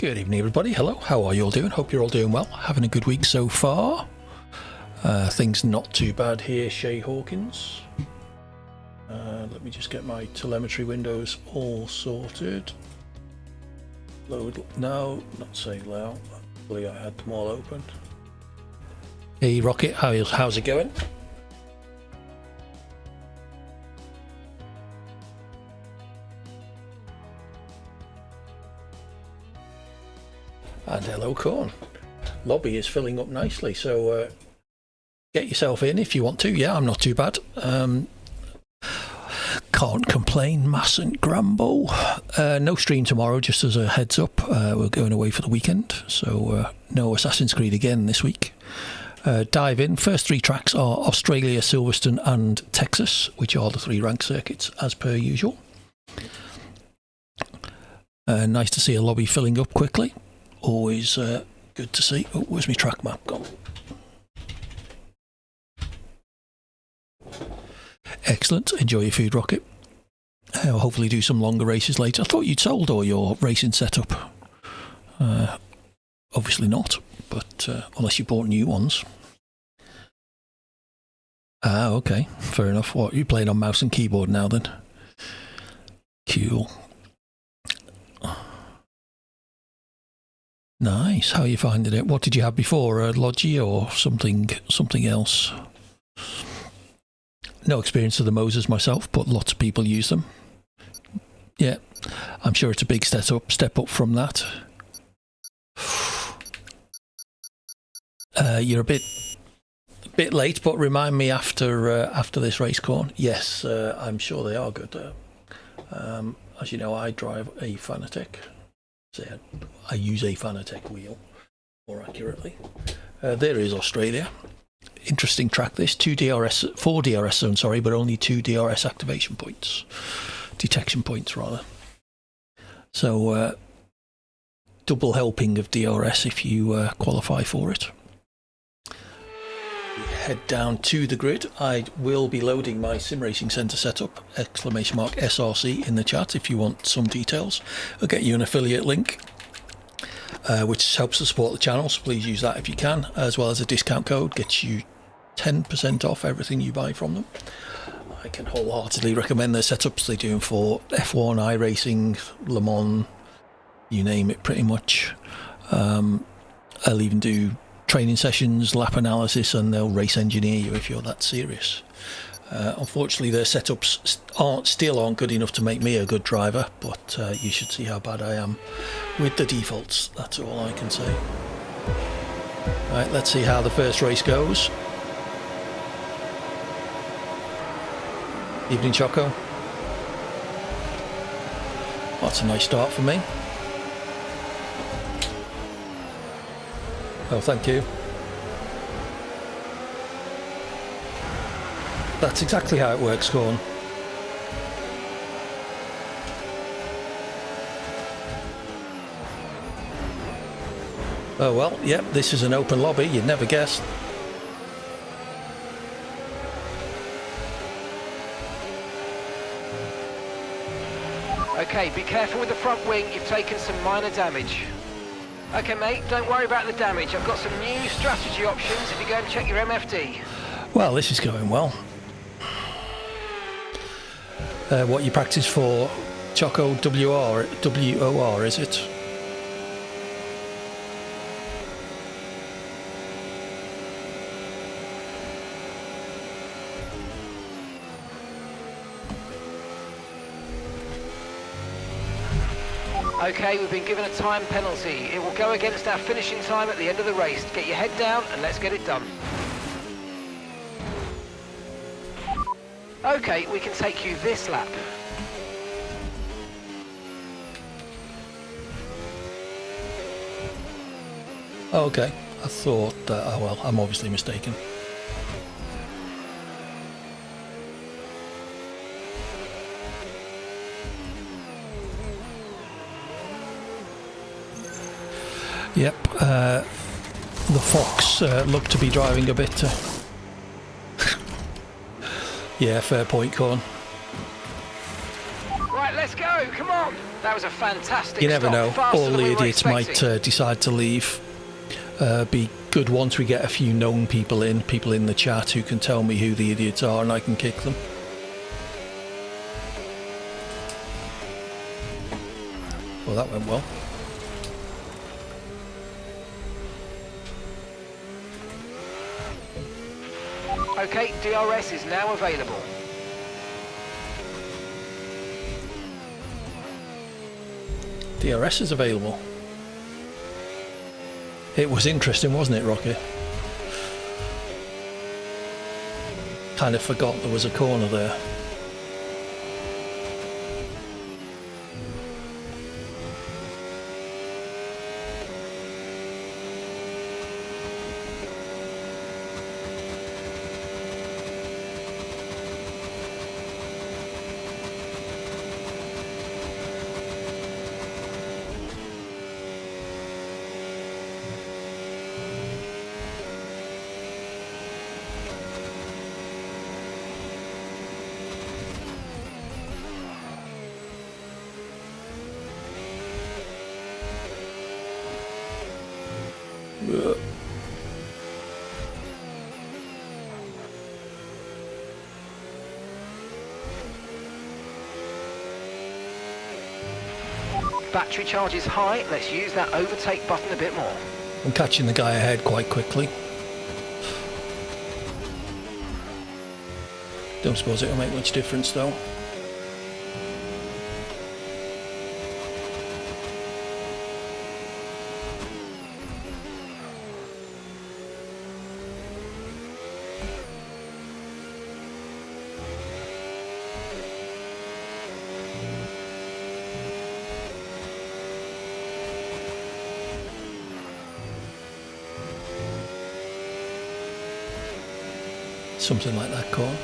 Good evening, everybody. Hello, how are you all doing? Hope you're all doing well. Having a good week so far. Things not too bad here, Shay Hawkins. Let me just get my telemetry windows all sorted. Load. No, not saying loud. Hopefully I had them all open. Hey Rocket, how's it going? And hello Corn. Lobby is filling up nicely, so get yourself in if you want to. Yeah, I'm not too bad. Can't complain, mustn't grumble. No stream tomorrow, just as a heads up. We're going away for the weekend, so no Assassin's Creed again this week. Dive in. First three tracks are Australia, Silverstone and Texas, which are the three ranked circuits as per usual. Nice to see a lobby filling up quickly. Always good to see. Oh, where's my track map gone? Excellent. Enjoy your food, Rocket. I'll hopefully do some longer races later. I thought you'd sold all your racing setup. Obviously not, but unless you bought new ones. Ah, okay. Fair enough. What, are you playing on mouse and keyboard now then? Cool. Nice. How are you finding it? What did you have before? Logi or something else? No experience of the Moses myself, but lots of people use them. Yeah, I'm sure it's a big step up from that. You're a bit late, but remind me after this race, Corn. Yes, I'm sure they are good. As you know, I drive a Fanatec. I use a Fanatec wheel, more accurately. There is Australia. Interesting track this. 4 DRS zones, sorry, but only 2 DRS activation points. Detection points, rather. So, double helping of DRS if you qualify for it. Head down to the grid. I will be loading my Sim Racing Centre setup, !SRC in the chat if you want some details. I'll get you an affiliate link, which helps to support the channel, so please use that if you can, as well as a discount code, gets you 10% off everything you buy from them. I can wholeheartedly recommend their setups. They do them for F1, iRacing, Le Mans, you name it pretty much. I'll even do training sessions, lap analysis, and they'll race engineer you if you're that serious. Unfortunately, their setups aren't good enough to make me a good driver, but you should see how bad I am with the defaults. That's all I can say. Right, let's see how the first race goes. Evening, Choco. That's a nice start for me. Oh, thank you. That's exactly how it works, Corn. Oh well, yep, this is an open lobby, you'd never guess. Okay, be careful with the front wing, you've taken some minor damage. Okay mate, don't worry about the damage. I've got some new strategy options if you go and check your MFD. Well, this is going well. What you practice for, Choco WOR, is it? Okay, we've been given a time penalty. It will go against our finishing time at the end of the race. Get your head down and let's get it done. Okay, we can take you this lap. Okay, I thought that, oh well, I'm obviously mistaken. Yep, the Fox looked to be driving a bit. Yeah, fair point, Corn. Right, let's go, come on. That was a fantastic You never stop. know. Faster All than the we were idiots might expecting. decide to leave. Be good once we get a few known people in the chat who can tell me who the idiots are, and I can kick them. Well, that went well. Okay, DRS is now available. DRS is available. It was interesting, wasn't it, Rocky? Kind of forgot there was a corner there. Battery charge is high. Let's use that overtake button a bit more. I'm catching the guy ahead quite quickly. Don't suppose it'll make much difference though. Something like that, Corn.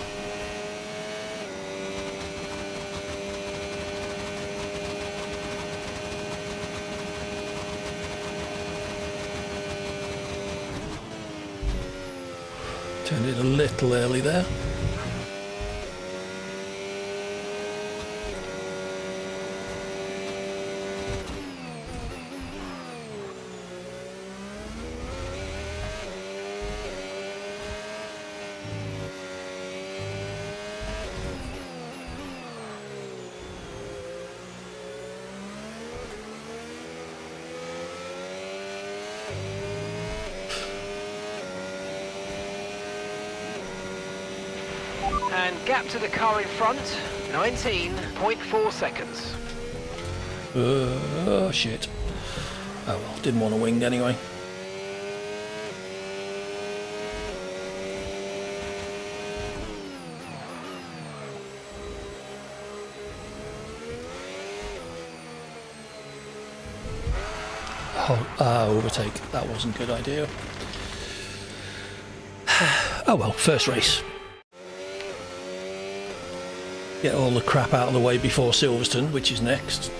Turned it a little early there. And gap to the car in front, 19.4 seconds. Oh shit. Oh well, didn't want to wing anyway. Overtake. That wasn't a good idea. Oh well, first race. Get all the crap out of the way before Silverstone, which is next.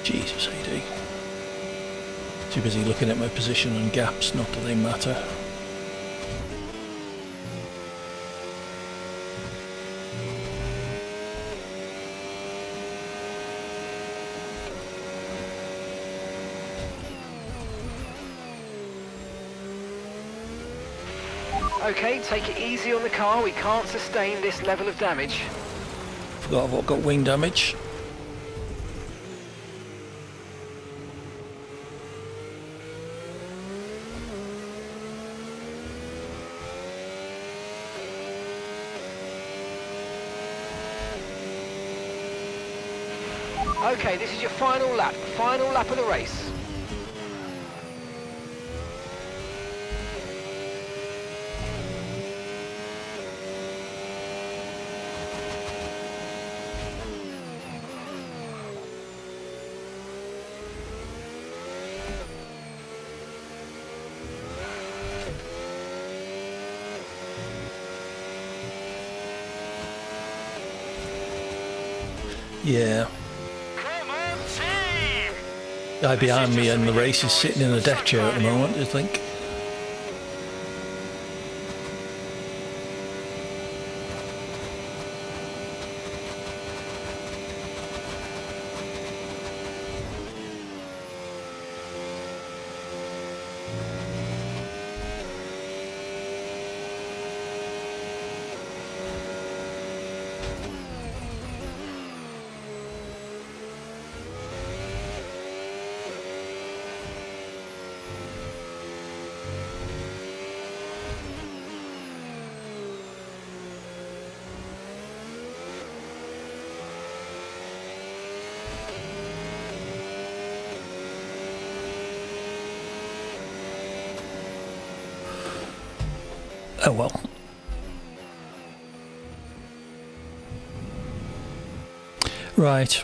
Jesus, AD. Too busy looking at my position and gaps, not that they matter. Okay, take it easy on the car. We can't sustain this level of damage. Forgot I've got wing damage. Okay, this is your final lap of the race. Yeah. Come on, team! Guy behind me and the race is sitting in a deck chair at the moment, I think. Oh well. Right,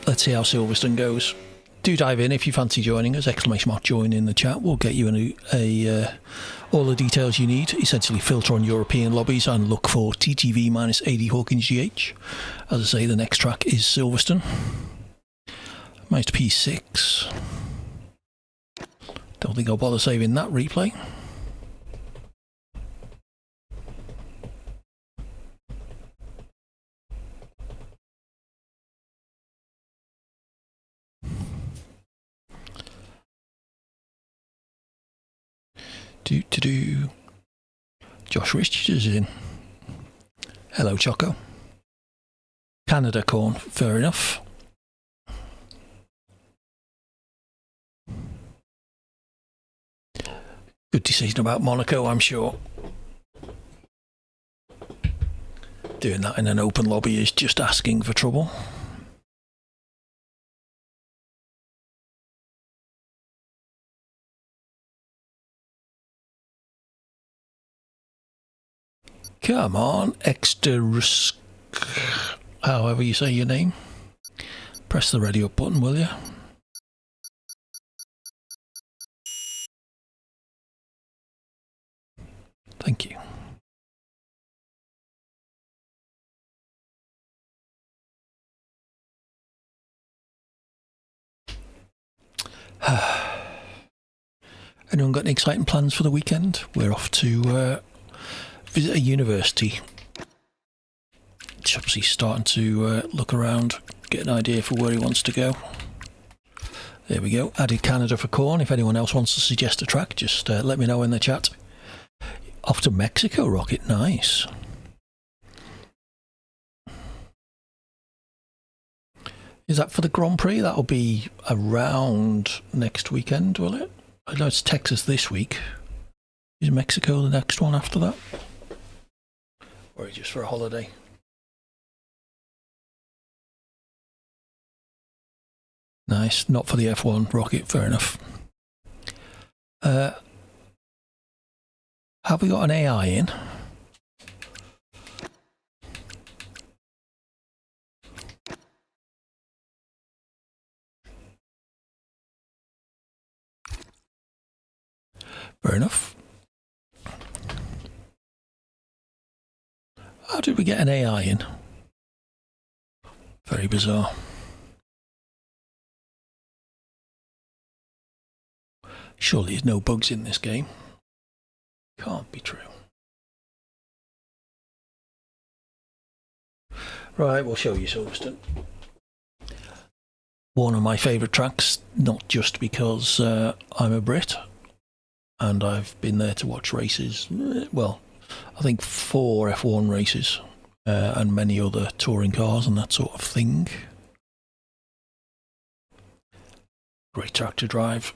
let's see how Silverstone goes. Do dive in if you fancy joining us, !join in the chat. We'll get you all the details you need. Essentially filter on European lobbies and look for TTV-80 Hawkins GH. As I say, the next track is Silverstone. Minus P6. Don't think I'll bother saving that replay. Josh Richards is in. Hello, Choco. Canada corn, fair enough. Good decision about Monaco, I'm sure. Doing that in an open lobby is just asking for trouble. Come on, Exterisk, however you say your name. Press the ready up button, will you? Thank you. Anyone got any exciting plans for the weekend? We're off to visit a university. Chopsy's starting to look around, get an idea for where he wants to go. There we go. Added Canada for corn. If anyone else wants to suggest a track, just let me know in the chat. Off to Mexico, Rocket. Nice. Is that for the Grand Prix? That'll be around next weekend, will it? I know it's Texas this week. Is Mexico the next one after that? Or just for a holiday? Nice. Not for the F1 Rocket. Fair enough. Have we got an AI in? Fair enough. How did we get an AI in? Very bizarre. Surely there's no bugs in this game. Can't be true. Right, we'll show you Silverstone. One of my favourite tracks, not just because I'm a Brit and I've been there to watch races. Well, I think 4 F1 races and many other touring cars and that sort of thing. Great track to drive.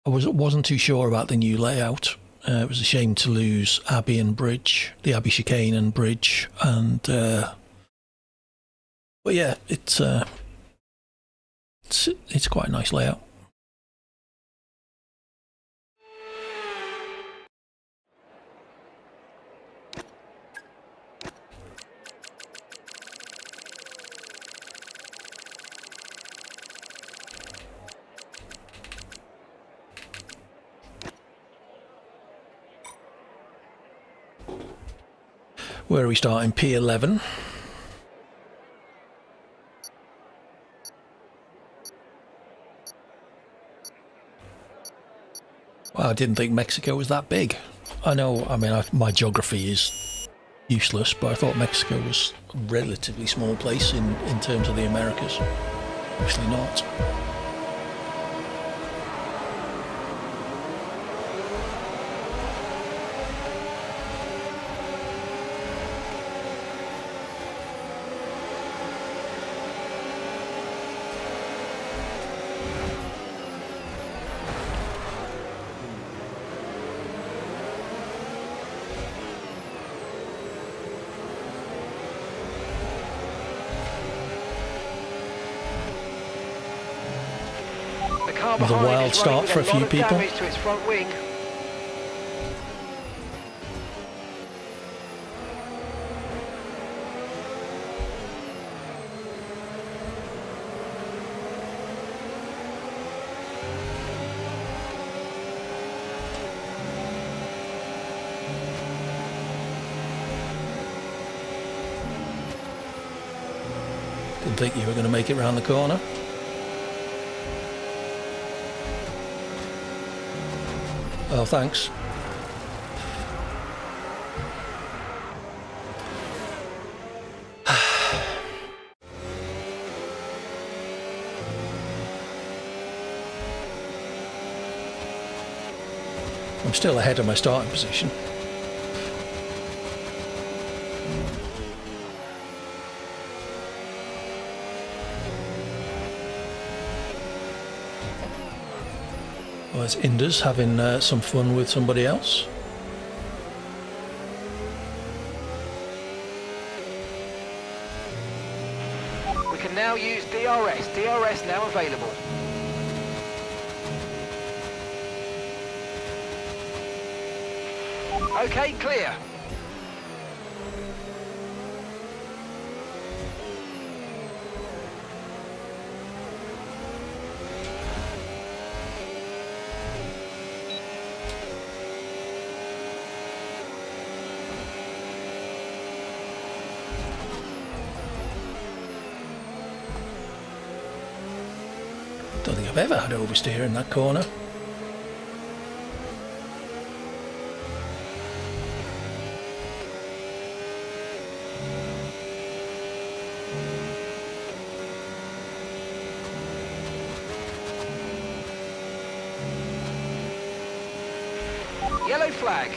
I wasn't too sure about the new layout. It was a shame to lose Abbey and Bridge, the Abbey chicane and Bridge, and but yeah, it's quite a nice layout. Where are we starting? P11. Well, I didn't think Mexico was that big. I know, I mean, my geography is useless, but I thought Mexico was a relatively small place in terms of the Americas. Obviously not. With a wild start for a few people. To its front wing. Didn't think you were going to make it round the corner. Oh, thanks. I'm still ahead of my starting position. Well, it's Indus having some fun with somebody else. We can now use DRS. DRS now available. Okay, clear. Don't think I've ever had oversteer in that corner. Yellow flag.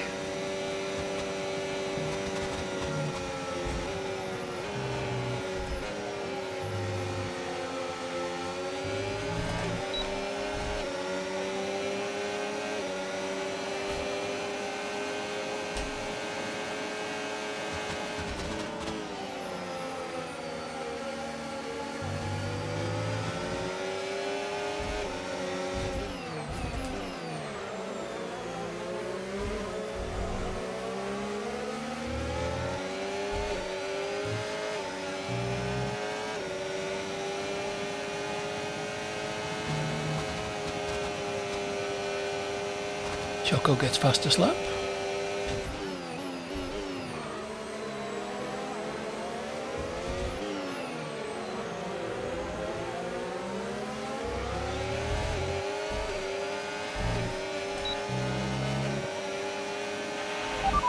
Choco gets fastest lap.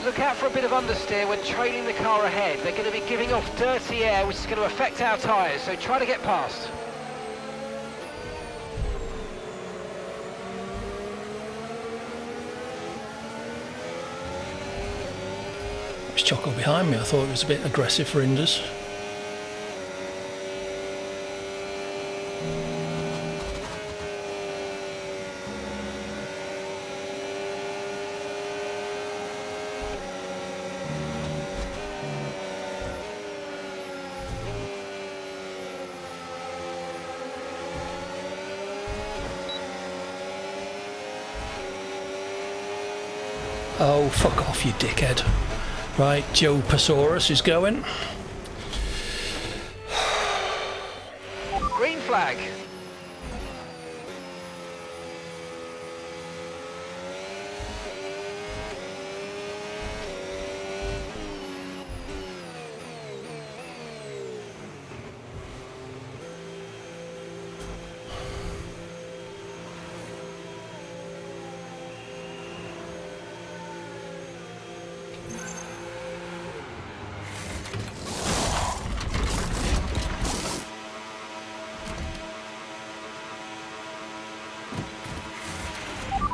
Look out for a bit of understeer when trailing the car ahead. They're going to be giving off dirty air, which is going to affect our tyres, so try to get past. There's Choco behind me. I thought it was a bit aggressive for Indus. Oh, fuck off, you dickhead. Right, Joe Pasaurus is going. Green flag.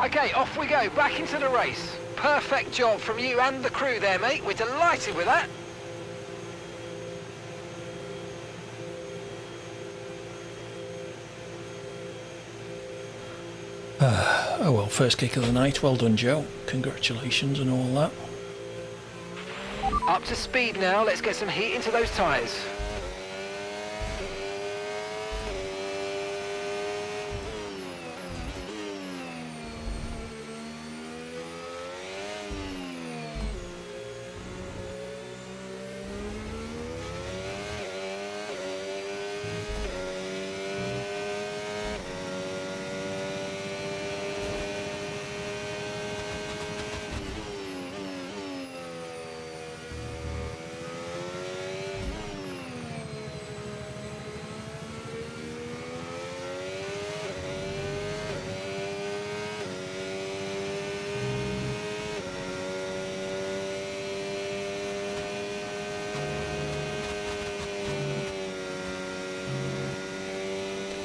Okay, off we go, back into the race. Perfect job from you and the crew there, mate. We're delighted with that. Oh well, first kick of the night. Well done, Joe. Congratulations and all that. Up to speed now. Let's get some heat into those tyres.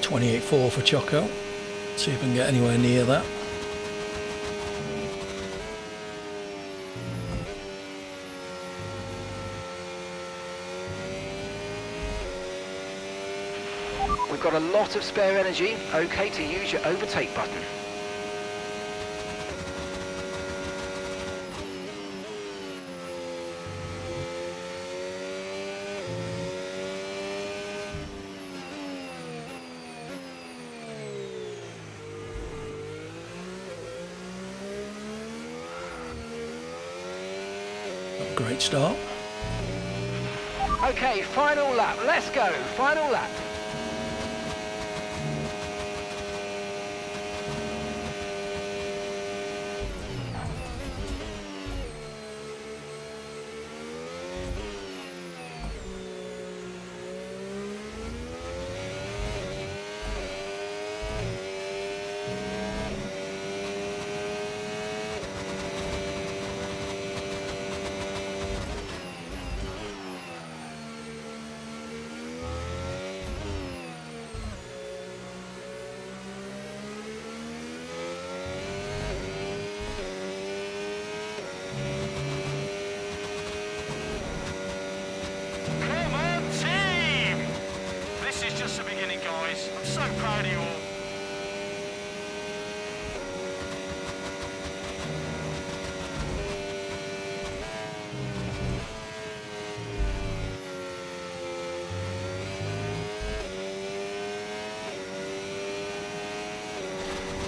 28.4 for Choco. See if we can get anywhere near that. We've got a lot of spare energy. Okay to use your overtake button. Great start. Okay, final lap. Let's go. Final lap.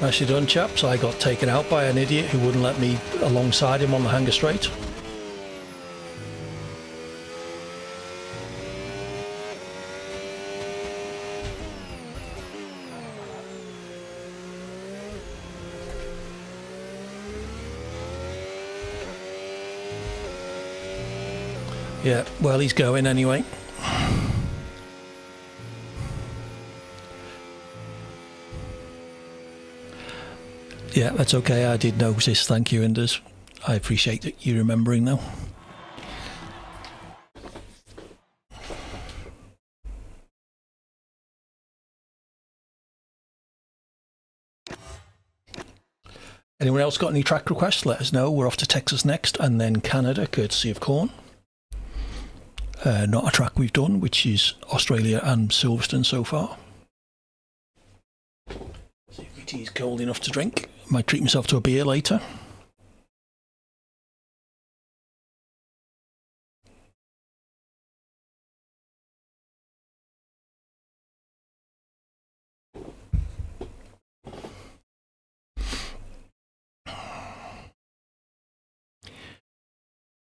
Nicely done, chaps. I got taken out by an idiot who wouldn't let me alongside him on the hanger straight. Yeah, well, he's going anyway. Yeah, that's okay. I did notice. Thank you, Indus. I appreciate you remembering, though. Anyone else got any track requests? Let us know. We're off to Texas next, and then Canada, courtesy of Corn. Not a track we've done, which is Australia and Silverstone so far. See if my tea's cold enough to drink. Might treat myself to a beer later.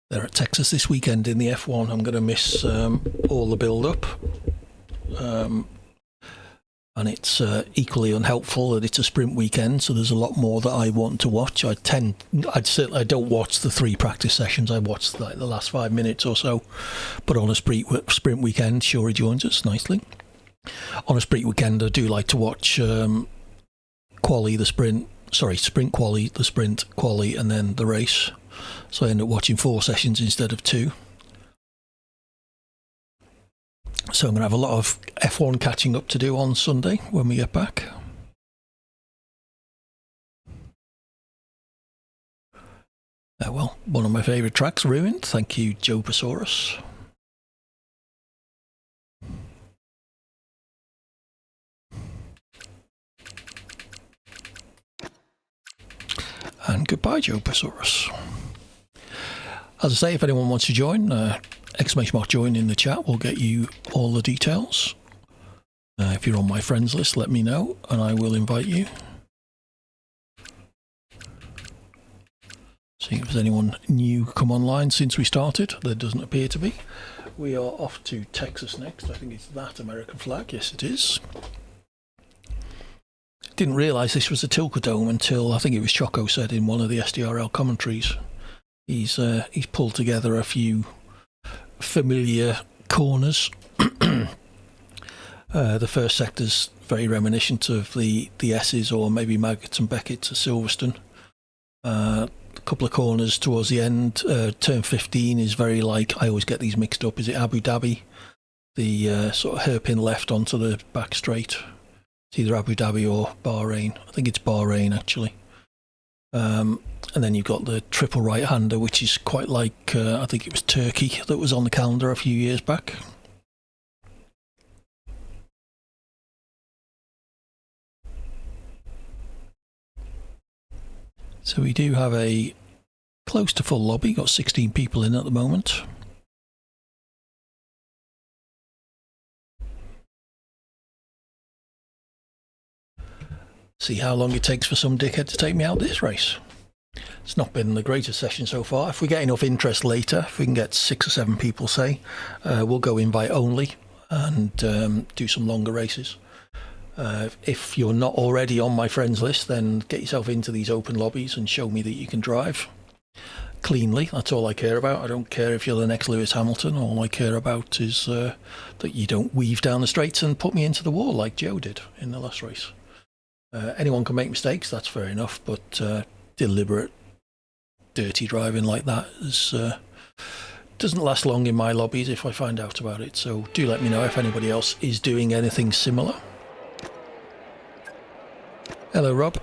They're at Texas this weekend in the F1. I'm going to miss all the build-up. And it's equally unhelpful that it's a sprint weekend, so there's a lot more that I want to watch. I don't watch the 3 practice sessions. I watch like the last 5 minutes or so. But on a sprint weekend, sure, he joins us nicely. On a sprint weekend, I do like to watch sprint quali, the sprint quali, and then the race. So I end up watching 4 sessions instead of 2. So I'm going to have a lot of F1 catching up to do on Sunday when we get back. Well, one of my favourite tracks, Ruined. Thank you, Joe Pasaurus. And goodbye, Joe Pasaurus. As I say, if anyone wants to join, !join in the chat will get you all the details. If you're on my friends list, let me know and I will invite you. See if there's anyone new come online since we started. There doesn't appear to be. We are off to Texas next. I think it's that American flag. Yes, it is. Didn't realise this was a Tilka Dome until I think it was Choco said in one of the SDRL commentaries. He's pulled together a few familiar corners. The first sector's very reminiscent of the S's or maybe Maggots and Beckett's at Silverstone. A couple of corners towards the end. Turn 15 is very like, I always get these mixed up. Is it Abu Dhabi? The sort of hairpin left onto the back straight. It's either Abu Dhabi or Bahrain. I think it's Bahrain actually. And then you've got the triple right-hander, which is quite like, I think it was Turkey that was on the calendar a few years back. So we do have a close to full lobby, got 16 people in at the moment. See how long it takes for some dickhead to take me out this race. It's not been the greatest session so far. If we get enough interest later, if we can get 6 or 7 people, say, we'll go invite only and do some longer races. If you're not already on my friends list, then get yourself into these open lobbies and show me that you can drive cleanly. That's all I care about. I don't care if you're the next Lewis Hamilton. All I care about is that you don't weave down the straights and put me into the wall like Joe did in the last race. Anyone can make mistakes, that's fair enough, but deliberate, dirty driving like that doesn't last long in my lobbies if I find out about it. So do let me know if anybody else is doing anything similar. Hello, Rob.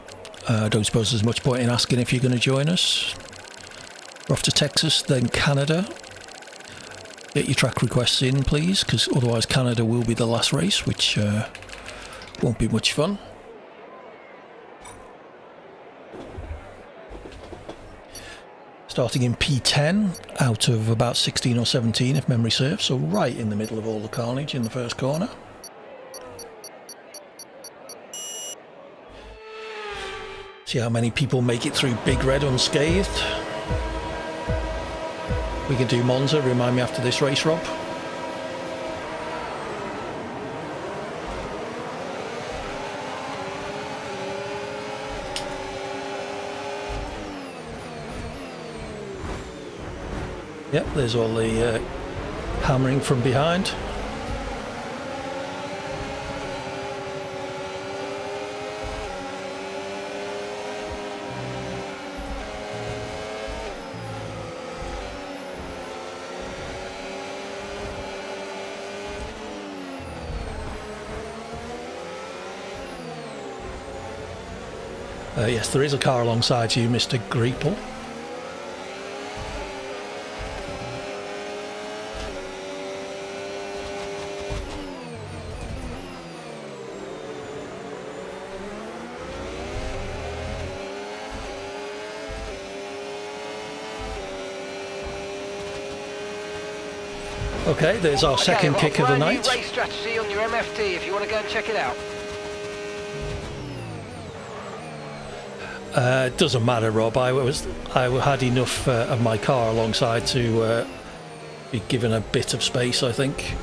I don't suppose there's much point in asking if you're going to join us. We're off to Texas, then Canada. Get your track requests in, please, because otherwise Canada will be the last race, which won't be much fun. Starting in P10 out of about 16 or 17 if memory serves, so right in the middle of all the carnage in the first corner. See how many people make it through Big Red unscathed. We can do Monza, remind me after this race, Rob. Yep, there's all the hammering from behind. Yes, there is a car alongside you, Mr. Greeple. Okay, there's our second kick of the night. New race strategy on your MFD if you want to go and check it out. Doesn't matter, Rob. I had enough of my car alongside to be given a bit of space, I think.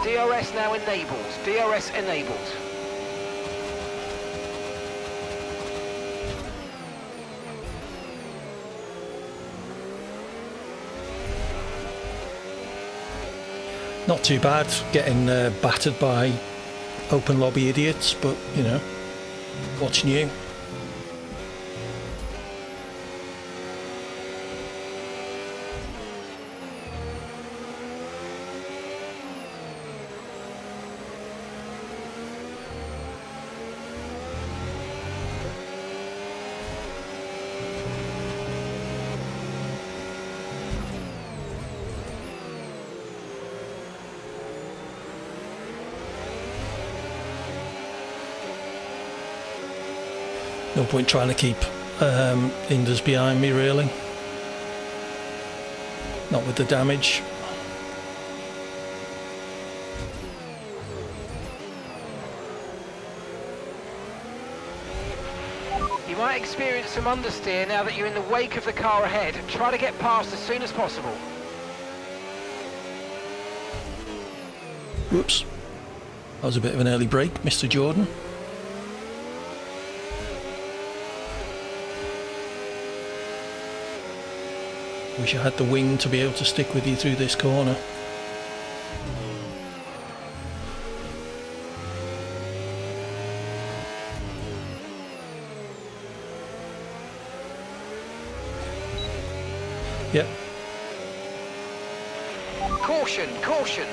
DRS now enabled. DRS enabled. Not too bad, getting battered by open lobby idiots, but, you know, what's new? No point trying to keep Indus behind me, really. Not with the damage. You might experience some understeer now that you're in the wake of the car ahead. Try to get past as soon as possible. Whoops. That was a bit of an early break, Mr. Jordan. Wish I had the wing to be able to stick with you through this corner. Yep. Caution, caution.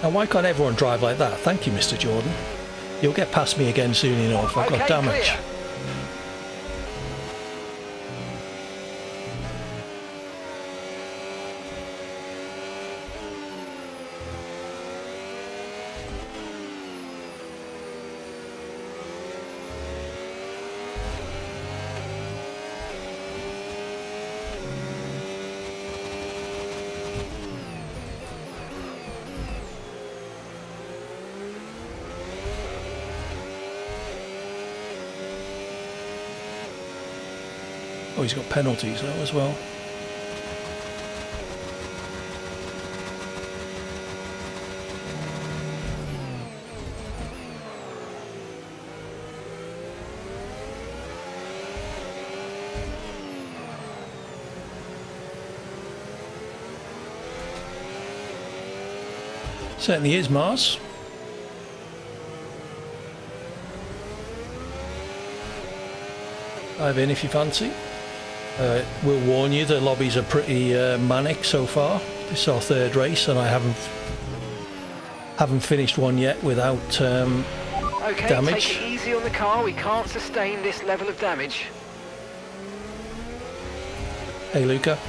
Now why can't everyone drive like that? Thank you, Mr. Jordan. You'll get past me again soon enough. I've got damage. Clear. Oh, he's got penalties though as well. Certainly is, Mars. Dive in if you fancy. We'll warn you, the lobbies are pretty manic so far. This is our third race, and I haven't finished one yet without Okay, damage. take it easy on the car. We can't sustain this level of damage. Hey, Luca.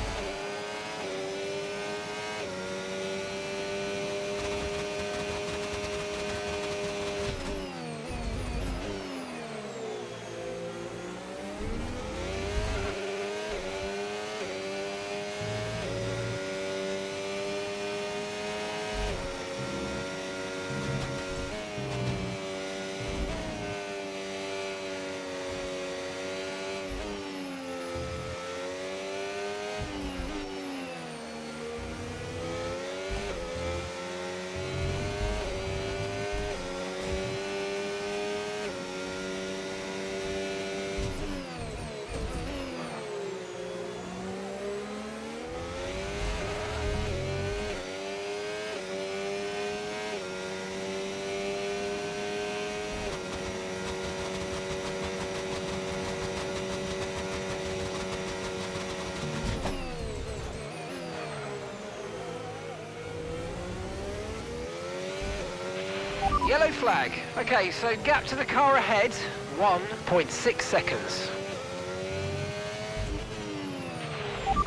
Yellow flag. Okay, so gap to the car ahead, 1.6 seconds.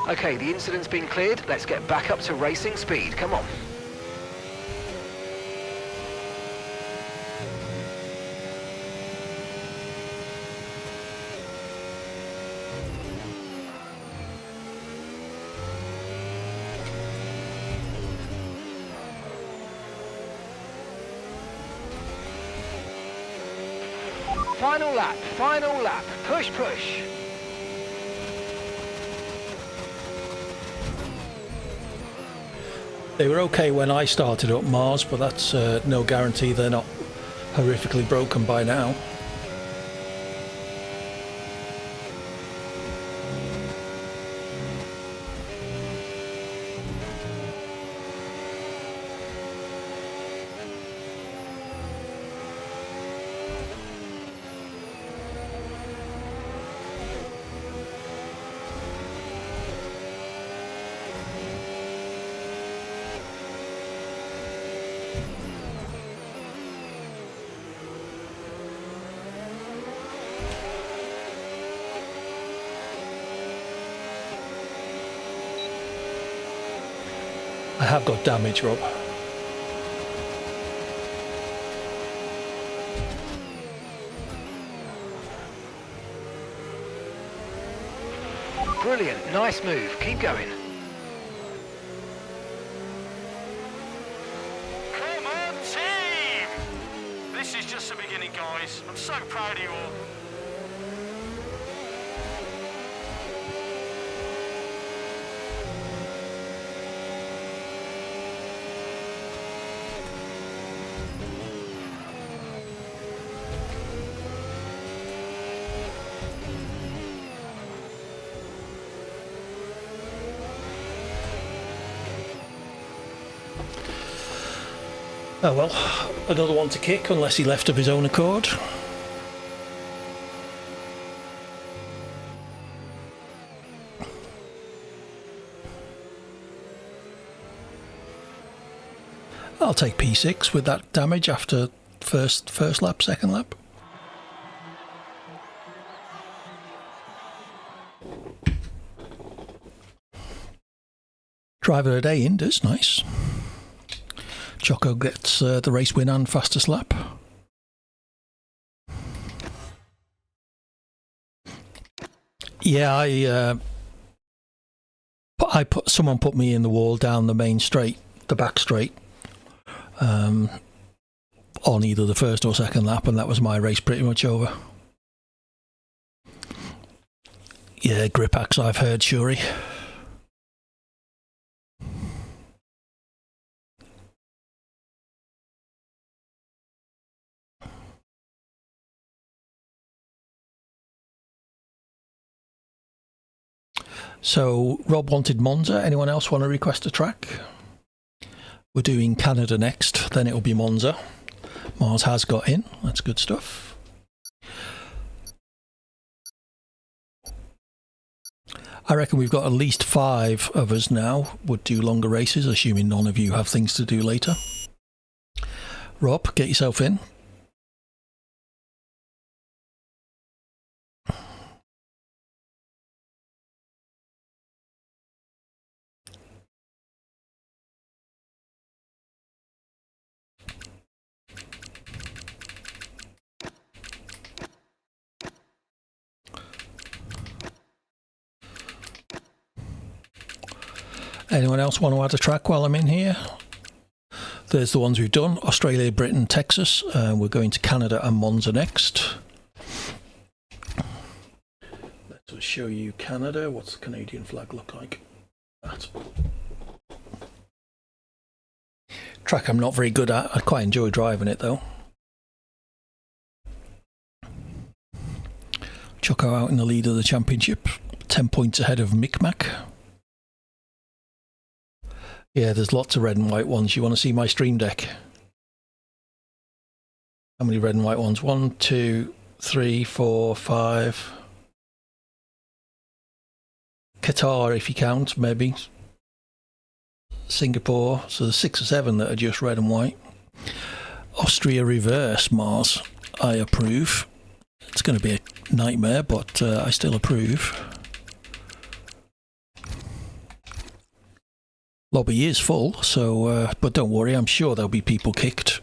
Okay, the incident's been cleared. Let's get back up to racing speed. Come on. Final lap, final lap. Push, push. They were okay when I started up, Mars, but that's no guarantee they're not horrifically broken by now. I have got damage, Rob. Brilliant, nice move. Keep going. Come on, team! This is just the beginning, guys. I'm so proud of you all. Oh well, another one to kick unless he left of his own accord. I'll take P6 with that damage after first lap, second lap. Driver of the day, Indus, nice. Choco gets the race win and fastest lap. Yeah, someone put me in the wall down the main straight, the back straight, on either the first or second lap, and that was my race pretty much over. Yeah, grip axe, I've heard, Shuri. So, Rob wanted Monza. Anyone else want to request a track? We're doing Canada next, then it'll be Monza. Mars has got in. That's good stuff. I reckon we've got at least 5 of us now would do longer races, assuming none of you have things to do later. Rob, get yourself in. Anyone else want to add a track while I'm in here? There's the ones we've done. Australia, Britain, Texas. We're going to Canada and Monza next. Let's show you Canada. What's the Canadian flag look like? That. Track I'm not very good at. I quite enjoy driving it though. Choco out in the lead of the championship. 10 points ahead of Micmac. Yeah, there's lots of red and white ones. You want to see my stream deck? How many red and white ones? 1, 2, 3, 4, 5. Qatar, if you count, maybe. Singapore. So there's 6 or 7 that are just red and white. Austria reverse, Mars. I approve. It's going to be a nightmare, but I still approve. Lobby is full, so but don't worry, I'm sure there'll be people kicked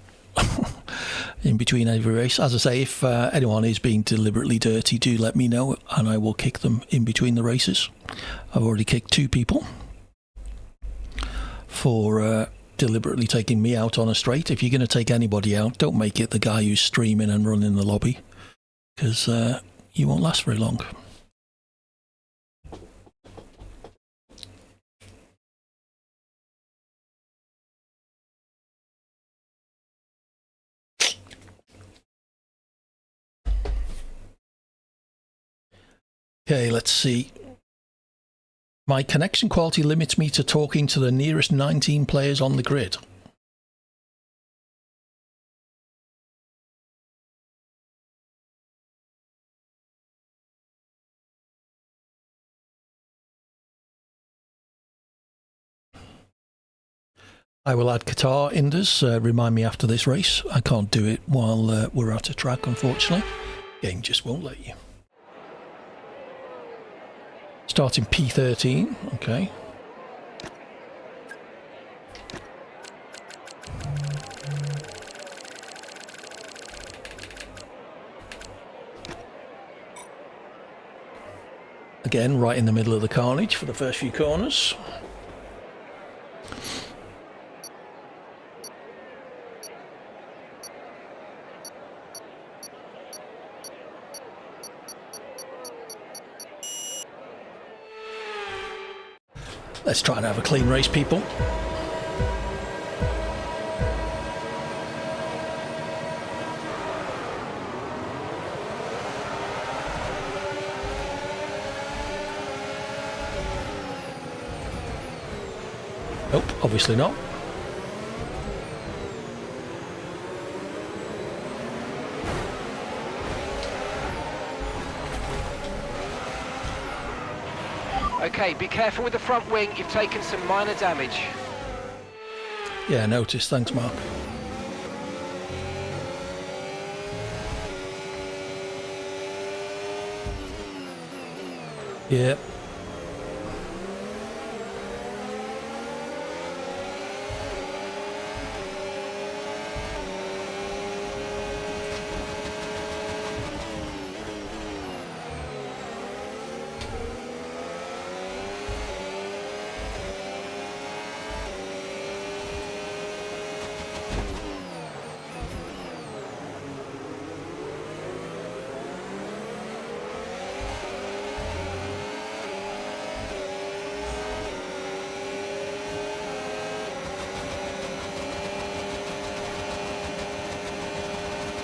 in between every race. As I say, if anyone is being deliberately dirty, do let me know and I will kick them in between the races. I've already kicked 2 people for deliberately taking me out on a straight. If you're going to take anybody out, don't make it the guy who's streaming and running the lobby, because you won't last very long. Okay, let's see. My connection quality limits me to talking to the nearest 19 players on the grid. I will add Qatar, Indus. Remind me after this race. I can't do it while we're at a track, unfortunately. Game just won't let you. Starting P13, okay. Again, right in the middle of the carnage for the first few corners. Let's try and have a clean race, people. Nope, obviously not. Okay, be careful with the front wing. You've taken some minor damage. Yeah, notice. Thanks, Mark. Yep.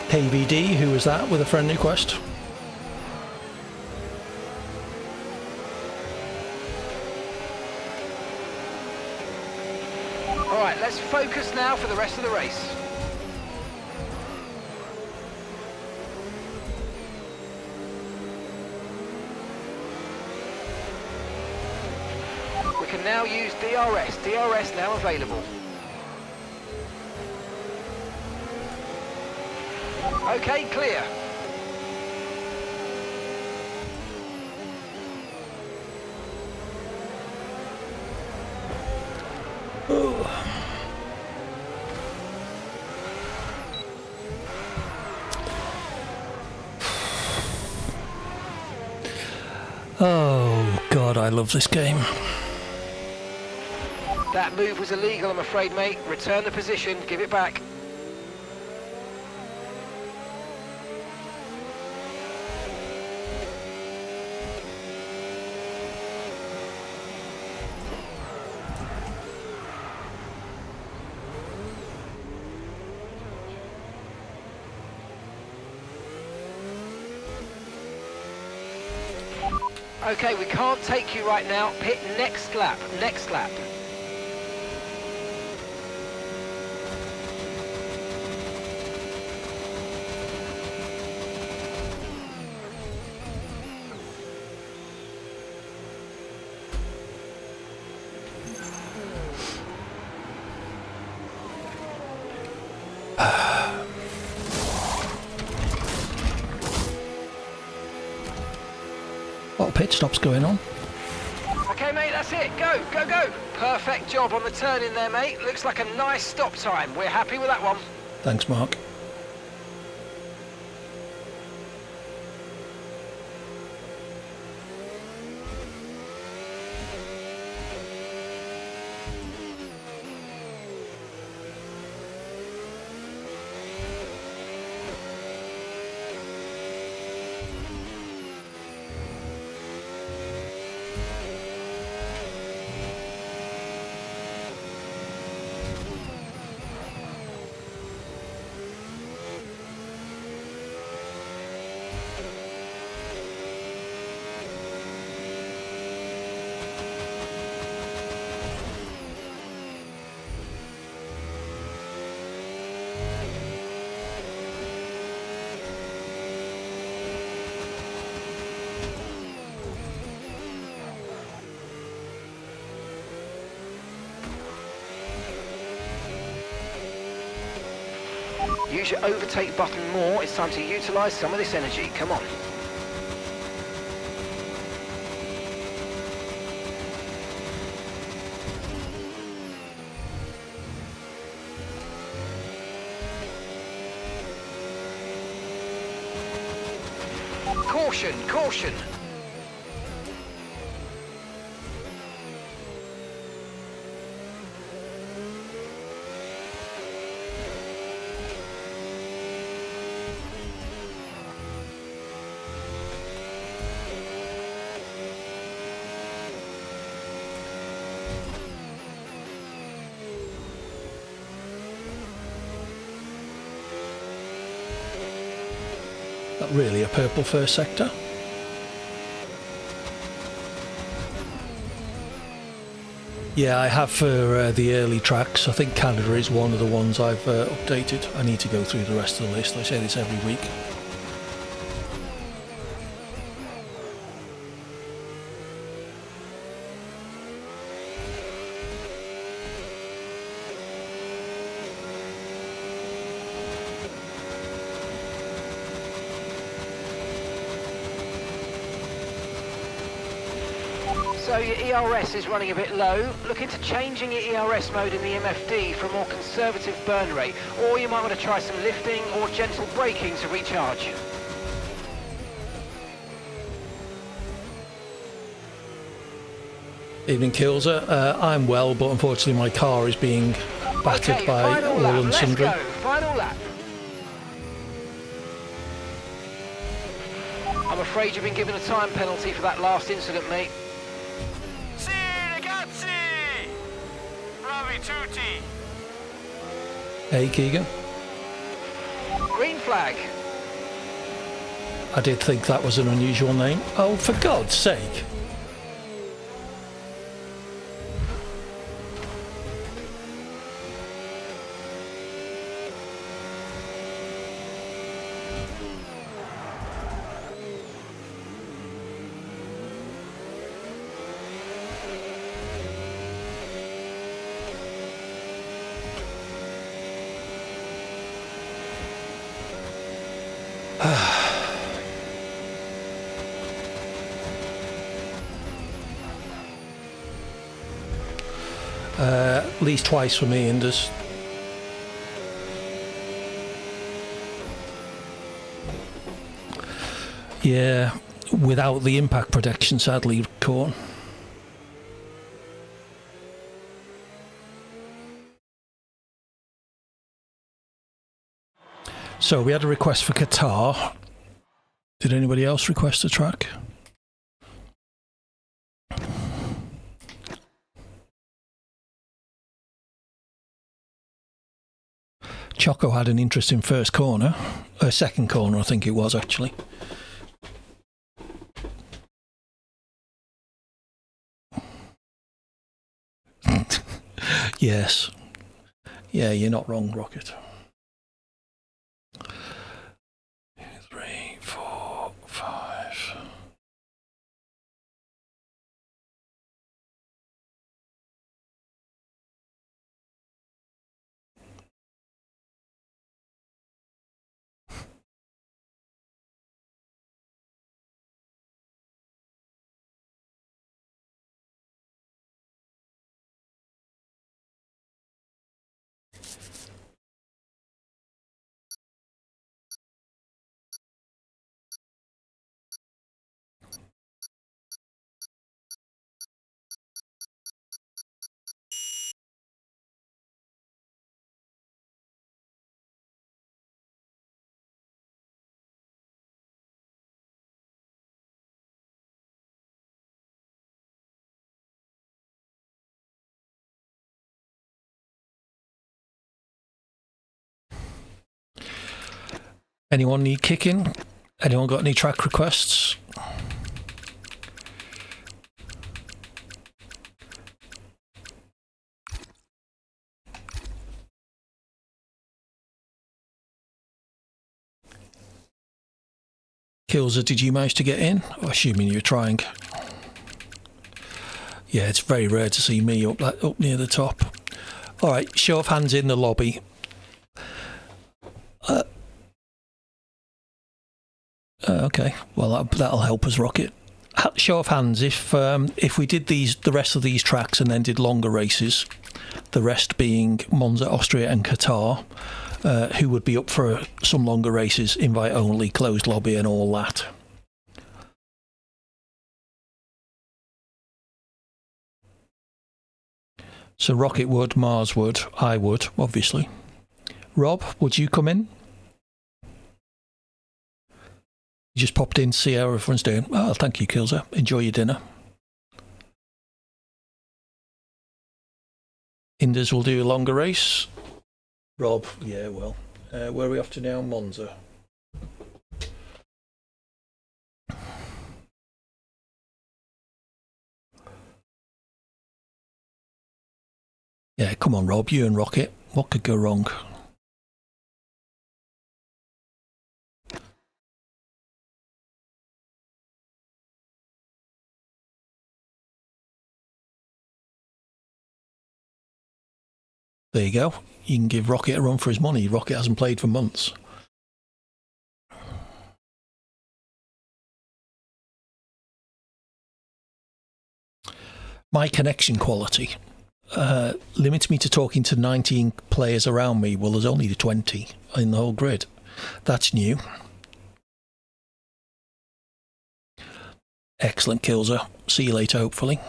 KVD, who was that with a friend request? Alright, let's focus now for the rest of the race. We can now use DRS. DRS now available. Okay, clear. Oh, God, I love this game. That move was illegal, I'm afraid, mate. Return the position, give it back. Okay, we can't take you right now. Pit next lap, next lap. What pit stops going on? Okay, mate, that's it. Go, go, go. Perfect job on the turn in there, mate. Looks like a nice stop time. We're happy with that one. Thanks, Mark. Use your overtake button more. It's time to utilise some of this energy. Come on. Caution, caution. Not really a purple first sector. Yeah, I have for the early tracks. I think Canada is one of the ones I've updated. I need to go through the rest of the list. I say this every week. So your ERS is running a bit low. Look into changing your ERS mode in the MFD for a more conservative burn rate, or you might want to try some lifting or gentle braking to recharge. Evening, Kilser. I'm well, but unfortunately my car is being battered by all and sundry. Let's go. Final lap. I'm afraid you've been given a time penalty for that last incident, mate. Si, ragazzi! Bravi tutti! Hey, Keegan. Green flag. I did think that was an unusual name. Oh, for God's sake. At least twice for me, Indus. Yeah, without the impact protection, sadly, Corn. So we had a request for Qatar. Did anybody else request a track? Choco had an interesting first corner, second corner I think it was actually. Yes. Yeah, you're not wrong, Rocket. 3, 4, 5. Anyone need kicking? Anyone got any track requests? Kilser, did you manage to get in? Oh, assuming you're trying. Yeah, it's very rare to see me up near the top. All right, show of hands in the lobby. Okay, well that'll help us, Rocket. Show of hands if we did the rest of these tracks and then did longer races, the rest being Monza, Austria, and Qatar. Who would be up for some longer races, invite only, closed lobby, and all that? So Rocket would, Mars would, I would, obviously. Rob, would you come in? You just popped in to see how everyone's doing. Oh, thank you, Kilser. Enjoy your dinner. Indus will do a longer race. Rob, yeah, well. Where are we off to now? Monza. Yeah, come on, Rob, you and Rocket. What could go wrong? There you go. You can give Rocket a run for his money. Rocket hasn't played for months. my connection quality limits me to talking to 19 players around me. Well, there's only 20 in the whole grid. That's new. Excellent, Kilzer. See you later, hopefully.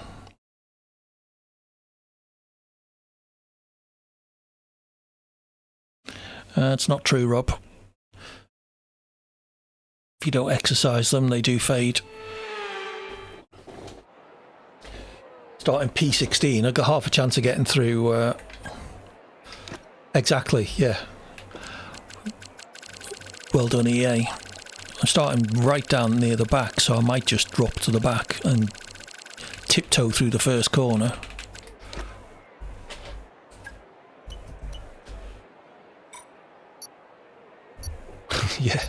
It's not true, Rob. If you don't exercise them, they do fade. Starting P16, I've got half a chance of getting through. Exactly, yeah. Well done, EA. I'm starting right down near the back, so I might just drop to the back and tiptoe through the first corner. Yeah.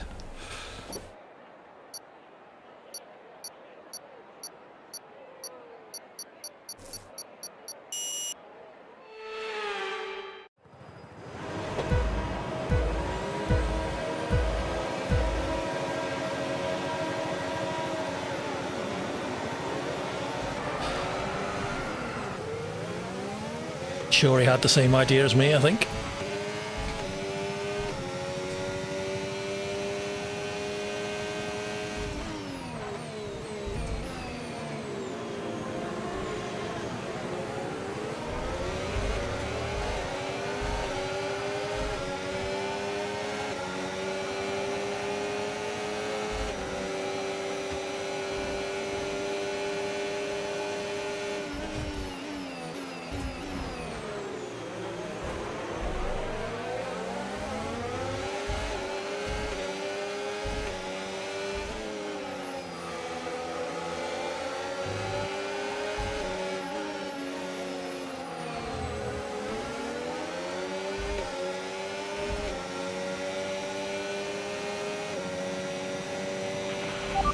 Sure, he had the same idea as me, I think.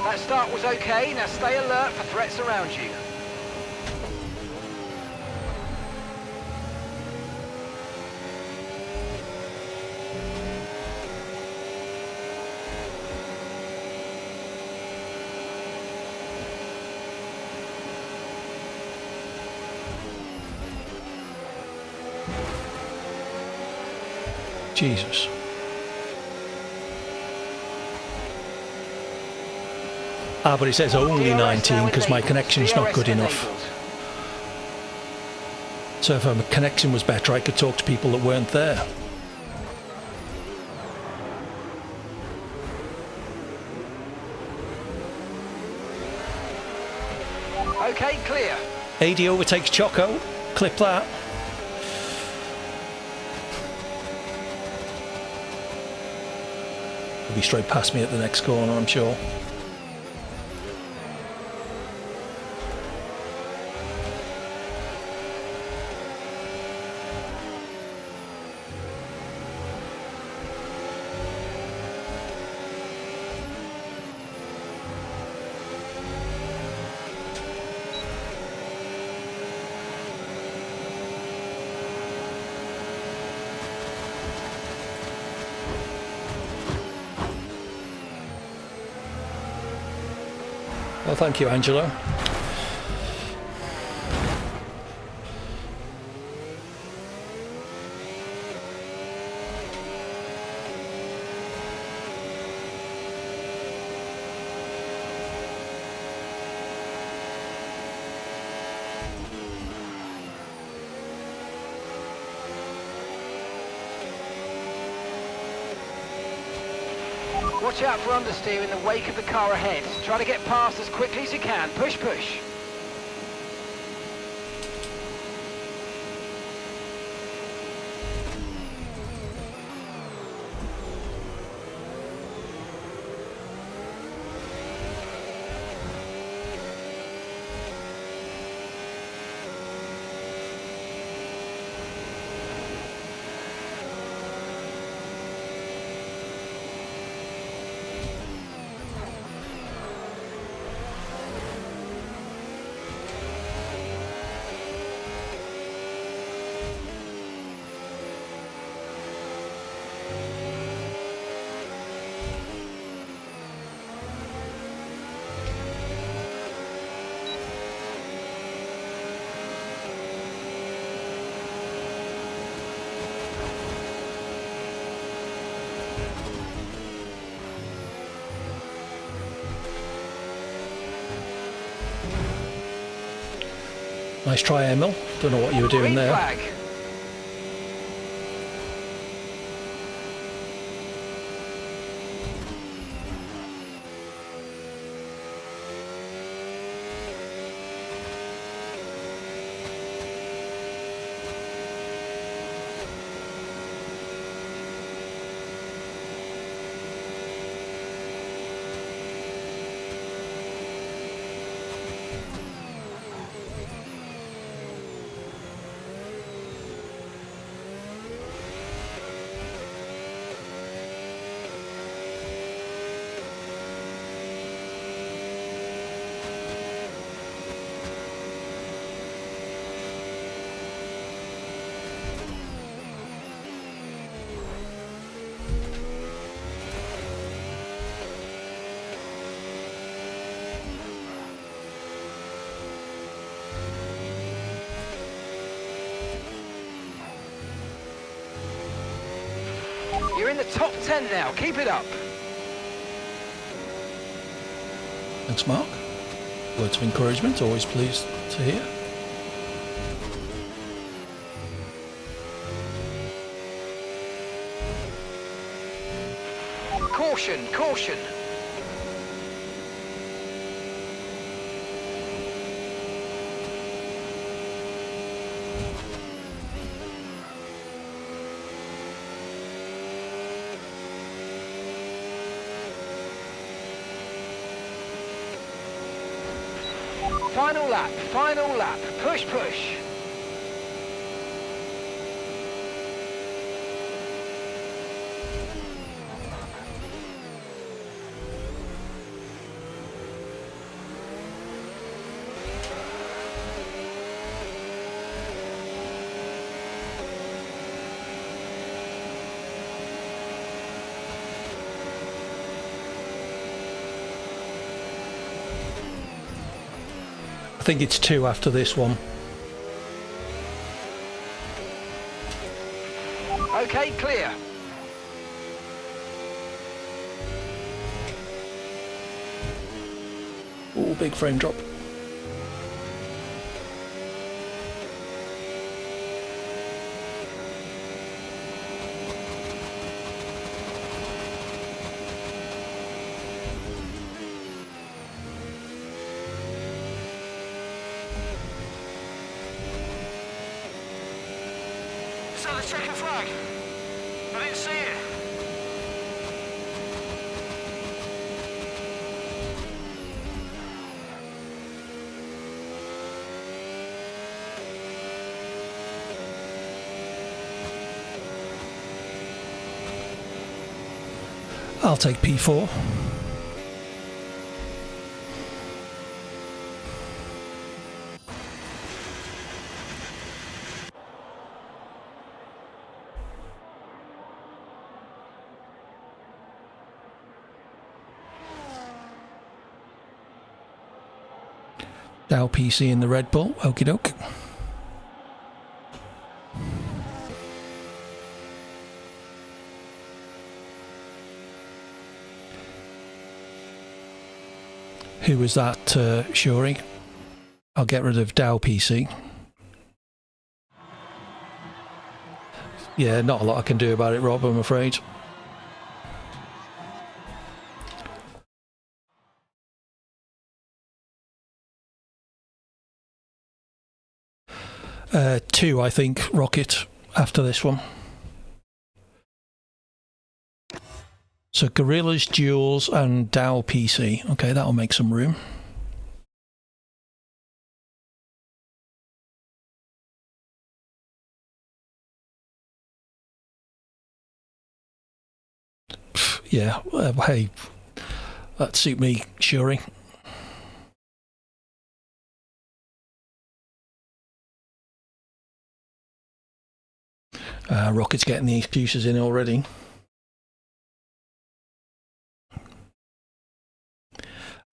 That start was okay, now stay alert for threats around you. Jesus. Ah, but it says only 19 because my connection's not good enough. So if my connection was better, I could talk to people that weren't there. Okay, clear. AD overtakes Choco. Clip that. He'll be straight past me at the next corner, I'm sure. Well, thank you, Angelo. Watch out for understeer in the wake of the car ahead. Try to get past as quickly as you can. Push, push. Nice try, Emil. Don't know what you were doing Green there. flag. You're in the top 10 now. Keep it up. Thanks, Mark. Words of encouragement, always pleased to hear. Caution, caution. Final lap, final lap. Push, push. I think it's 2 after this one. Okay, clear. Oh, big frame drop. Is that the checkered flag? I didn't see it. I'll take P4. Dow PC in the Red Bull, okie doke. Who was that, Shuri? I'll get rid of Dow PC. Yeah, not a lot I can do about it, Rob, I'm afraid. Two, I think, Rocket, after this one. So Gorillas, Jules, and Dow PC. Okay, that'll make some room. Yeah, hey, that suit me, Shuri. Rocket's getting the excuses in already.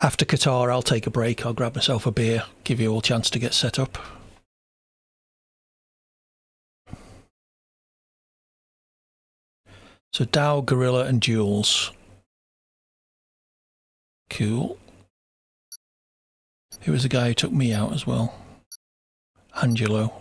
After Qatar, I'll take a break. I'll grab myself a beer, give you all a chance to get set up. So Dow, Gorilla, and Jules. Cool. Who was the guy who took me out as well? Angelo.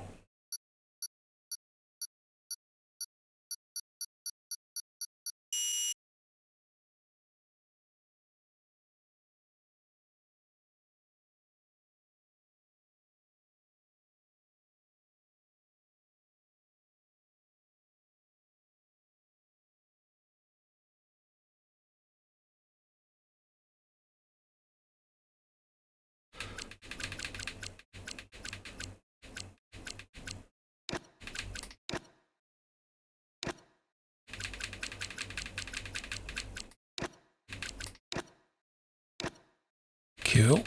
Cool.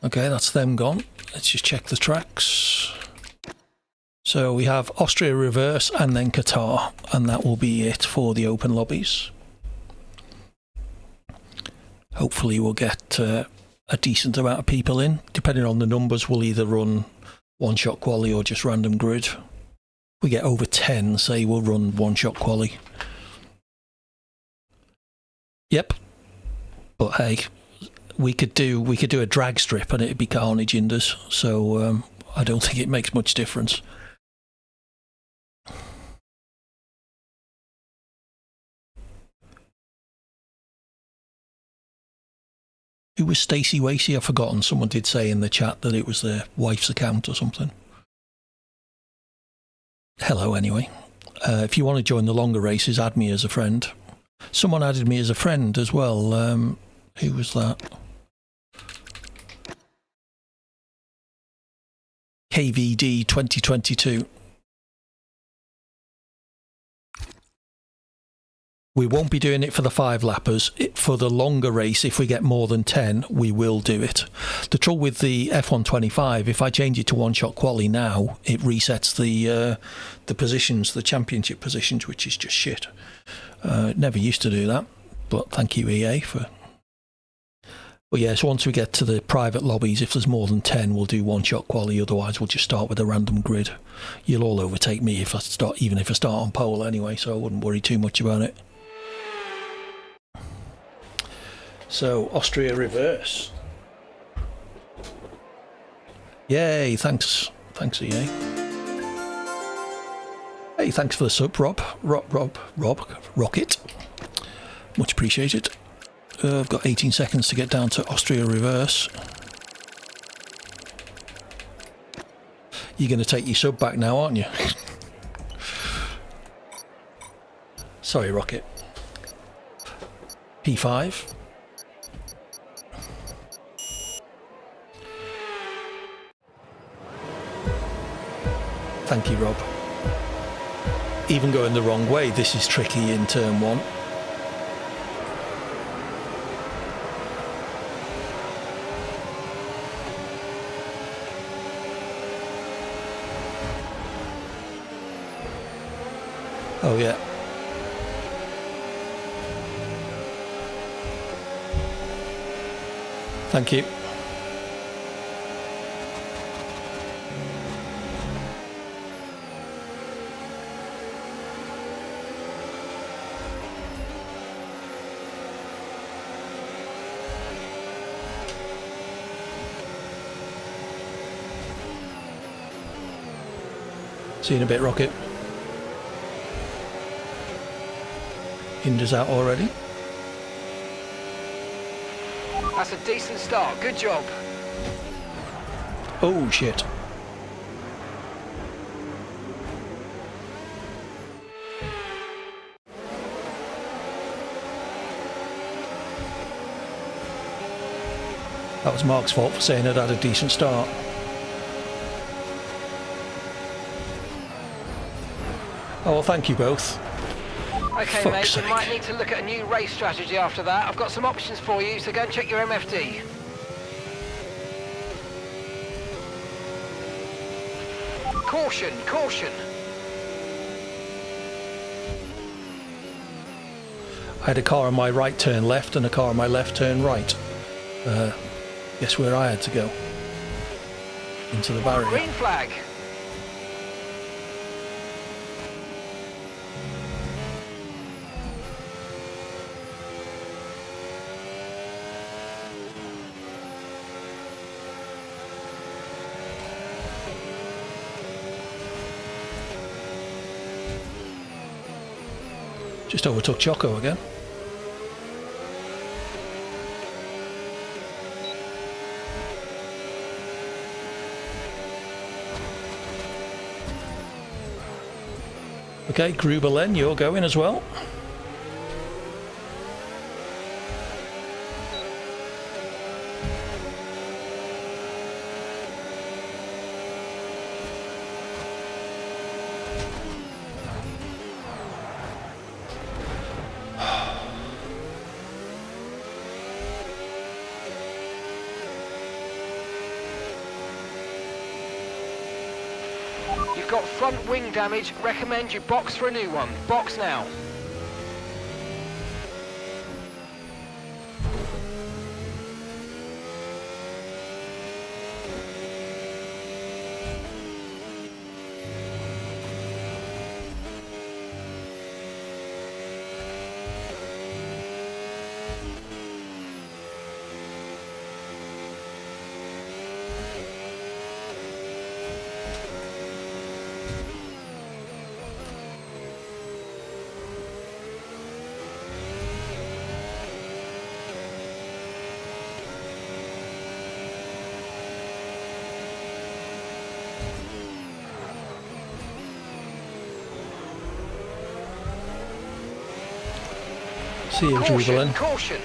Okay, that's them gone. Let's just check the tracks. So we have Austria reverse and then Qatar, and that will be it for the open lobbies. Hopefully we'll get a decent amount of people in. Depending on the numbers, we'll either run one-shot quali or just random grid. If we get over 10, say we'll run one-shot quali. Yep. But hey, we could do a drag strip and it'd be carnage inders, so I don't think it makes much difference. Who was Stacey Wasey? I've forgotten. Someone did say in the chat that it was their wife's account or something. Hello, anyway. If you want to join the longer races, add me as a friend. Someone added me as a friend as well. Who was that? KVD 2022. We won't be doing it for the 5-lappers. For the longer race, if we get more than 10, we will do it. The trouble with the F125, if I change it to one-shot quali now, it resets the positions, the championship positions, which is just shit. Never used to do that, but thank you, EA, for... But yeah, so once we get to the private lobbies, if there's more than 10, we'll do one-shot quali. Otherwise, we'll just start with a random grid. You'll all overtake me if I start, even if I start on pole anyway, so I wouldn't worry too much about it. So, Austria reverse. Yay, thanks. Thanks, EA. Hey, thanks for the sub, Rob. Rocket. Much appreciated. I've got 18 seconds to get down to Austria reverse. You're going to take your sub back now, aren't you? Sorry, Rocket. P5. Thank you, Rob. Even going the wrong way, this is tricky in turn 1. Oh, yeah. Thank you. See you in a bit, Rocket. Hinder's out already. That's a decent start. Good job. Oh, shit. That was Mark's fault for saying it had a decent start. Oh, well, thank you both. Okay, Fuck's mate, sake. we might need to look at a new race strategy after that. I've got some options for you, so go and check your MFD. Caution, caution. I had a car on my right turn left and a car on my left turn right. Guess where I had to go? Into the barrier. Green flag. Just overtook Choco again. Okay, Gruberlen, you're going as well. You've got front wing damage. Recommend you box for a new one. Box now. See you, Gruberlen. Caution.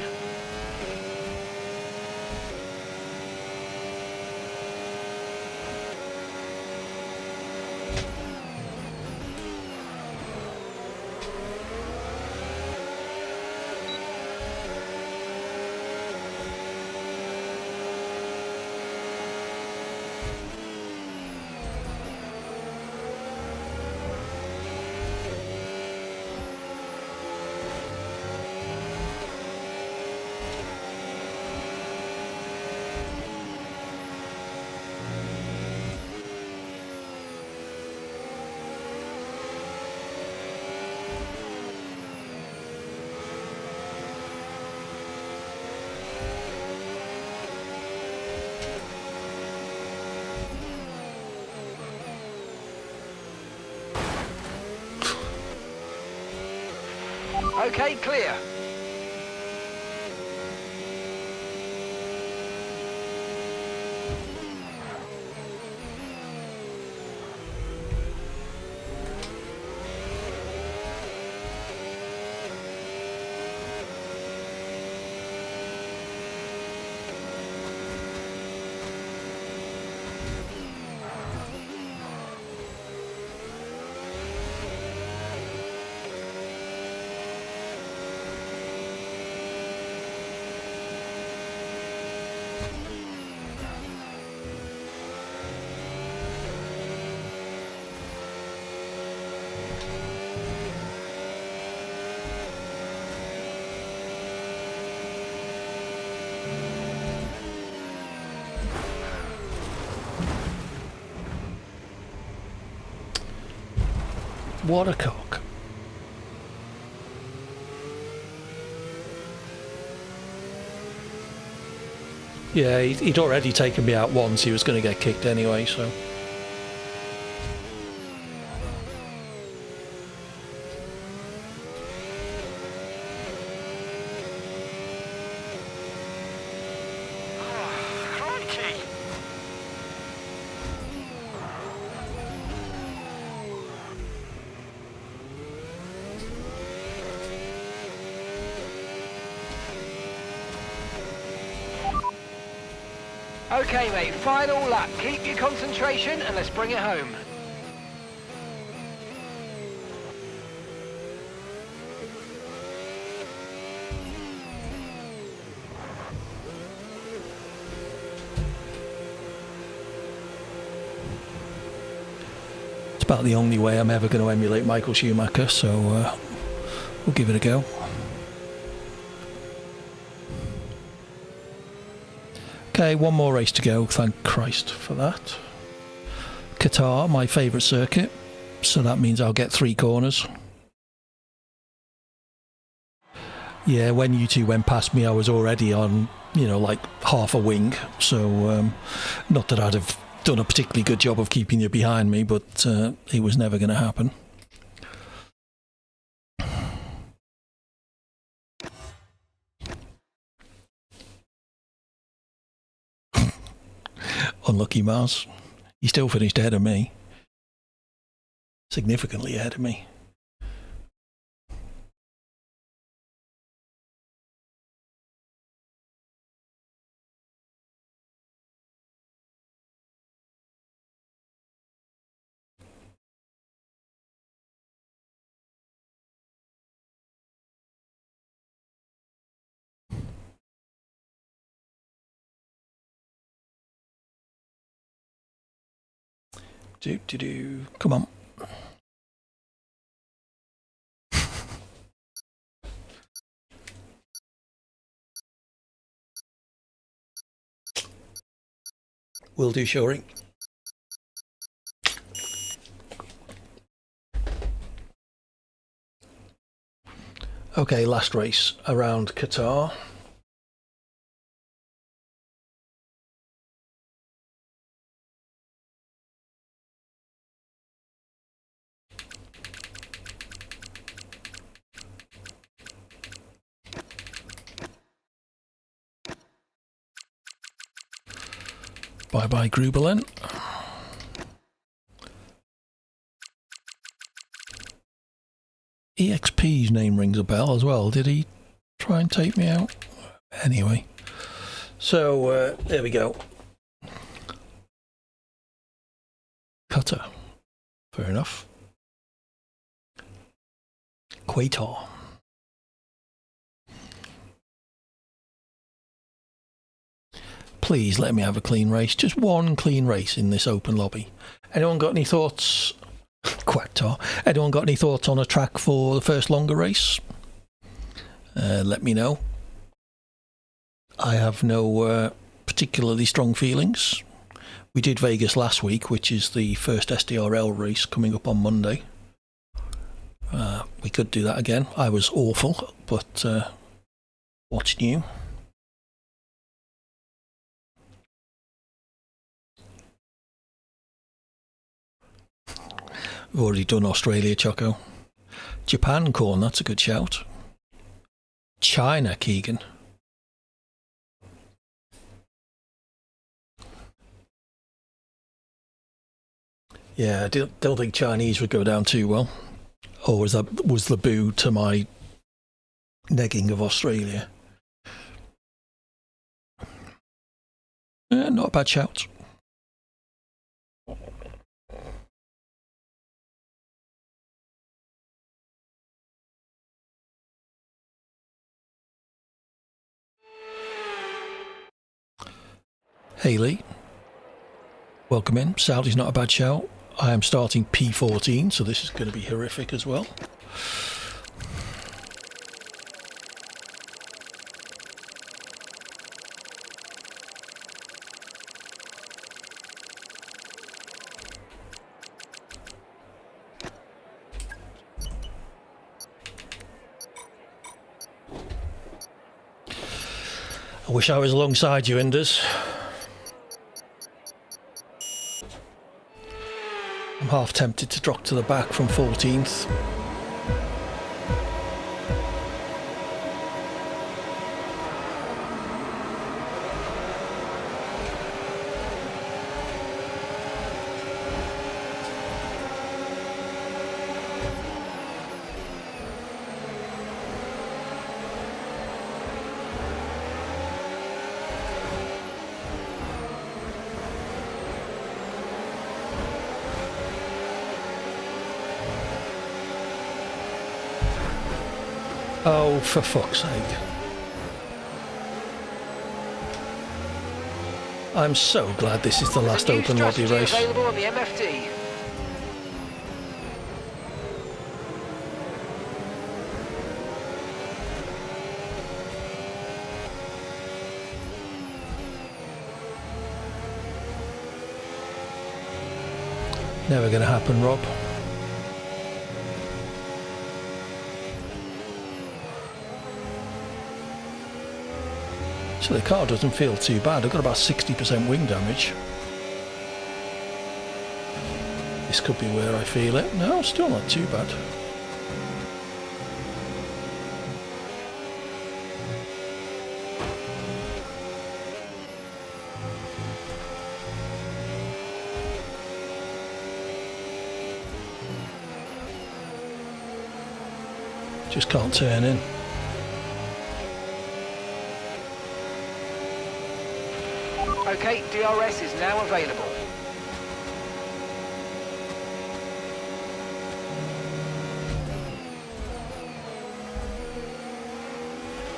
Okay, clear. What a cock. Yeah, he'd already taken me out once. He was going to get kicked anyway, so... Crikey! Okay, mate, final lap. Keep your concentration and let's bring it home. It's about the only way I'm ever going to emulate Michael Schumacher, so we'll give it a go. Okay, one more race to go, thank Christ for that. Qatar, my favourite circuit, so that means I'll get 3 corners. Yeah, when you two went past me, I was already on, you know, like half a wing, so not that I'd have done a particularly good job of keeping you behind me, but it was never going to happen. Unlucky Mars. He still finished ahead of me. Significantly ahead of me. Come on. Will do, Shori. Okay, last race around Qatar. Bye-bye, Grubelen. EXP's name rings a bell as well. Did he try and take me out? Anyway. So, there we go. Cutter. Fair enough. Quator. Please let me have a clean race. Just one clean race in this open lobby. Anyone got any thoughts? Quator. Anyone got any thoughts on a track for the first longer race? Let me know. I have no particularly strong feelings. We did Vegas last week, which is the first SDRL race coming up on Monday. We could do that again. I was awful, but what's new? We've already done Australia, Choco. Japan, Corn, that's a good shout. China, Keegan. Yeah, I don't think Chinese would go down too well. Or was the boo to my negging of Australia? Not a bad shout. Haley, welcome in. Saudi's not a bad shout. I am starting P14, so this is going to be horrific as well. I wish I was alongside you, Indus. I'm half tempted to drop to the back from 14th. Oh, for fuck's sake. I'm so glad this is the last open lobby race. Available on the MFD. Never going to happen, Rob. So the car doesn't feel too bad. I've got about 60% wing damage. This could be where I feel it. No, still not too bad. Just can't turn in. Okay, DRS is now available.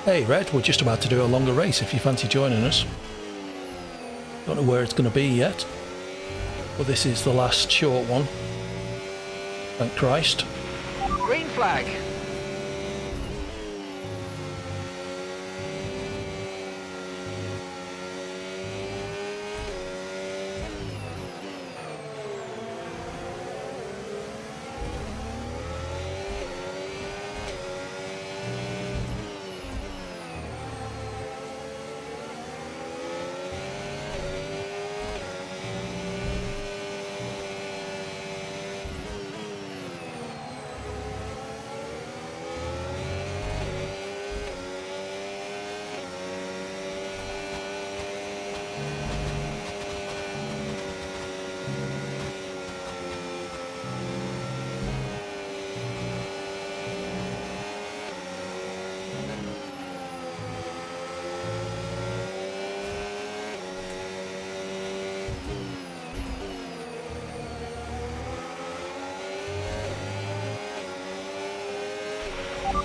Hey Red, we're just about to do a longer race if you fancy joining us. Don't know where it's going to be yet, but this is the last short one. Thank Christ. Green flag.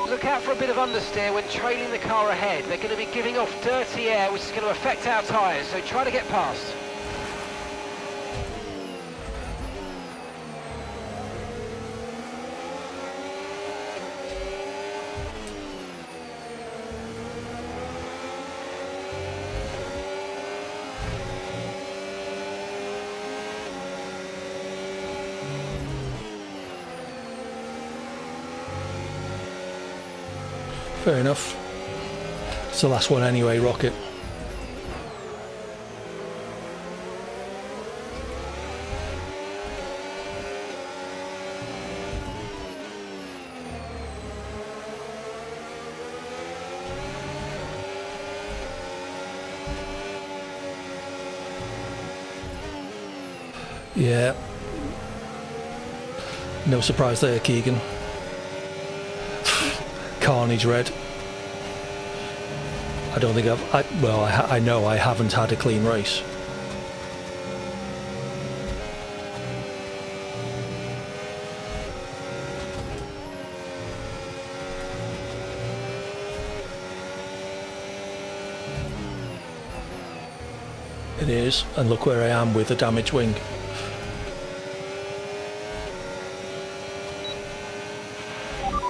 Look out for a bit of understeer when trailing the car ahead. They're going to be giving off dirty air, which is going to affect our tyres, so try to get past. Fair enough. It's the last one anyway, Rocket. Yeah. No surprise there, Keegan. Carnage Red. I don't think I know I haven't had a clean race. It is, and look where I am with a damaged wing.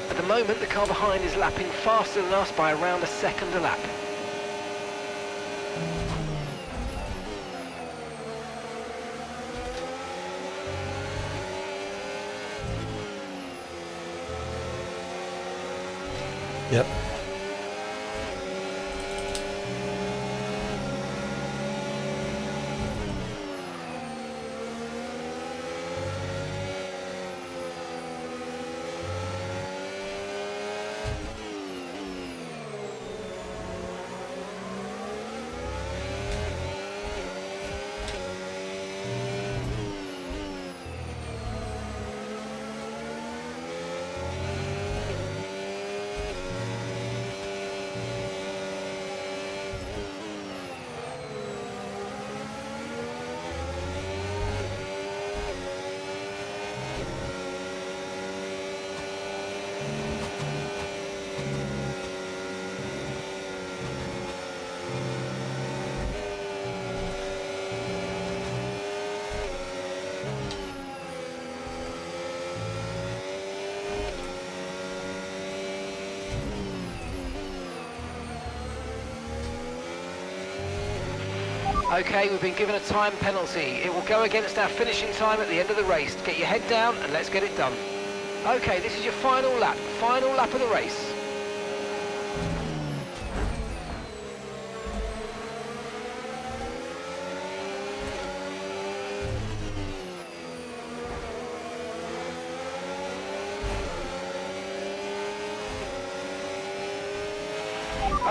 At the moment, the car behind is lapping faster than us by around a second a lap. Yep. Okay, we've been given a time penalty. It will go against our finishing time at the end of the race. Get your head down and let's get it done. Okay, this is your final lap of the race.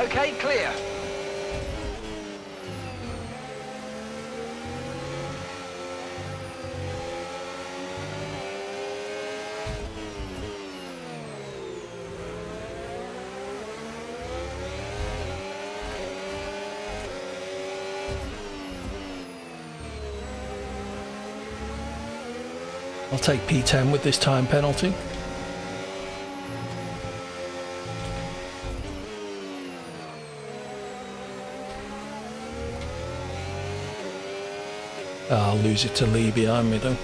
Okay, clear. I'll take P10 with this time penalty. I'll lose it to Lee behind me though.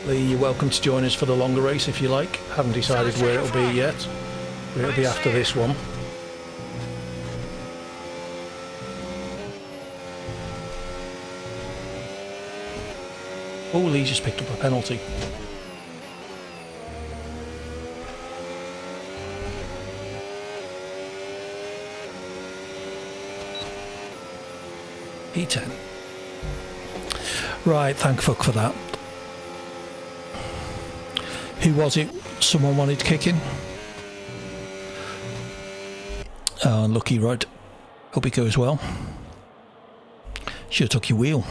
Lee, you're welcome to join us for the longer race if you like. Haven't decided where it'll be yet. It'll be after this one. Oh, Lee just picked up a penalty. P10. Right, thank fuck for that. Who was it? Someone wanted kicking? Oh, unlucky, right. Hope it goes well. Should have took your wheel.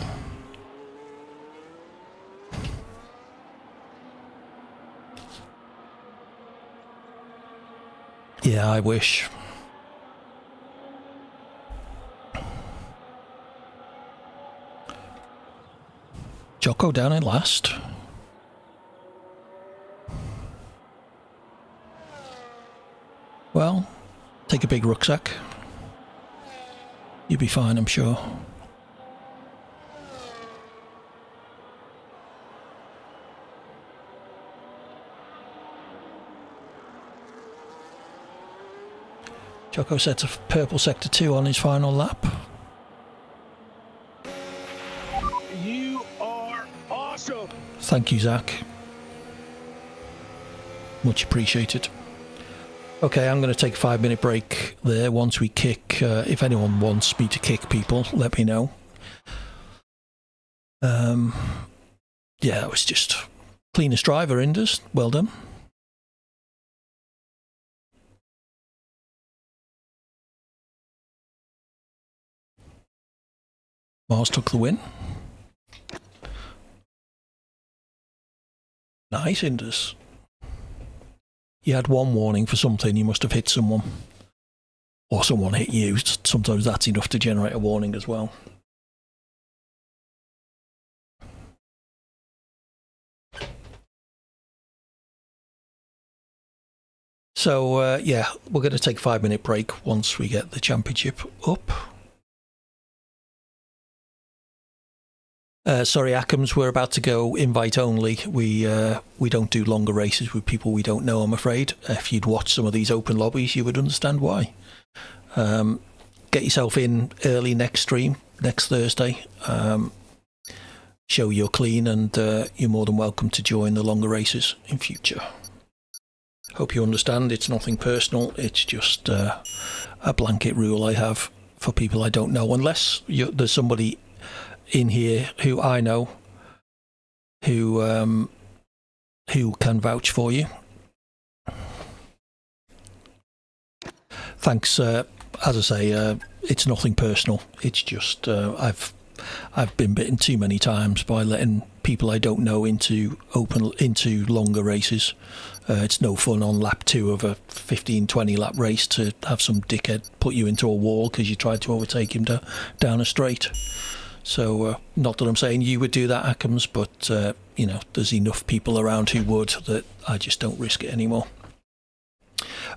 Yeah, I wish. Jocko down in last. Well, take a big rucksack. You'll be fine, I'm sure. Jocko sets a purple sector 2 on his final lap. You are awesome. Thank you, Zach. Much appreciated. Okay, I'm going to take a 5-minute break there once we kick. If anyone wants me to kick people, let me know. Yeah, that was just cleanest driver, Indus. Well done. Mars took the win. Nice, Indus. You had one warning for something, you must have hit someone. Or someone hit you. Sometimes that's enough to generate a warning as well. So, yeah, we're going to take a 5-minute break once we get the championship up. Sorry, Ackhams, we're about to go invite only. We don't do longer races with people we don't know, I'm afraid. If you'd watched some of these open lobbies, you would understand why. Get yourself in early next stream, next Thursday. Show you're clean and you're more than welcome to join the longer races in future. Hope you understand, it's nothing personal, it's just a blanket rule I have for people I don't know, unless there's somebody in here who I know who can vouch for you. Thanks. As I say, it's nothing personal. It's just I've been bitten too many times by letting people I don't know into longer races. It's no fun on lap 2 of a 15-20 lap race to have some dickhead put you into a wall because you tried to overtake him down a straight. So, not that I'm saying you would do that, Ackhams, but, you know, there's enough people around who would that I just don't risk it anymore.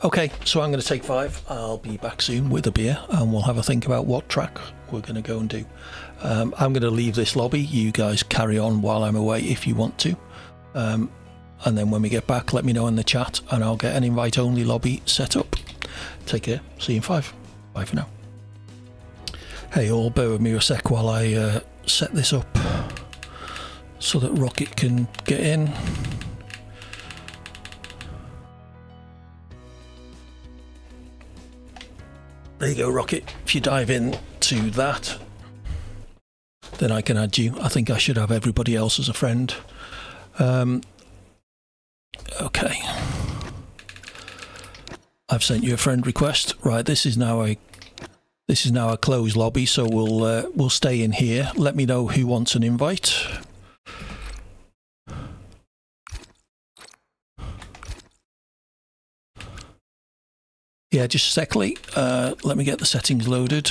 Okay, so I'm going to take 5. I'll be back soon with a beer and we'll have a think about what track we're going to go and do. I'm going to leave this lobby. You guys carry on while I'm away if you want to. And then when we get back, let me know in the chat and I'll get an invite-only lobby set up. Take care. See you in 5. Bye for now. Hey all, bear with me a sec while I set this up so that Rocket can get in. There you go, Rocket. If you dive in to that, then I can add you. I think I should have everybody else as a friend. Okay. I've sent you a friend request. Right, this is now a closed lobby, so we'll stay in here. Let me know who wants an invite. Yeah, just a sec, Lee. Let me get the settings loaded.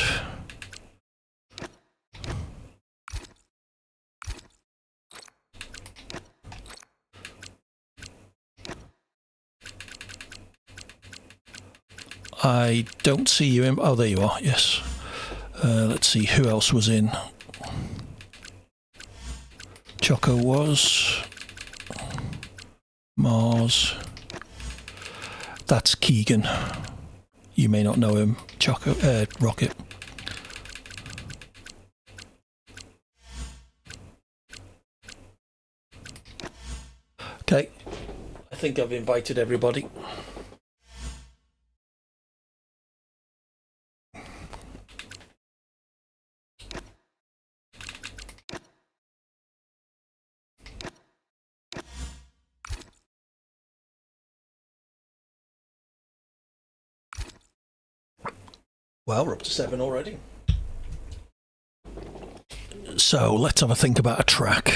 I don't see you in. Oh, there you are. Yes. Let's see who else was in. Choco was. Mars. That's Keegan. You may not know him. Choco, Rocket. Okay. I think I've invited everybody. Well, we're up to 7 already. So let's have a think about a track.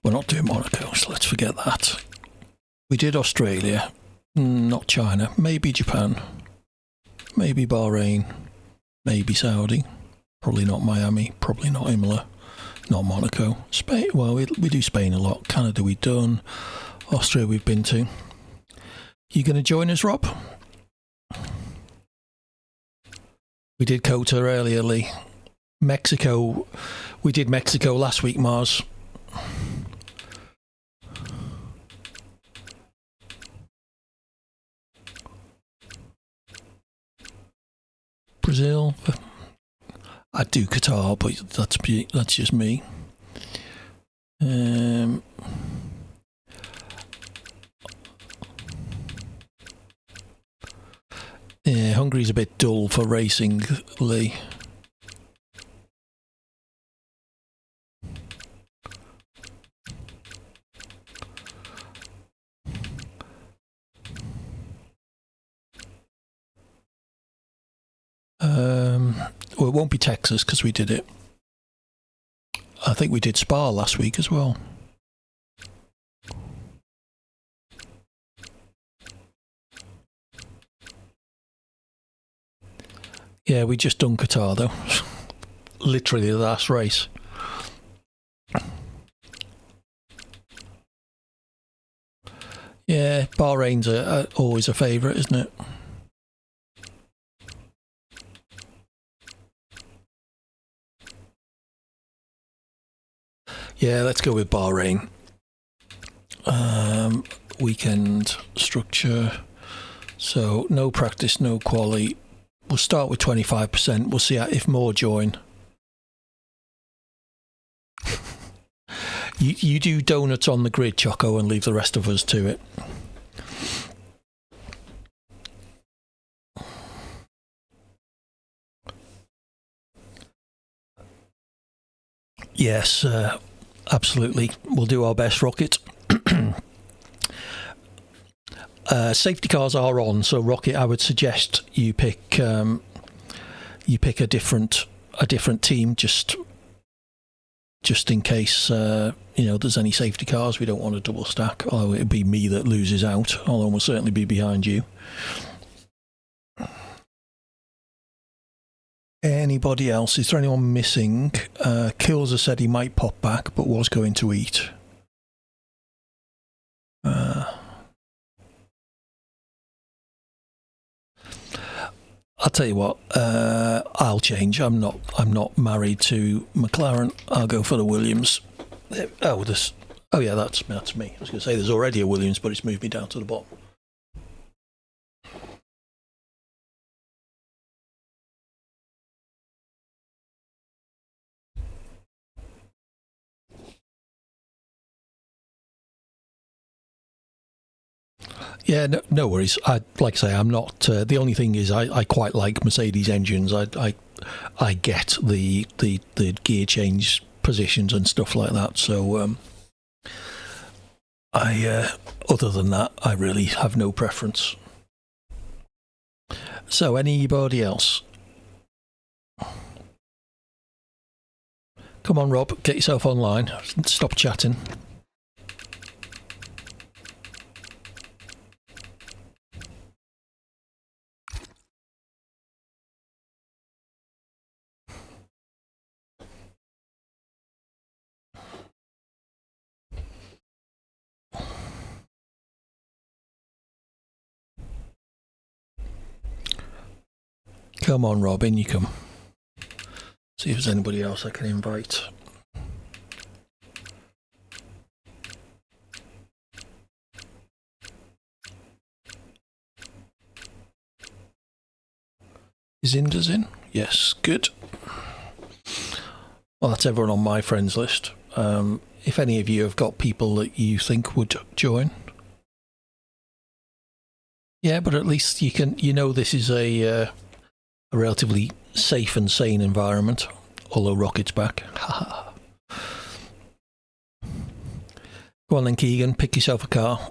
We're not doing Monaco, so let's forget that. We did Australia, not China, maybe Japan, maybe Bahrain, maybe Saudi, probably not Miami, probably not Imola, not Monaco. Spain, well, we do Spain a lot. Canada we've done, Austria we've been to. You going to join us, Rob? We did Kota earlier, Lee. Mexico, we did Mexico last week, Mars. Brazil. I'd do Qatar, but that's just me. Yeah, Hungary's a bit dull for racing, Lee. Well, it won't be Texas because we did it. I think we did Spa last week as well. Yeah, we just done Qatar though. Literally the last race. Yeah, Bahrain's always a favourite, isn't it? Yeah, let's go with Bahrain. Weekend structure. So no practice, no quali. We'll start with 25%. We'll see if more join. You do donuts on the grid, Choco, and leave the rest of us to it. Yes, absolutely. We'll do our best, Rocket. Safety cars are on, so Rocket, I would suggest you pick a different team just in case there's any safety cars. We don't want a double stack. Although it'd be me that loses out, although we'll certainly be behind you. Anybody else? Is there anyone missing? Kills has said he might pop back, but was going to eat. I'll tell you what. I'll change. I'm not married to McLaren. I'll go for the Williams. Oh, yeah, that's me. I was going to say there's already a Williams, but it's moved me down to the bottom. Yeah, no worries. Like I say, I'm not. The only thing is, I quite like Mercedes engines. I get the gear change positions and stuff like that. So other than that, I really have no preference. So anybody else? Come on, Rob, get yourself online. Stop chatting. Come on, Rob, in you come. See if there's anybody else I can invite. Is Indus in? Yes, good. Well, that's everyone on my friends list. If any of you have got people that you think would join. Yeah, but at least you know this is a relatively safe and sane environment, although Rocket's back. Go on then, Keegan, pick yourself a car.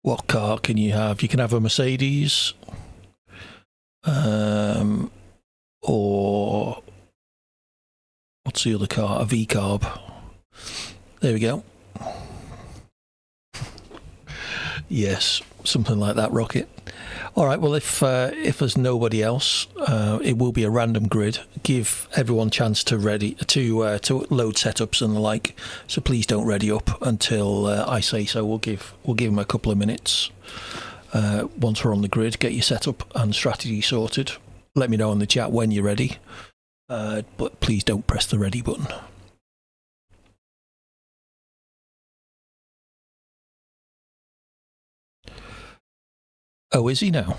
What car can you have? You can have a Mercedes, or what's the other car? A V-Carb. There we go. Yes, something like that, Rocket. All right, well, if there's nobody else, it will be a random grid. Give everyone a chance to load setups and the like. So please don't ready up until I say so. We'll give them a couple of minutes. Once we're on the grid, get your setup and strategy sorted. Let me know in the chat when you're ready. But please don't press the ready button. Oh, is he now?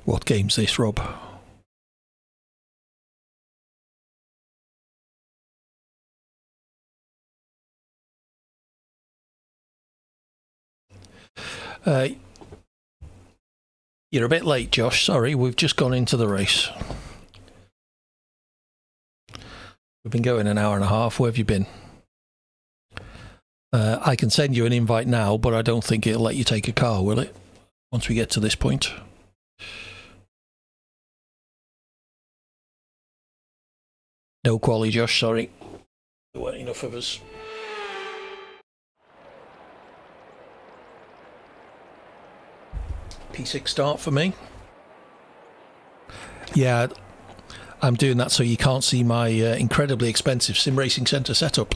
What game's this, Rob? You're a bit late, Josh. Sorry, we've just gone into the race. We've been going an hour and a half. Where have you been? I can send you an invite now, but I don't think it'll let you take a car, will it? Once we get to this point. No quality, Josh, sorry. There weren't enough of us. P6 start for me. Yeah, I'm doing that so you can't see my incredibly expensive sim racing centre setup.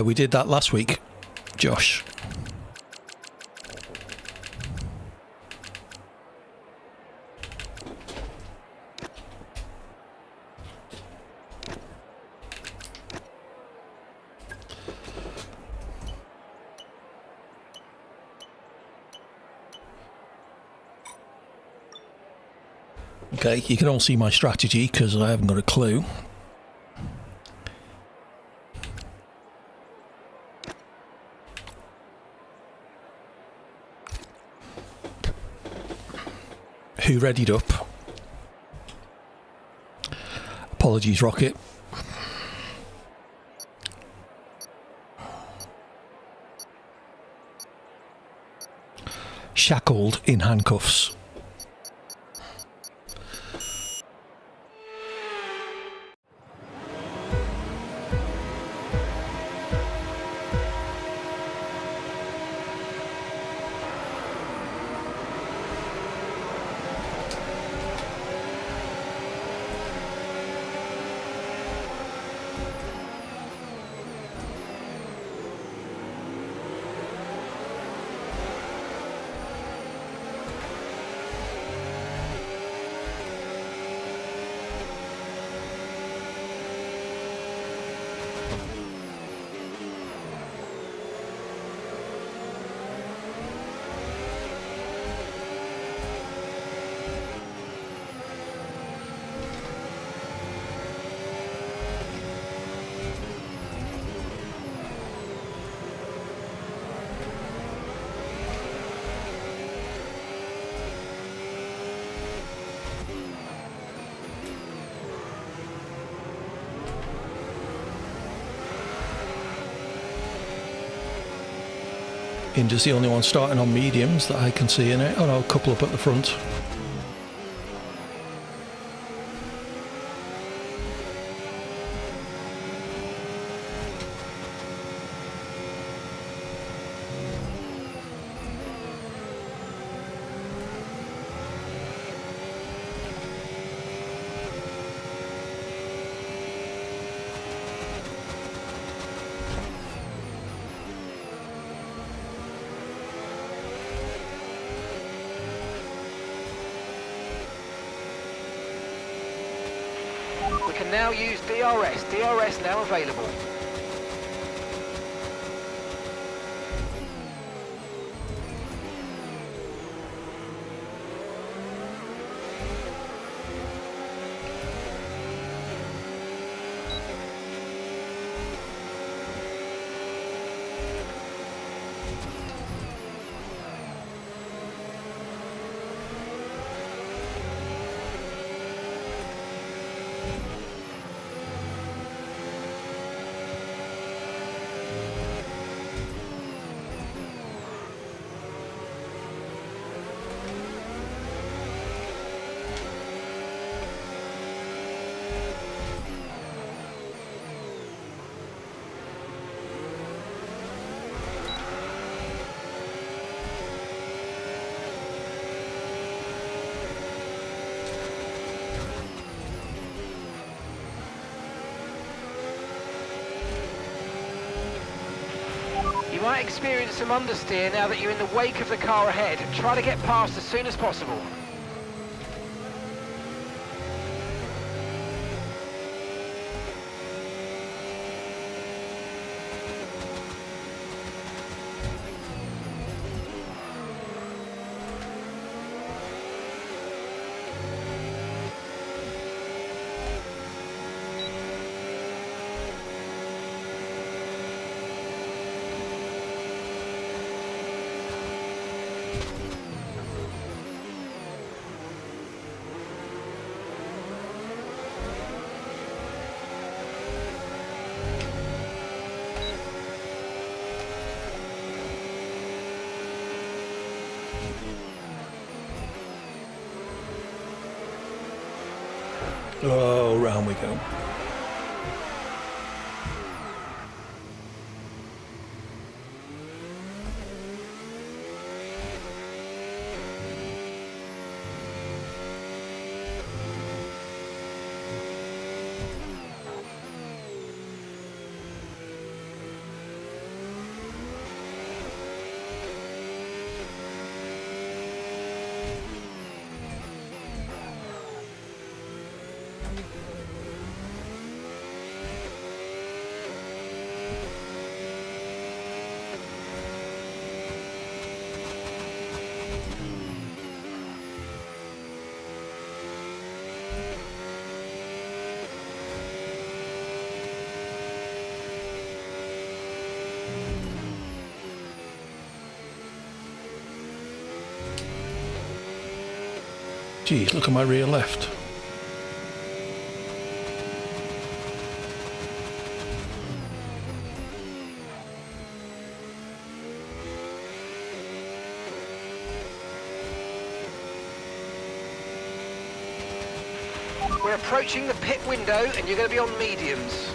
We did that last week, Josh. Okay, you can all see my strategy because I haven't got a clue. Who readied up? Apologies, Rocket. Shackled in handcuffs. Inder's the only one starting on mediums that I can see in it. Oh no, a couple up at the front. We can now use DRS. DRS now available. You might experience some understeer now that you're in the wake of the car ahead. Try to get past as soon as possible. Oh, round we go. Geez, look at my rear left. We're approaching the pit window and you're going to be on mediums.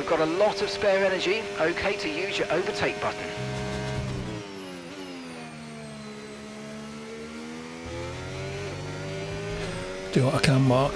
We've got a lot of spare energy. Okay to use your overtake button. Do what I can, Mark.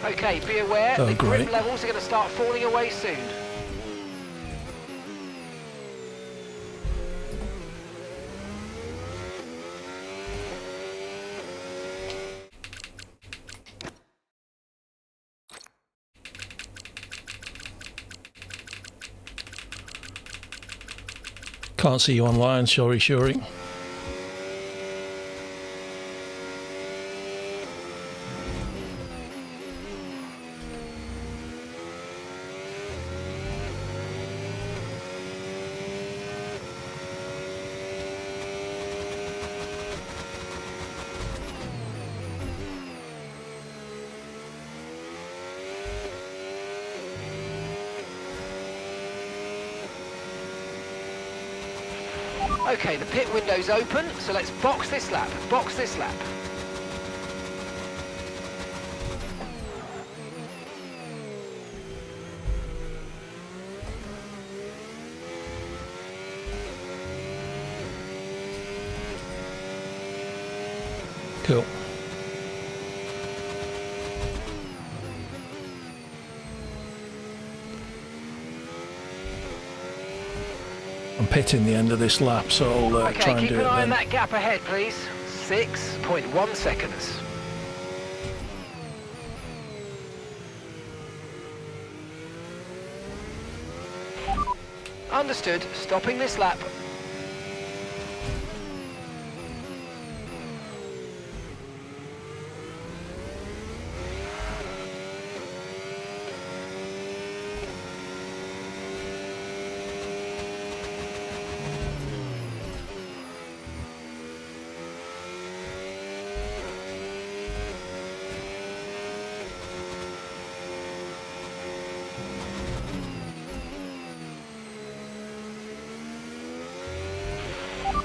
Okay, be aware, Oh, the grip great. levels are going to start falling away soon. Can't see you online, sorry, Shuri. Okay, the pit window's open, so let's box this lap. Box this lap. Cool. I'm pitting the end of this lap, so I'll try Okay, and keep do an it eye on then. that gap ahead, please. 6.1 seconds. Understood. Stopping this lap.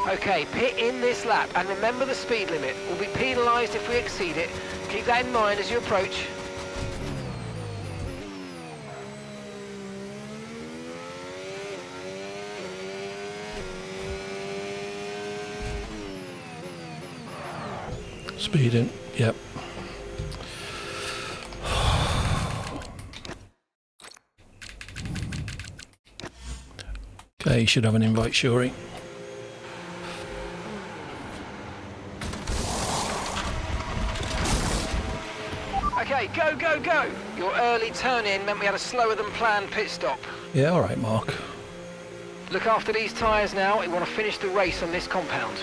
Okay, pit in this lap, and remember the speed limit. We'll be penalised if we exceed it. Keep that in mind as you approach. Speeding, yep. Okay, you should have an invite, Shuri. Okay, go, go, go! Your early turn-in meant we had a slower than planned pit stop. Yeah, all right, Mark. Look after these tyres now. We want to finish the race on this compound.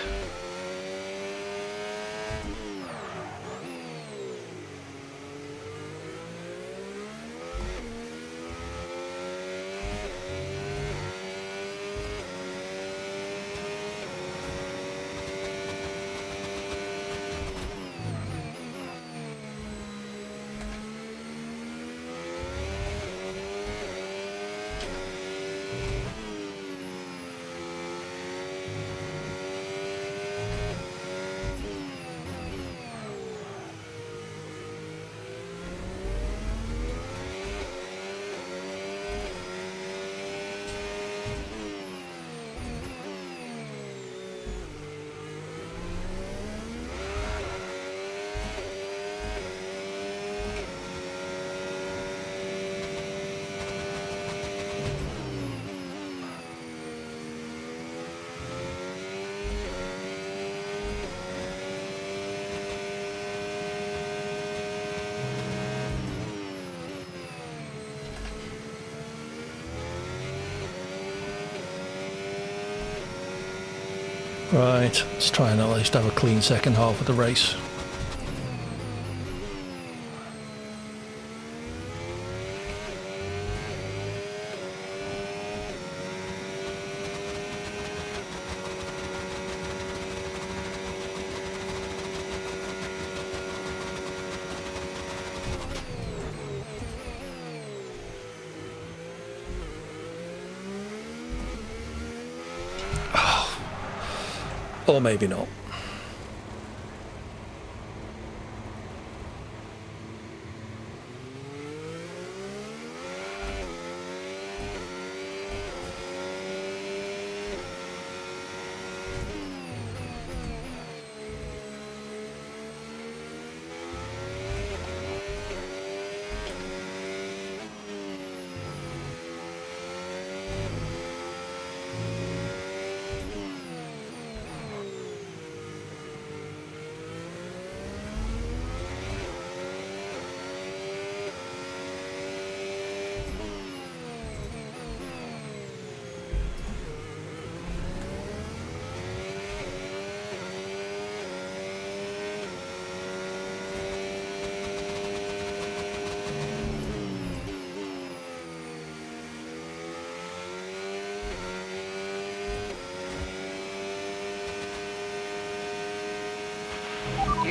Right, let's try and at least have a clean second half of the race. Or maybe not.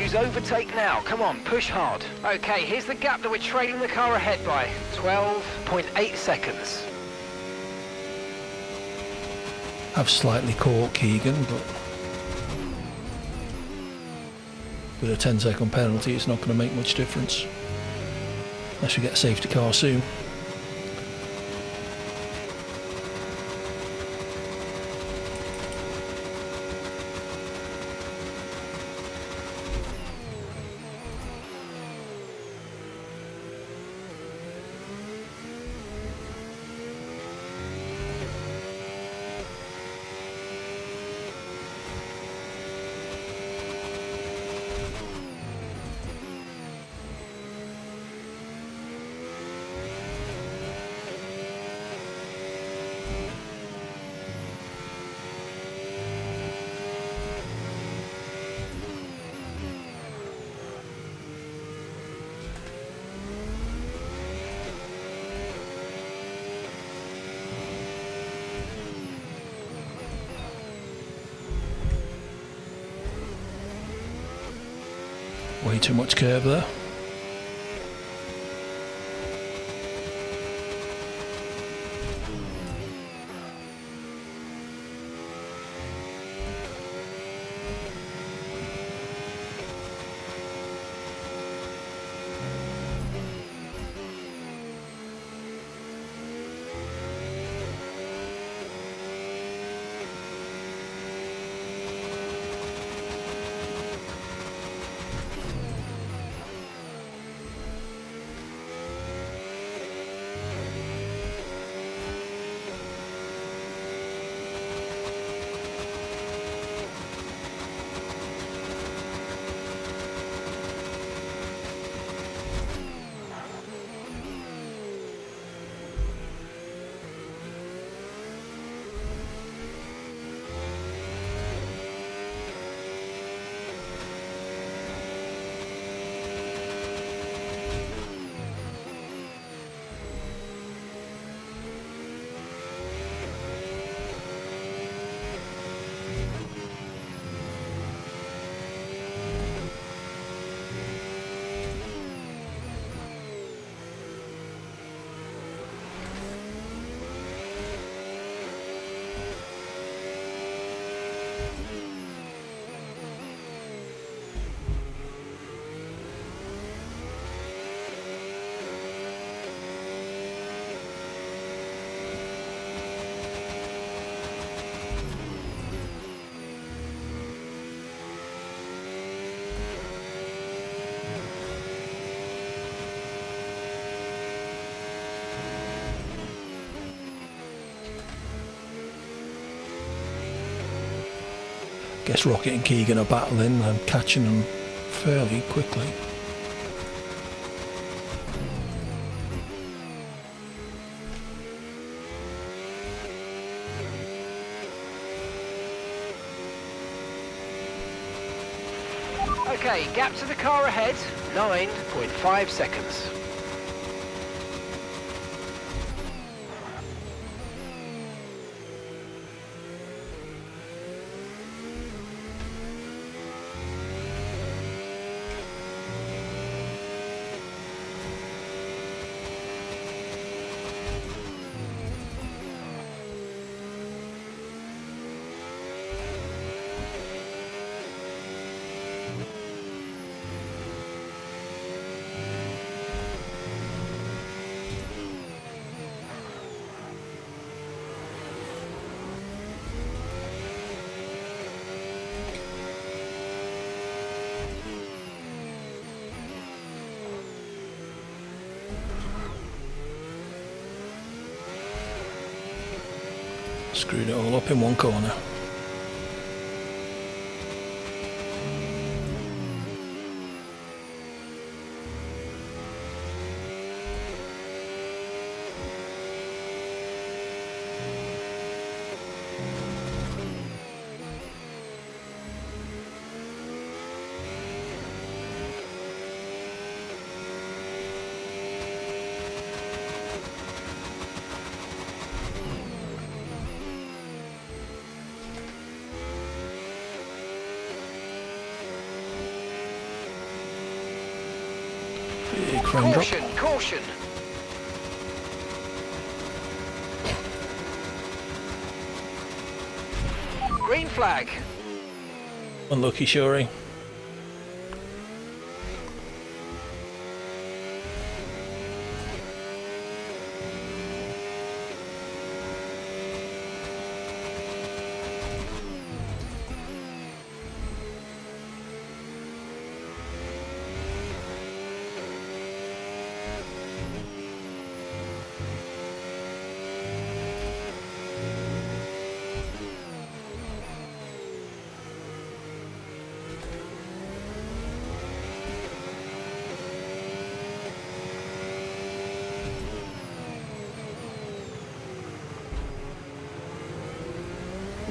use overtake now. Come on, push hard. Okay, here's the gap that we're trailing the car ahead by. 12.8 seconds. I've slightly caught Keegan, but with a 10-second penalty, it's not going to make much difference. Unless we get a safety car soon. Way too much curve there. Guess Rocket and Keegan are battling and catching them fairly quickly. Okay, gap to the car ahead, 9.5 seconds. Screwed it all up in one corner. Big frame drop. Caution, caution. Green flag. Unlucky, Shuri.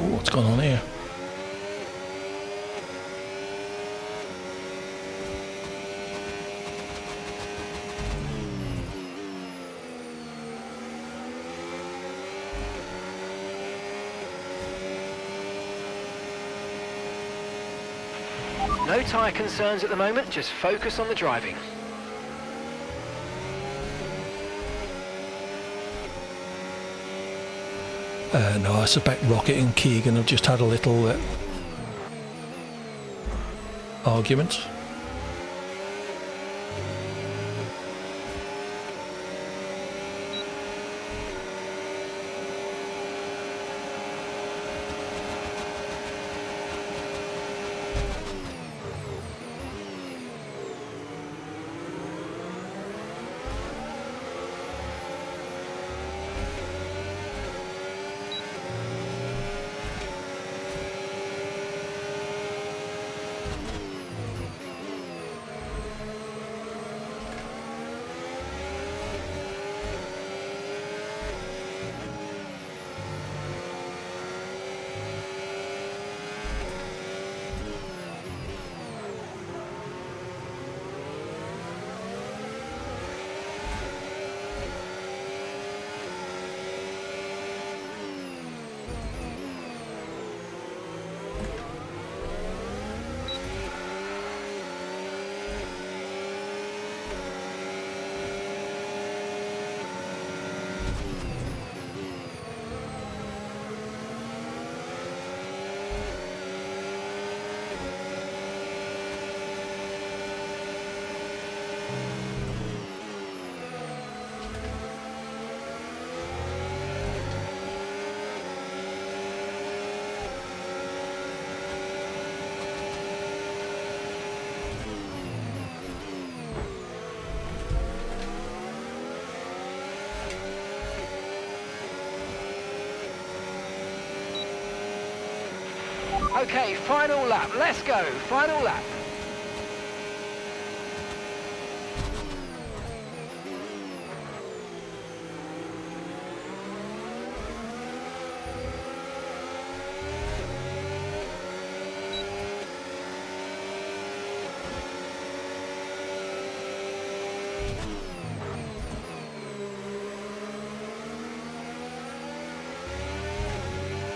Ooh, what's going on here? No tyre concerns at the moment, just focus on the driving. No, I suspect Rocket and Keegan have just had a little argument. Okay, final lap, let's go, final lap.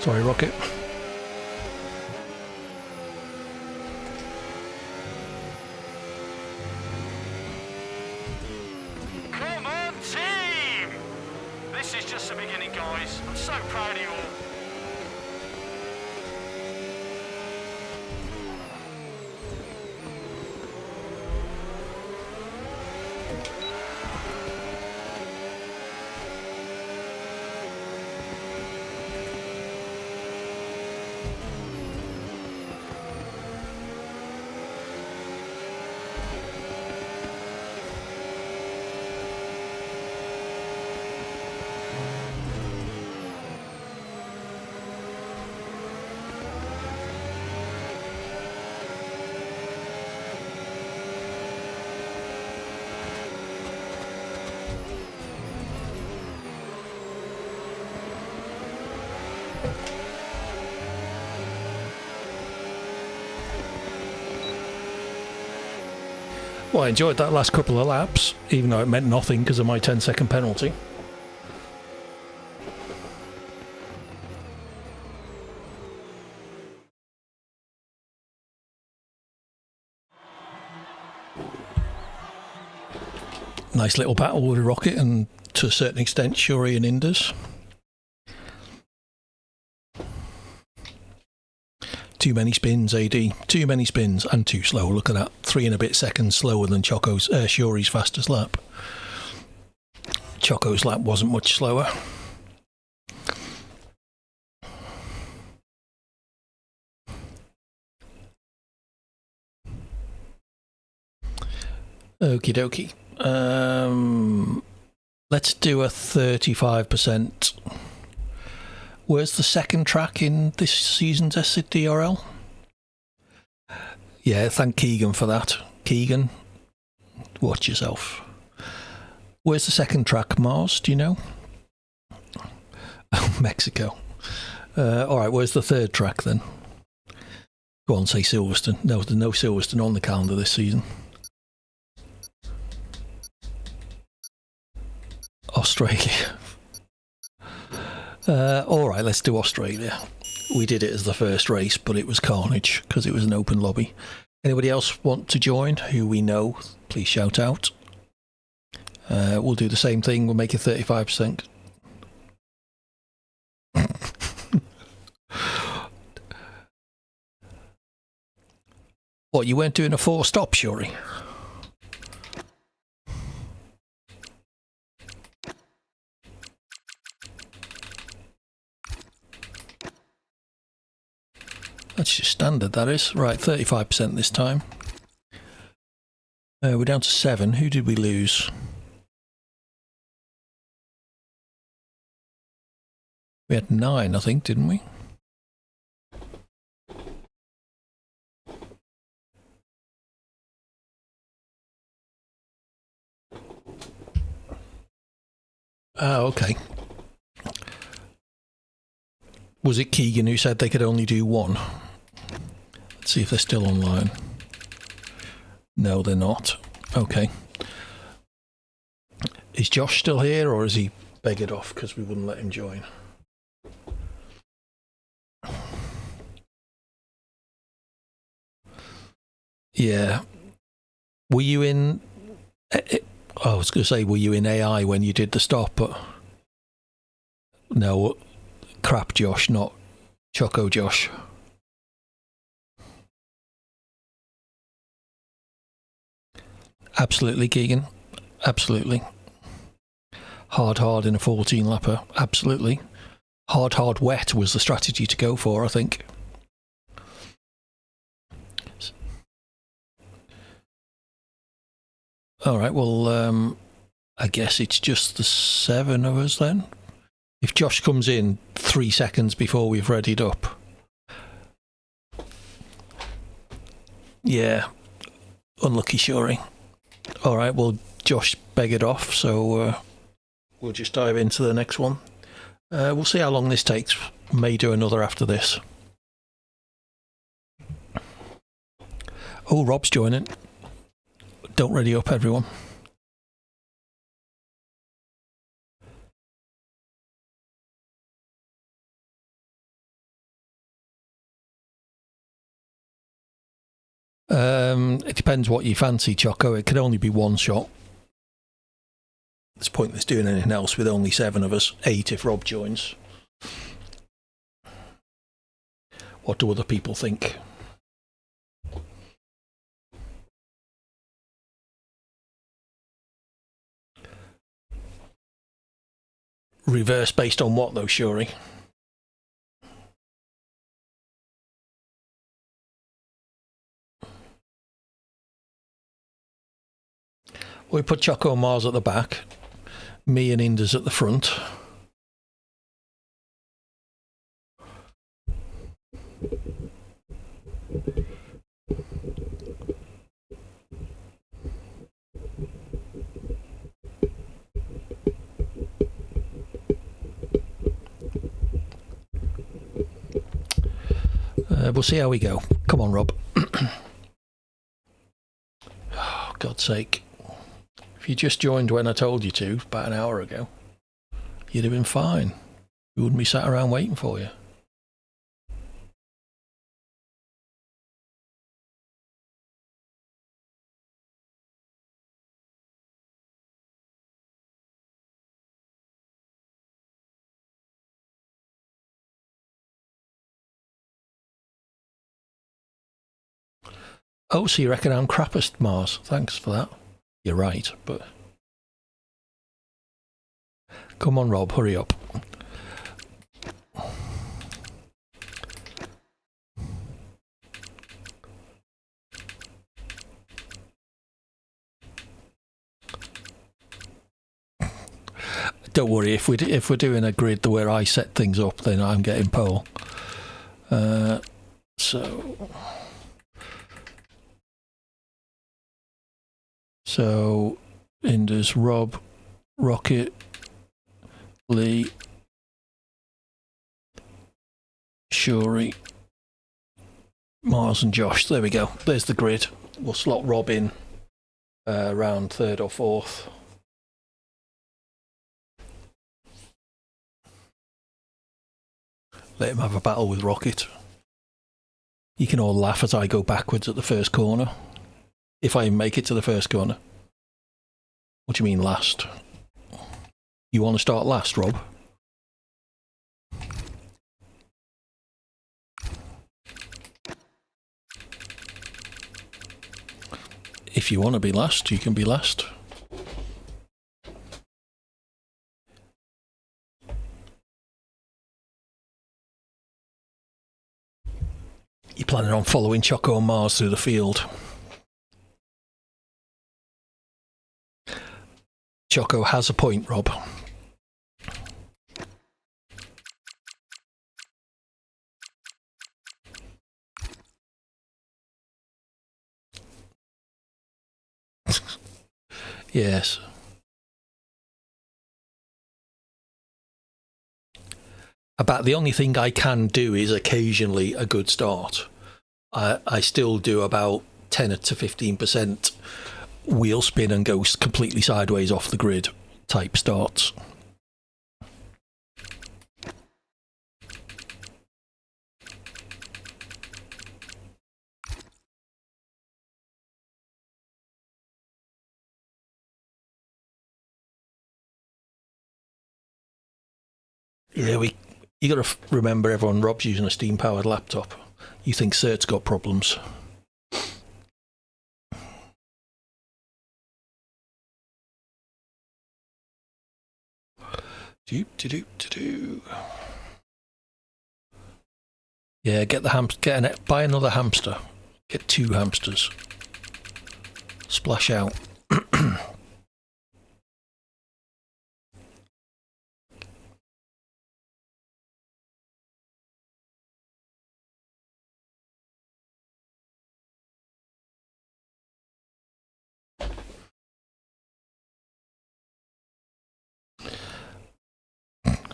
Sorry, Rocket. Come on, team! This is just the beginning, guys. I'm so proud of you all. Well, I enjoyed that last couple of laps, even though it meant nothing because of my 10-second penalty. Nice little battle with Rocket and to a certain extent Shuri and Indus. Too many spins, AD. Too many spins and too slow. Look at that. 3 and a bit seconds slower than Shuri's fastest lap. Choco's lap wasn't much slower. Okie dokie. Let's do a 35%. Where's the second track in this season's SDRL? Yeah, thank Keegan for that. Keegan, watch yourself. Where's the second track, Mars? Do you know? Oh, Mexico. Alright, where's the third track then? Go on, say Silverstone. No, there's no Silverstone on the calendar this season. Australia. Alright, let's do Australia. We did it as the first race, but it was carnage because it was an open lobby. Anybody else want to join who we know? Please shout out. We'll do the same thing. We'll make it 35%. What, you weren't doing a 4-stop, Shuri? That's just standard, that is. Right, 35% this time. We're down to 7. Who did we lose? We had 9, I think, didn't we? Oh, okay. Was it Keegan who said they could only do 1? Let's see if they're still online. No, they're not. Okay. Is Josh still here, or is he beggared off because we wouldn't let him join? Yeah. Were you in... I was going to say, were you in AI when you did the stop? But no, crap Josh, not Choco Josh. Absolutely, Keegan. Absolutely. Hard in a 14 lapper. Absolutely. Hard wet was the strategy to go for, I think. Alright, well, I guess it's just the 7 of us then. If Josh comes in 3 seconds before we've readied up. Yeah. Unlucky Shuri. Alright, well, Josh beggared off, so we'll just dive into the next one. We'll see how long this takes. May do another after this. Oh, Rob's joining. Don't ready up, everyone. It depends what you fancy, Choco. It could only be 1 shot. It's pointless doing anything else with only 7 of us. 8 if Rob joins. What do other people think? Reverse based on what though, Shuri? We put Choco and Mars at the back, me and Indus at the front. We'll see how we go. Come on, Rob. Oh, God's sake. If you just joined when I told you to, about an hour ago, you'd have been fine. We wouldn't be sat around waiting for you. Oh, so you reckon I'm crappest, Mars? Thanks for that. You're right, but... Come on, Rob, hurry up. Don't worry, if we're doing a grid where I set things up, then I'm getting pole. So Indus, Rob, Rocket, Lee, Shuri, Mars and Josh. There we go. There's the grid. We'll slot Rob in around third or fourth. Let him have a battle with Rocket. You can all laugh as I go backwards at the first corner. If I make it to the first corner. What do you mean last? You want to start last, Rob? If you want to be last, you can be last. You're planning on following Choco and Mars through the field. Choco has a point, Rob. Yes. About the only thing I can do is occasionally a good start. I still do about 10 to 15% wheel spin and go completely sideways off the grid type starts. Yeah, you got to remember, everyone, Rob's using a steam-powered laptop. You think Cert's got problems. Yeah, buy another hamster. Get 2 hamsters. Splash out.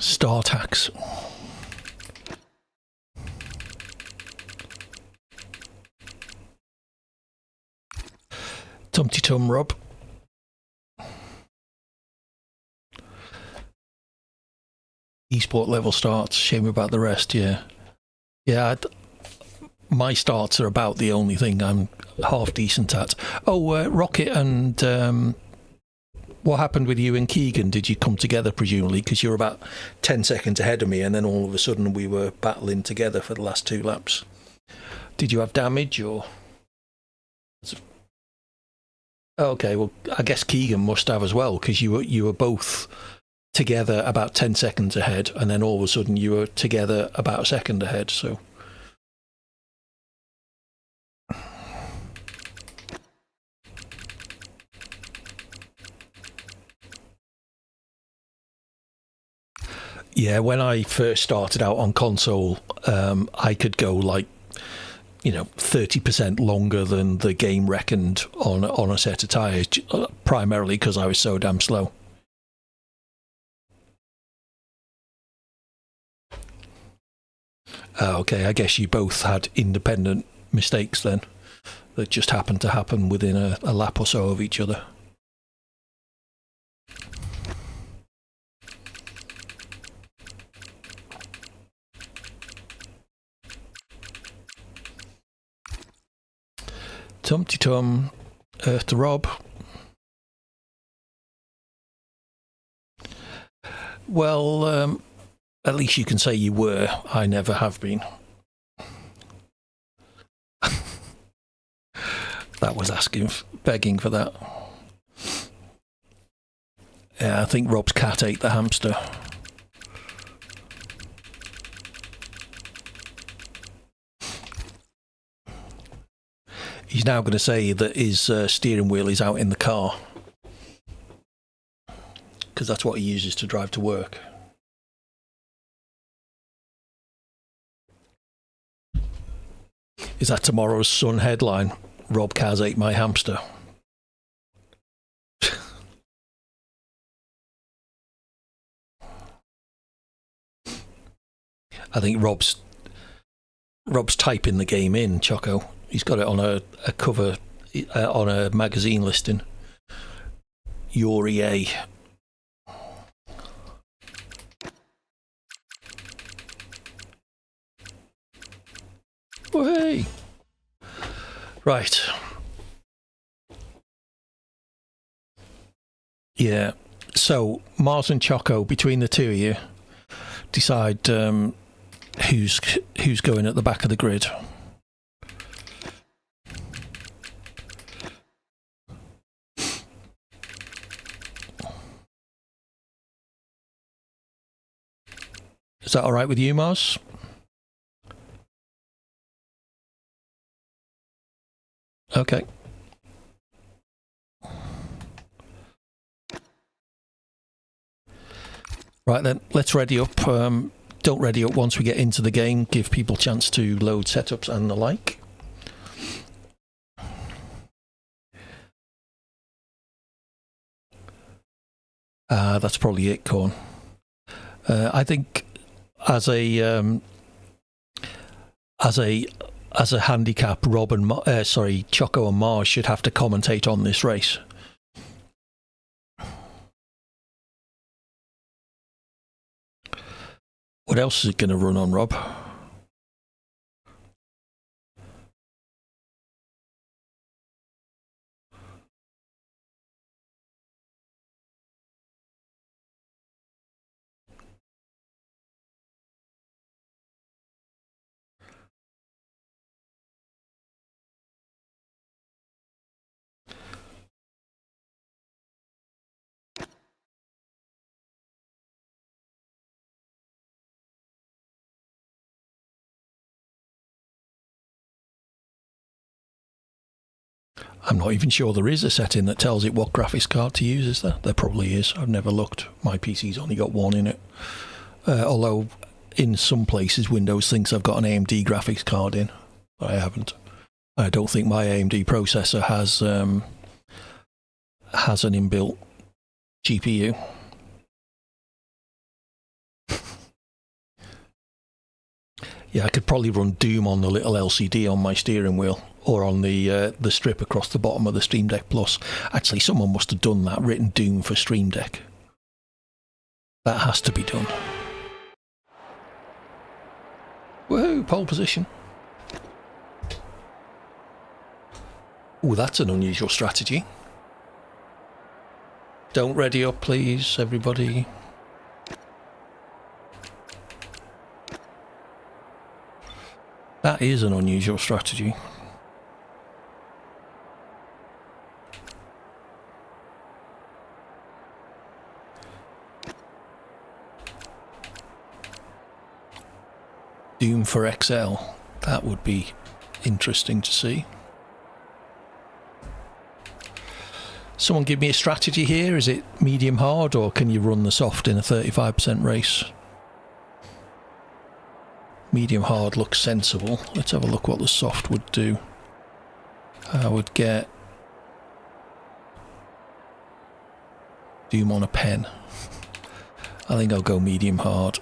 Star tax. Tumty tum, Rob. Esport level starts. Shame about the rest. Yeah. My starts are about the only thing I'm half decent at. Oh, Rocket and what happened with you and Keegan? Did you come together, presumably? Because you're about 10 seconds ahead of me, and then all of a sudden we were battling together for the last 2 laps. Did you have damage, or...? Okay, well, I guess Keegan must have as well, because you were both together about 10 seconds ahead, and then all of a sudden you were together about a second ahead, so... Yeah, when I first started out on console, I could go 30% longer than the game reckoned on a set of tyres, primarily because I was so damn slow. Okay, I guess you both had independent mistakes then, that just happened to happen within a lap or so of each other. Tumty tum, Earth to Rob. Well, at least you can say you were. I never have been. That was begging for that. Yeah, I think Rob's cat ate the hamster. He's now going to say that his steering wheel is out in the car, because that's what he uses to drive to work. Is that tomorrow's Sun headline? Rob Kaz ate my hamster. I think Rob's typing the game in, Choco. He's got it on a cover on a magazine listing. Your EA. Oh, hey. Right. Yeah. So Mars and Choco, between the two of you, decide who's going at the back of the grid. Is that all right with you, Mars? Okay. Right then, let's ready up. Don't ready up once we get into the game. Give people a chance to load setups and the like. That's probably it, Corn. I think as a handicap, Rob and Choco and Mars should have to commentate on this race. What else is it going to run on, Rob? I'm not even sure there is a setting that tells it what graphics card to use, is there? There probably is. I've never looked. My PC's only got one in it. Although in some places Windows thinks I've got an AMD graphics card in, but I haven't. I don't think my AMD processor has an inbuilt GPU. Yeah, I could probably run Doom on the little LCD on my steering wheel, or on the strip across the bottom of the Stream Deck Plus. Actually, someone must have done that, written Doom for Stream Deck. That has to be done. Woohoo, pole position. Oh, that's an unusual strategy. Don't ready up, please, everybody. That is an unusual strategy. Doom for XL. That would be interesting to see. Someone give me a strategy here. Is it medium hard, or can you run the soft in a 35% race? Medium hard looks sensible. Let's have a look what the soft would do. I would get Doom on a pen. I think I'll go medium hard.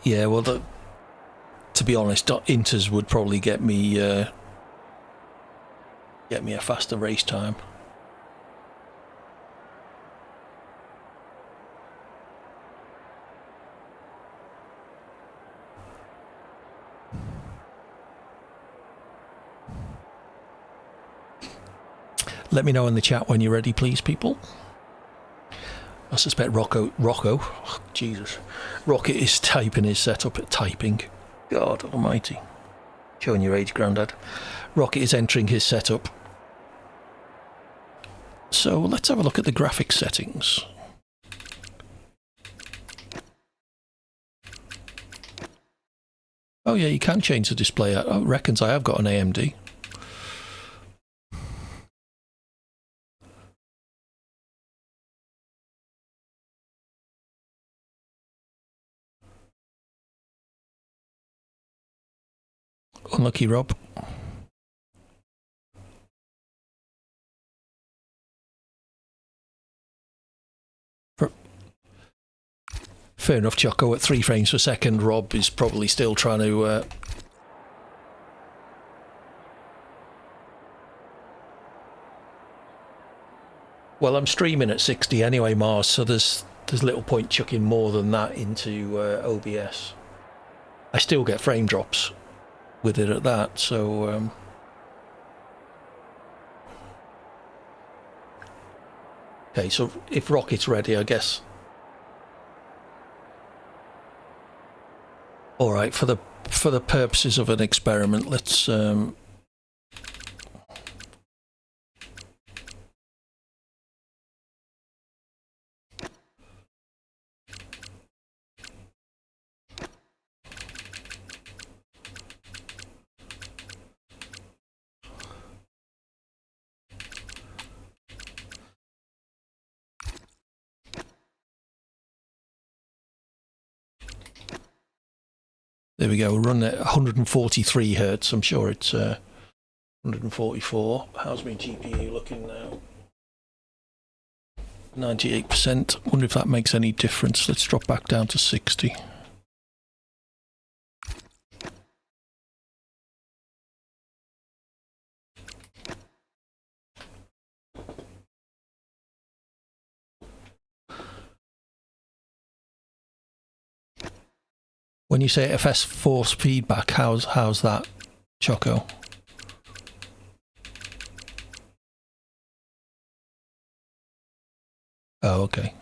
Yeah, well, to be honest, Inters would probably get me a faster race time. Let me know in the chat when you're ready, please, people. I suspect Rocket is typing his setup at typing. God almighty. Showing your age, Grandad. Rocket is entering his setup. So let's have a look at the graphics settings. Oh yeah, you can change the display. I reckons I have got an AMD. Unlucky Rob. Fair enough, Choco. At 3 frames per second, Rob is probably still trying to... Well, I'm streaming at 60 anyway, Mars, so there's little point chucking more than that into OBS. I still get frame drops with it at that, so... Okay, so if Rocket's ready, I guess... All right, for the purposes of an experiment, let's there we go. Run at 143 hertz. I'm sure it's 144. How's my GPU looking now? 98%. Wonder if that makes any difference. Let's drop back down to 60. When you say FS force feedback, how's that, Choco? Oh, okay.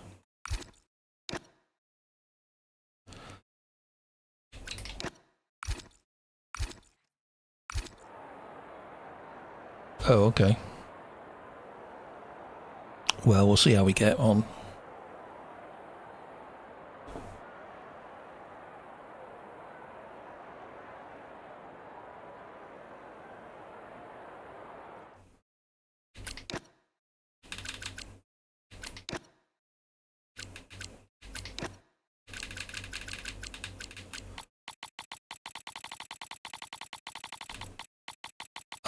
Oh, okay. Well, we'll see how we get on.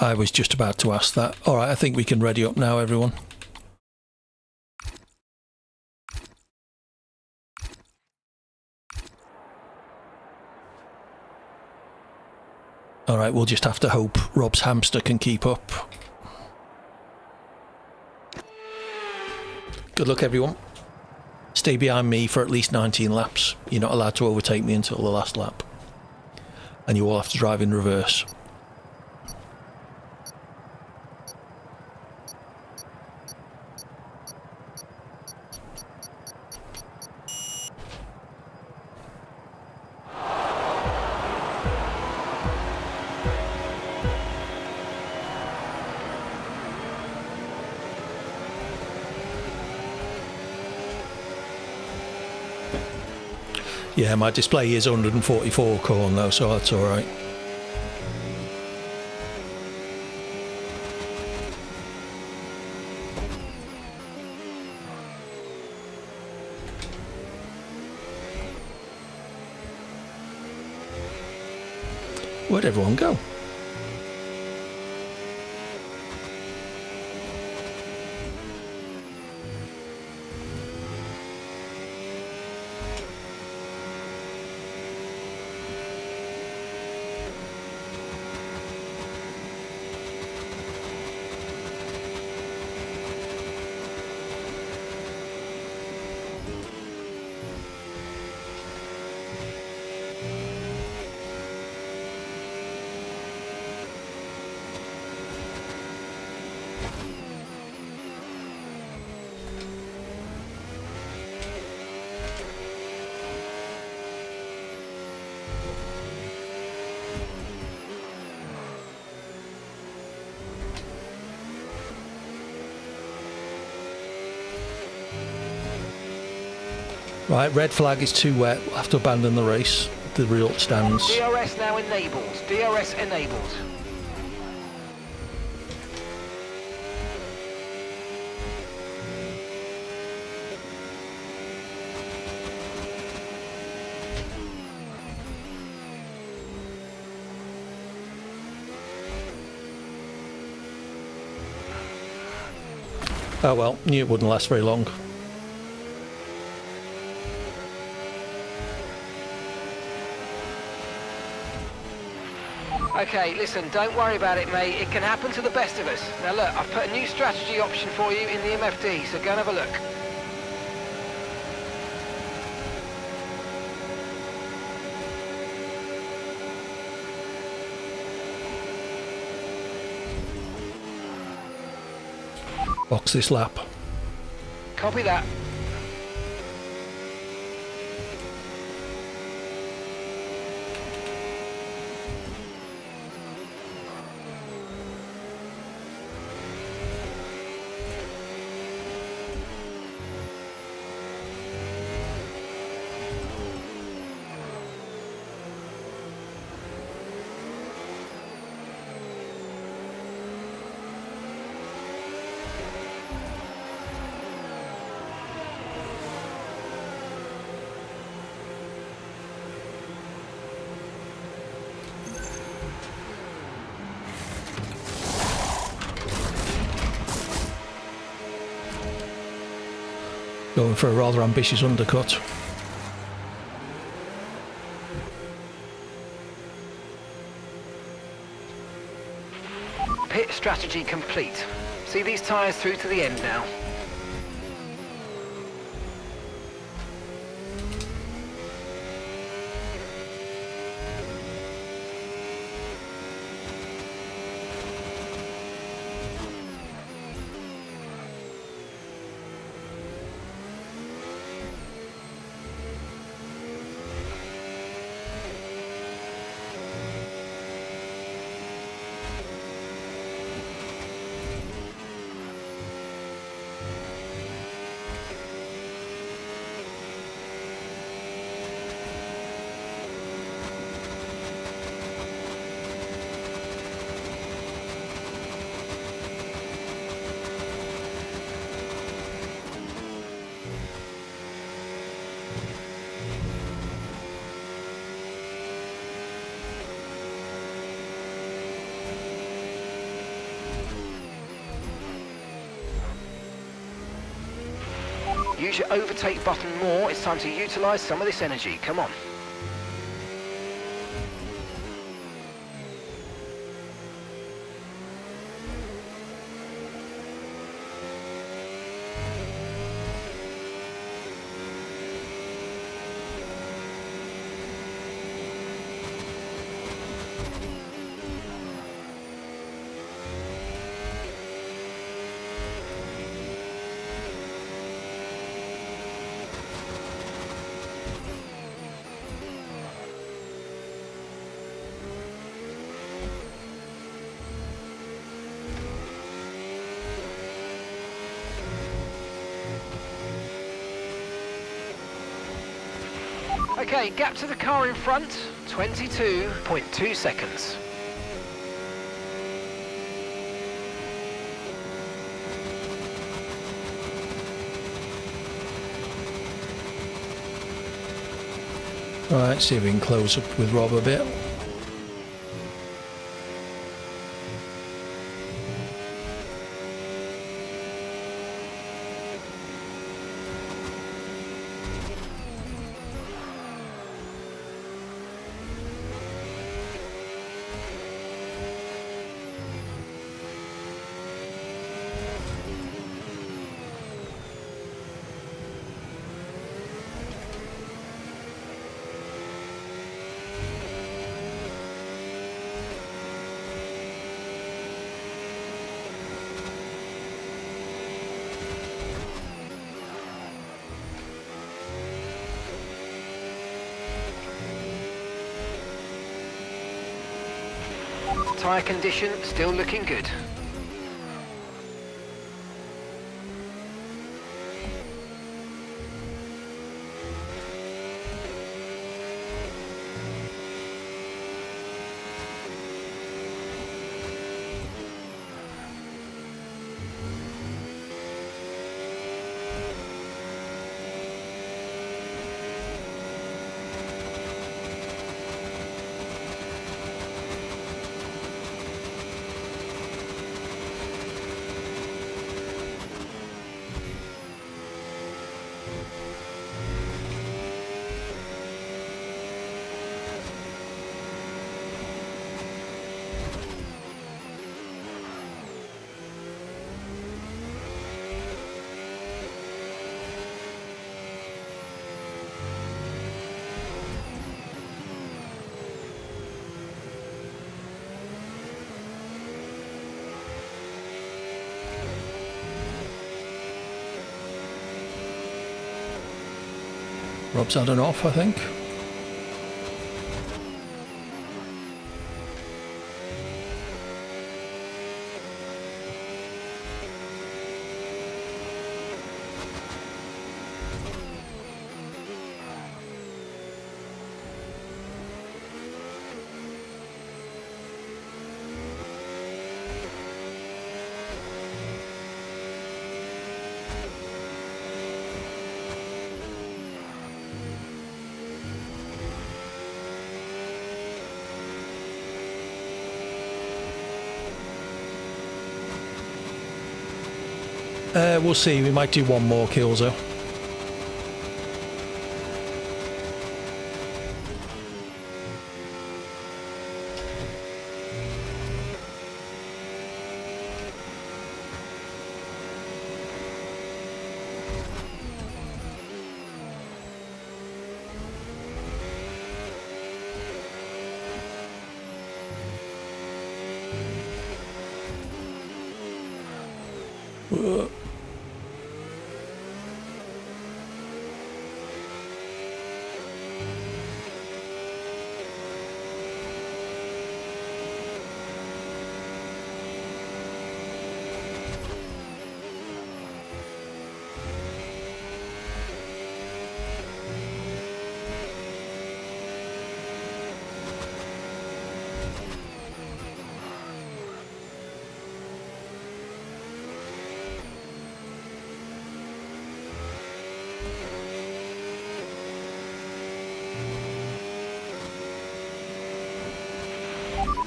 I was just about to ask that. All right, I think we can ready up now, everyone. All right, we'll just have to hope Rob's hamster can keep up. Good luck, everyone. Stay behind me for at least 19 laps. You're not allowed to overtake me until the last lap. And you all have to drive in reverse. Yeah, my display is 144 corn though, so that's all right. Where'd everyone go? Right, red flag is too wet. We'll have to abandon the race. The result stands. DRS now enabled. DRS enabled. Oh well, knew it wouldn't last very long. Okay, listen, don't worry about it, mate. It can happen to the best of us. Now look, I've put a new strategy option for you in the MFD, so go and have a look. Box this lap. Copy that. Going for a rather ambitious undercut. Pit strategy complete. See these tyres through to the end now. Use your overtake button more. It's time to utilise some of this energy. Come on. Okay, gap to the car in front, 22.2 seconds. Right, see if we can close up with Rob a bit. Tyre condition still looking good. Rob's had an off, I think. We'll see. We might do one more kills though.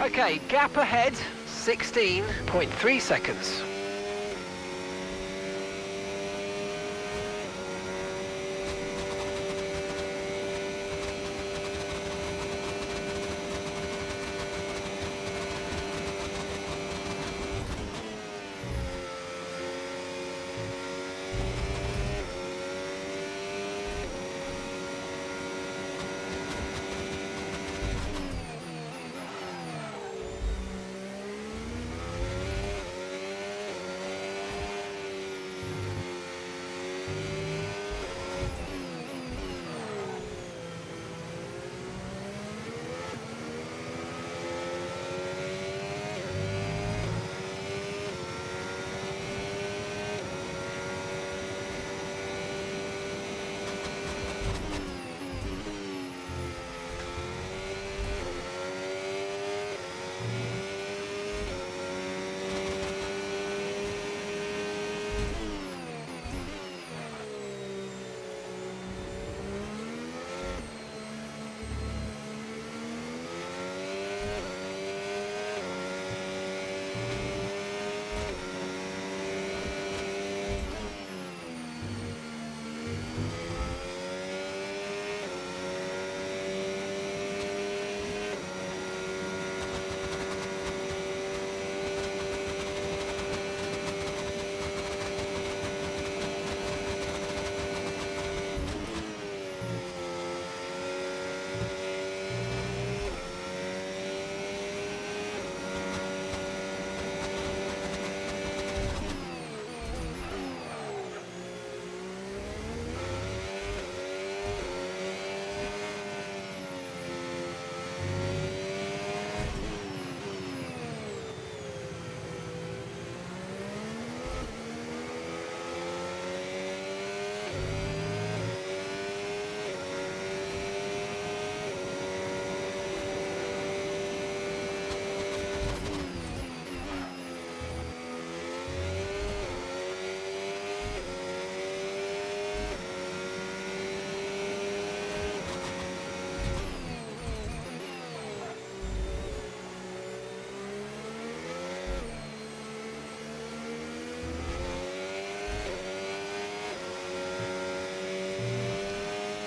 Okay, gap ahead, 16.3 seconds.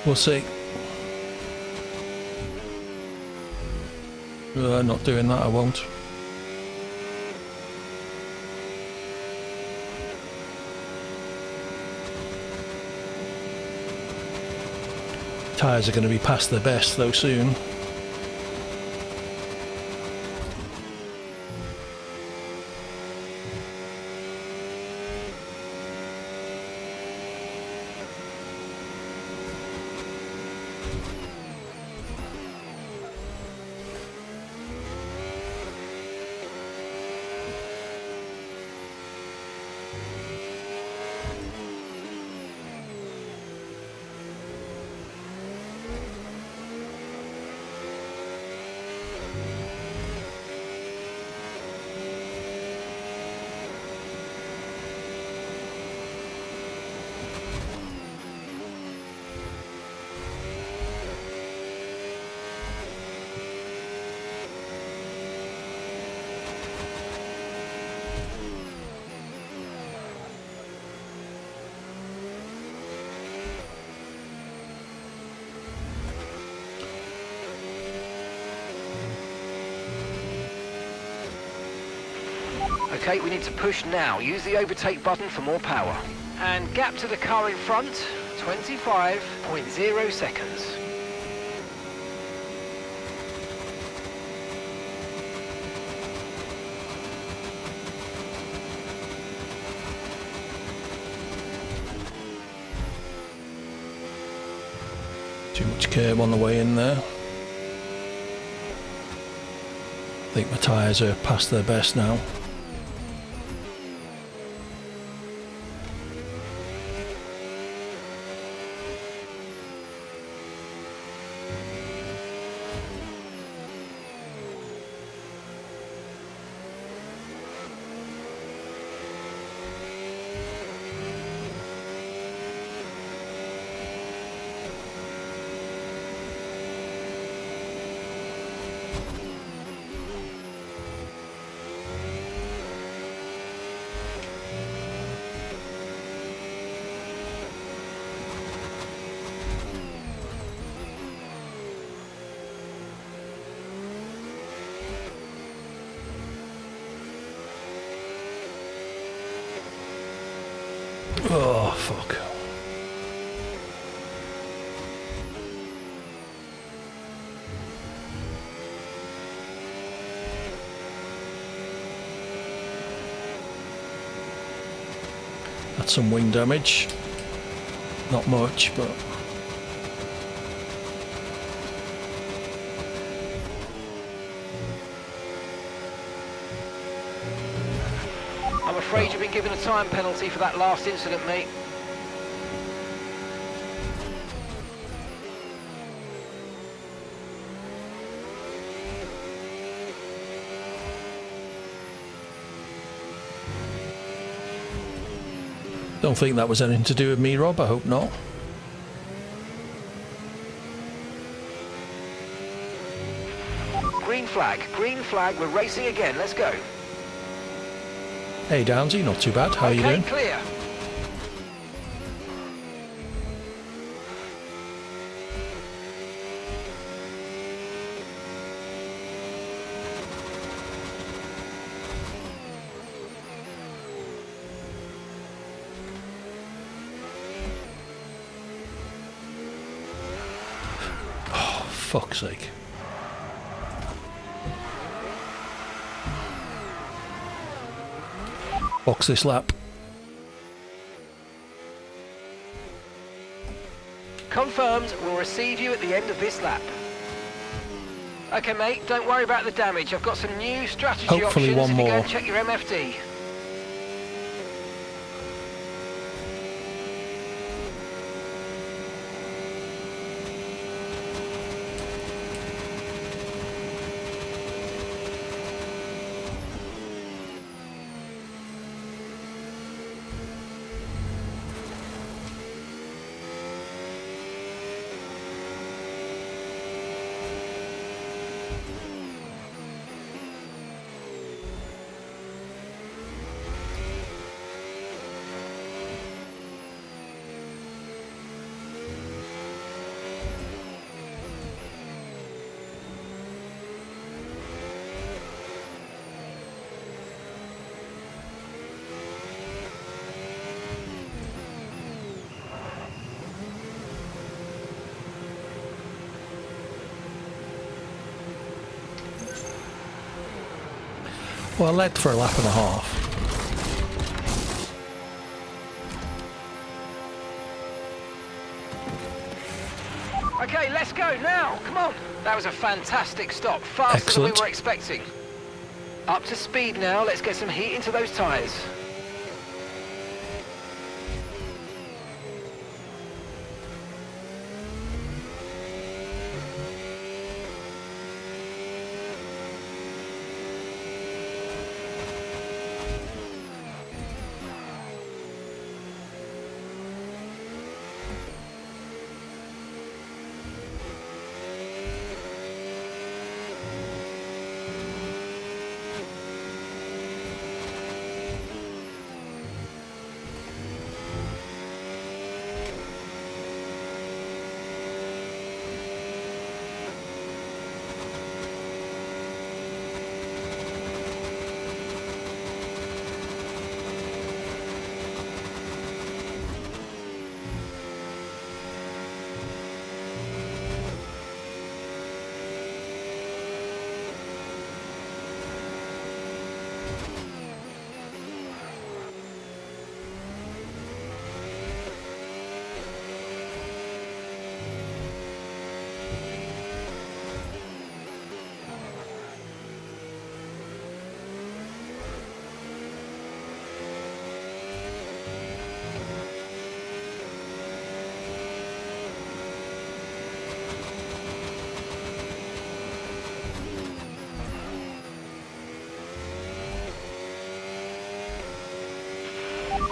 We'll see. Not doing that, I won't. Tyres are going to be past their best though soon. Okay, we need to push now. Use the overtake button for more power. And gap to the car in front, 25.0 seconds. Too much curb on the way in there. I think my tyres are past their best now. Oh, fuck. That's some wing damage. Not much, but... I'm afraid you've been given a time penalty for that last incident, mate. Don't think that was anything to do with me, Rob. I hope not. Green flag, we're racing again, let's go. Hey Downsy, not too bad. How are you doing? Clear. Oh, fuck's sake. Box this lap. Confirmed, we'll receive you at the end of this lap. Okay, mate, don't worry about the damage. I've got some new strategy Hopefully options one if you go more. and check your MFD. Well, I led for a lap and a half. Okay, let's go now. Come on. That was a fantastic stop. Faster Excellent. than we were expecting. Up to speed now. Let's get some heat into those tyres.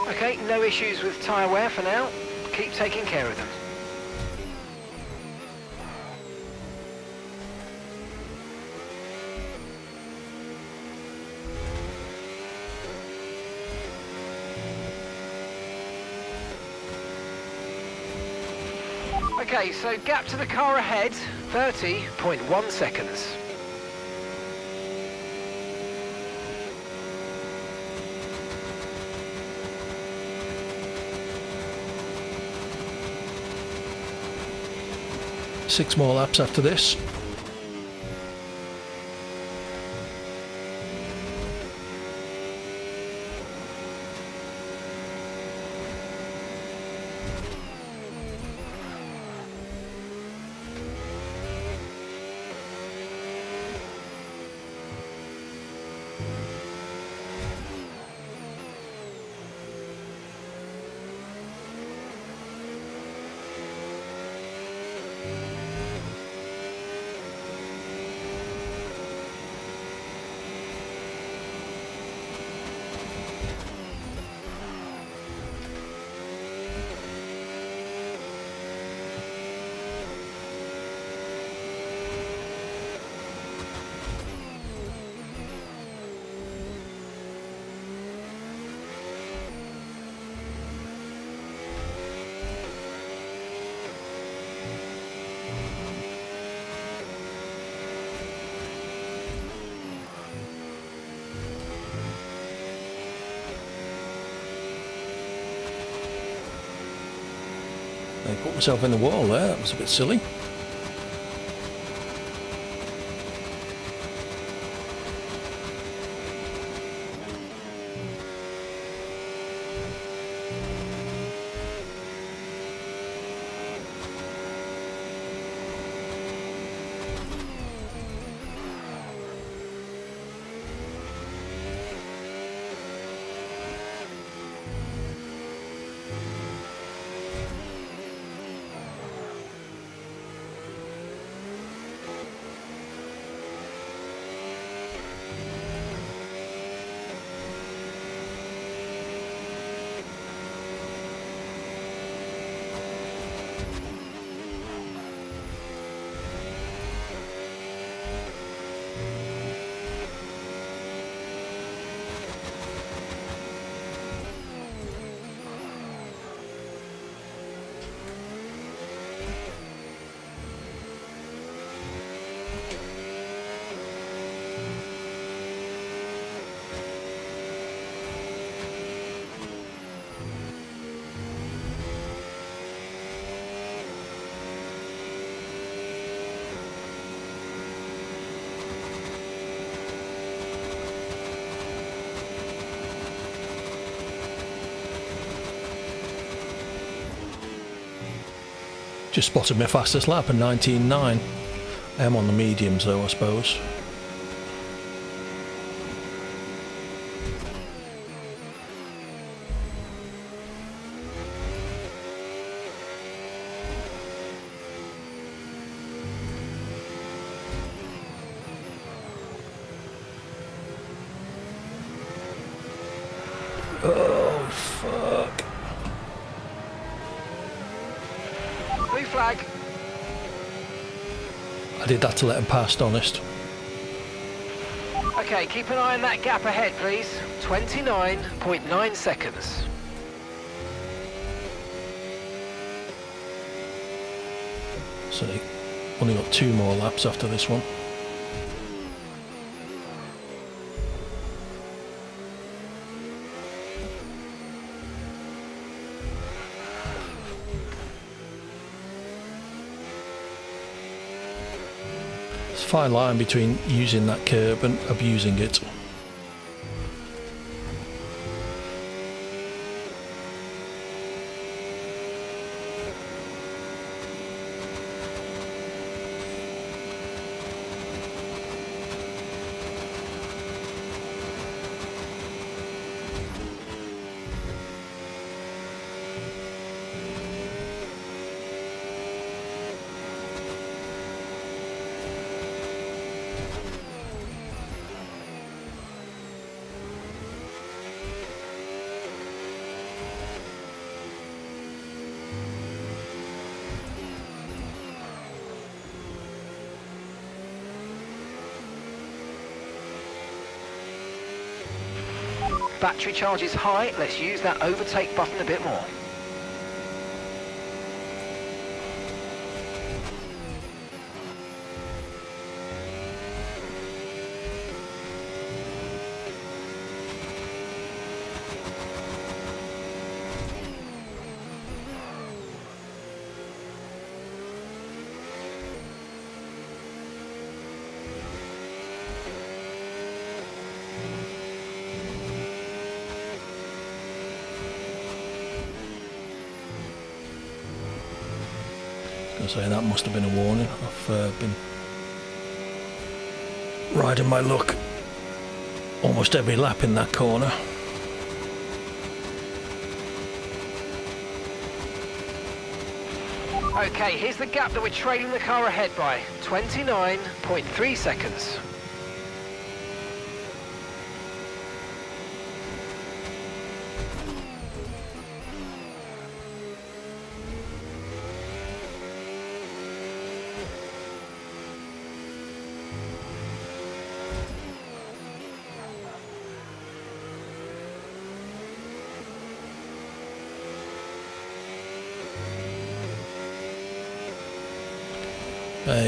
Okay, no issues with tyre wear for now. Keep taking care of them. Okay, so gap to the car ahead, 30.1 seconds. Six more laps after this. I put myself in the wall there, that was a bit silly. Just spotted my fastest lap at 19.9. I am on the mediums though, I suppose. Oh, fuck. Blue flag. I did that to let him past, honest. Okay, keep an eye on that gap ahead, please. 29.9 seconds. So, only got 2 more laps after this one. There's a fine line between using that curb and abusing it. Battery charge is high. Let's use that overtake button a bit more. I say that must have been a warning. I've been riding my luck almost every lap in that corner. Okay, here's the gap that we're trailing the car ahead by. 29.3 seconds.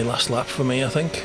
Last lap for me, I think.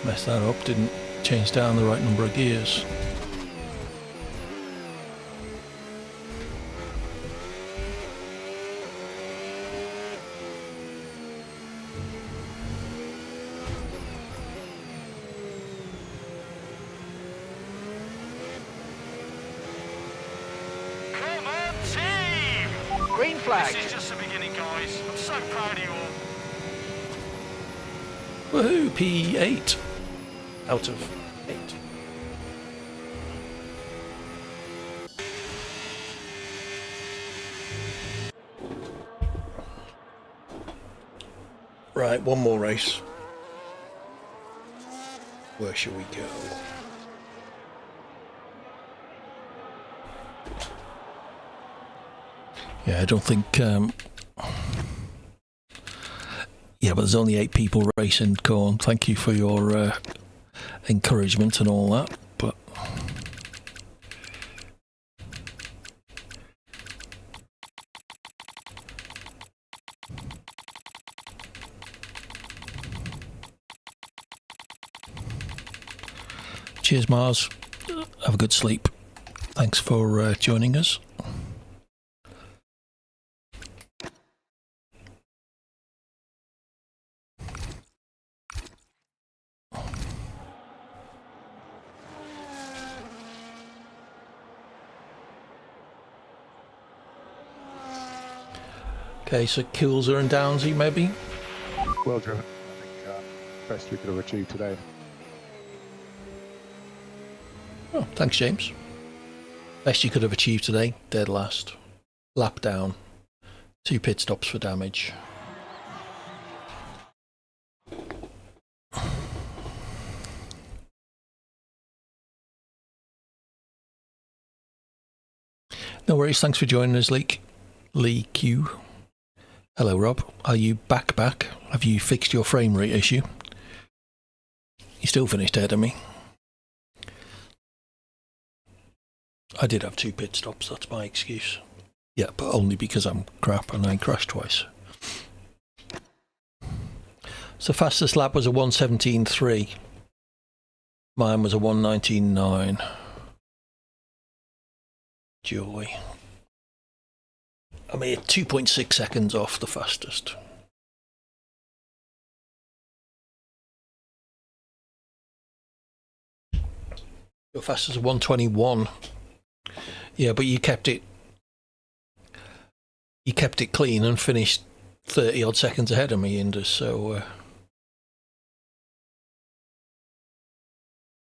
Messed that up, didn't change down the right number of gears. Come on, team! Green flag. This is just the beginning, guys. I'm so proud of you all. Woohoo, P8 out of 8. Right, one more race. Where shall we go? Yeah, I don't think... yeah, but there's only 8 people racing, Corn. Thank you for your encouragement and all that, but... Cheers, Mars. Have a good sleep. Thanks for joining us. Okay, so Kilser and Downsy, maybe? Well driven. I think best we could have achieved today. Oh, thanks, James. Best you could have achieved today, dead last. Lap down. 2 pit stops for damage. No worries, thanks for joining us, Lee Q. Hello, Rob. Are you back? Have you fixed your frame rate issue? You still finished ahead of me. I did have 2 pit stops, that's my excuse. Yeah, but only because I'm crap and I crashed twice. So fastest lap was a 1:17.3. Mine was a 1:19.9. Joy. I'm here 2.6 seconds off the fastest. Your fastest is 1:21. Yeah, but you kept it clean and finished 30 odd seconds ahead of me, Indus, so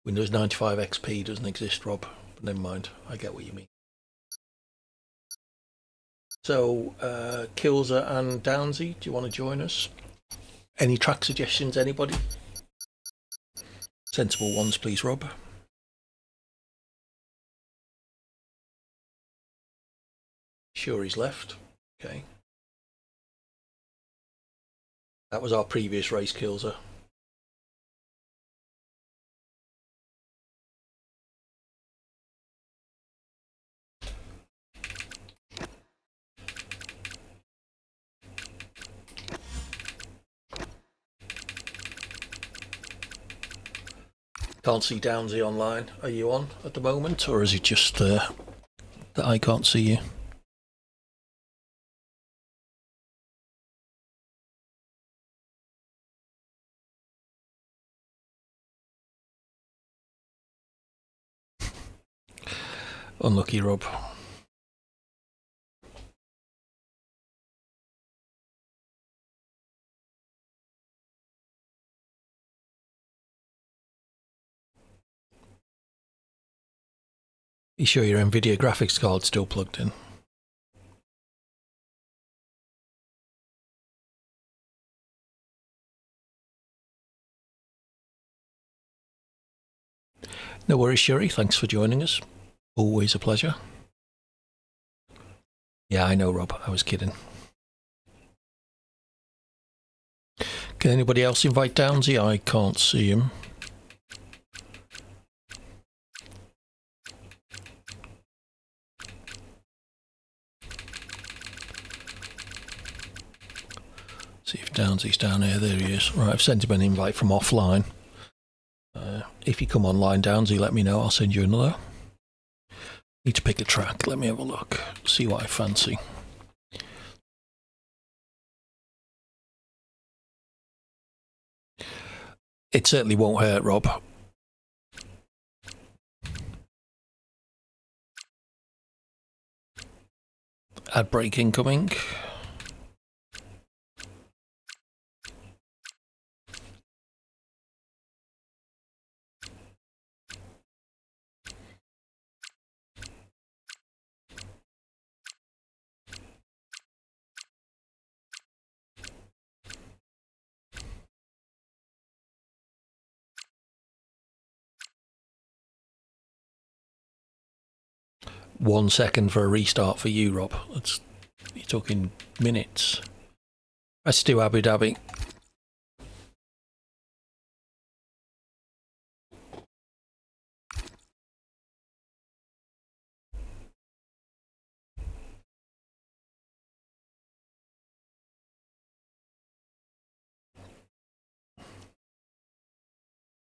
Windows 95 XP doesn't exist, Rob. But never mind, I get what you mean. So, Kilser and Downsy, do you want to join us? Any track suggestions, anybody? Sensible ones, please, Rob. Sure he's left. Okay. That was our previous race, Kilser. Can't see Downsy online. Are you on at the moment, or is it just that I can't see you? Unlucky, Rob. You sure your NVIDIA graphics card's still plugged in? No worries, Sherry. Thanks for joining us. Always a pleasure. Yeah, I know, Rob. I was kidding. Can anybody else invite Downsy? I can't see him. See if Downsy's down here. There he is. Right, I've sent him an invite from offline. If you come online, Downsy, let me know. I'll send you another. Need to pick a track. Let me have a look. See what I fancy. It certainly won't hurt, Rob. Ad break incoming. 1 second for a restart for you, Rob. You're talking minutes. Let's do Abu Dhabi.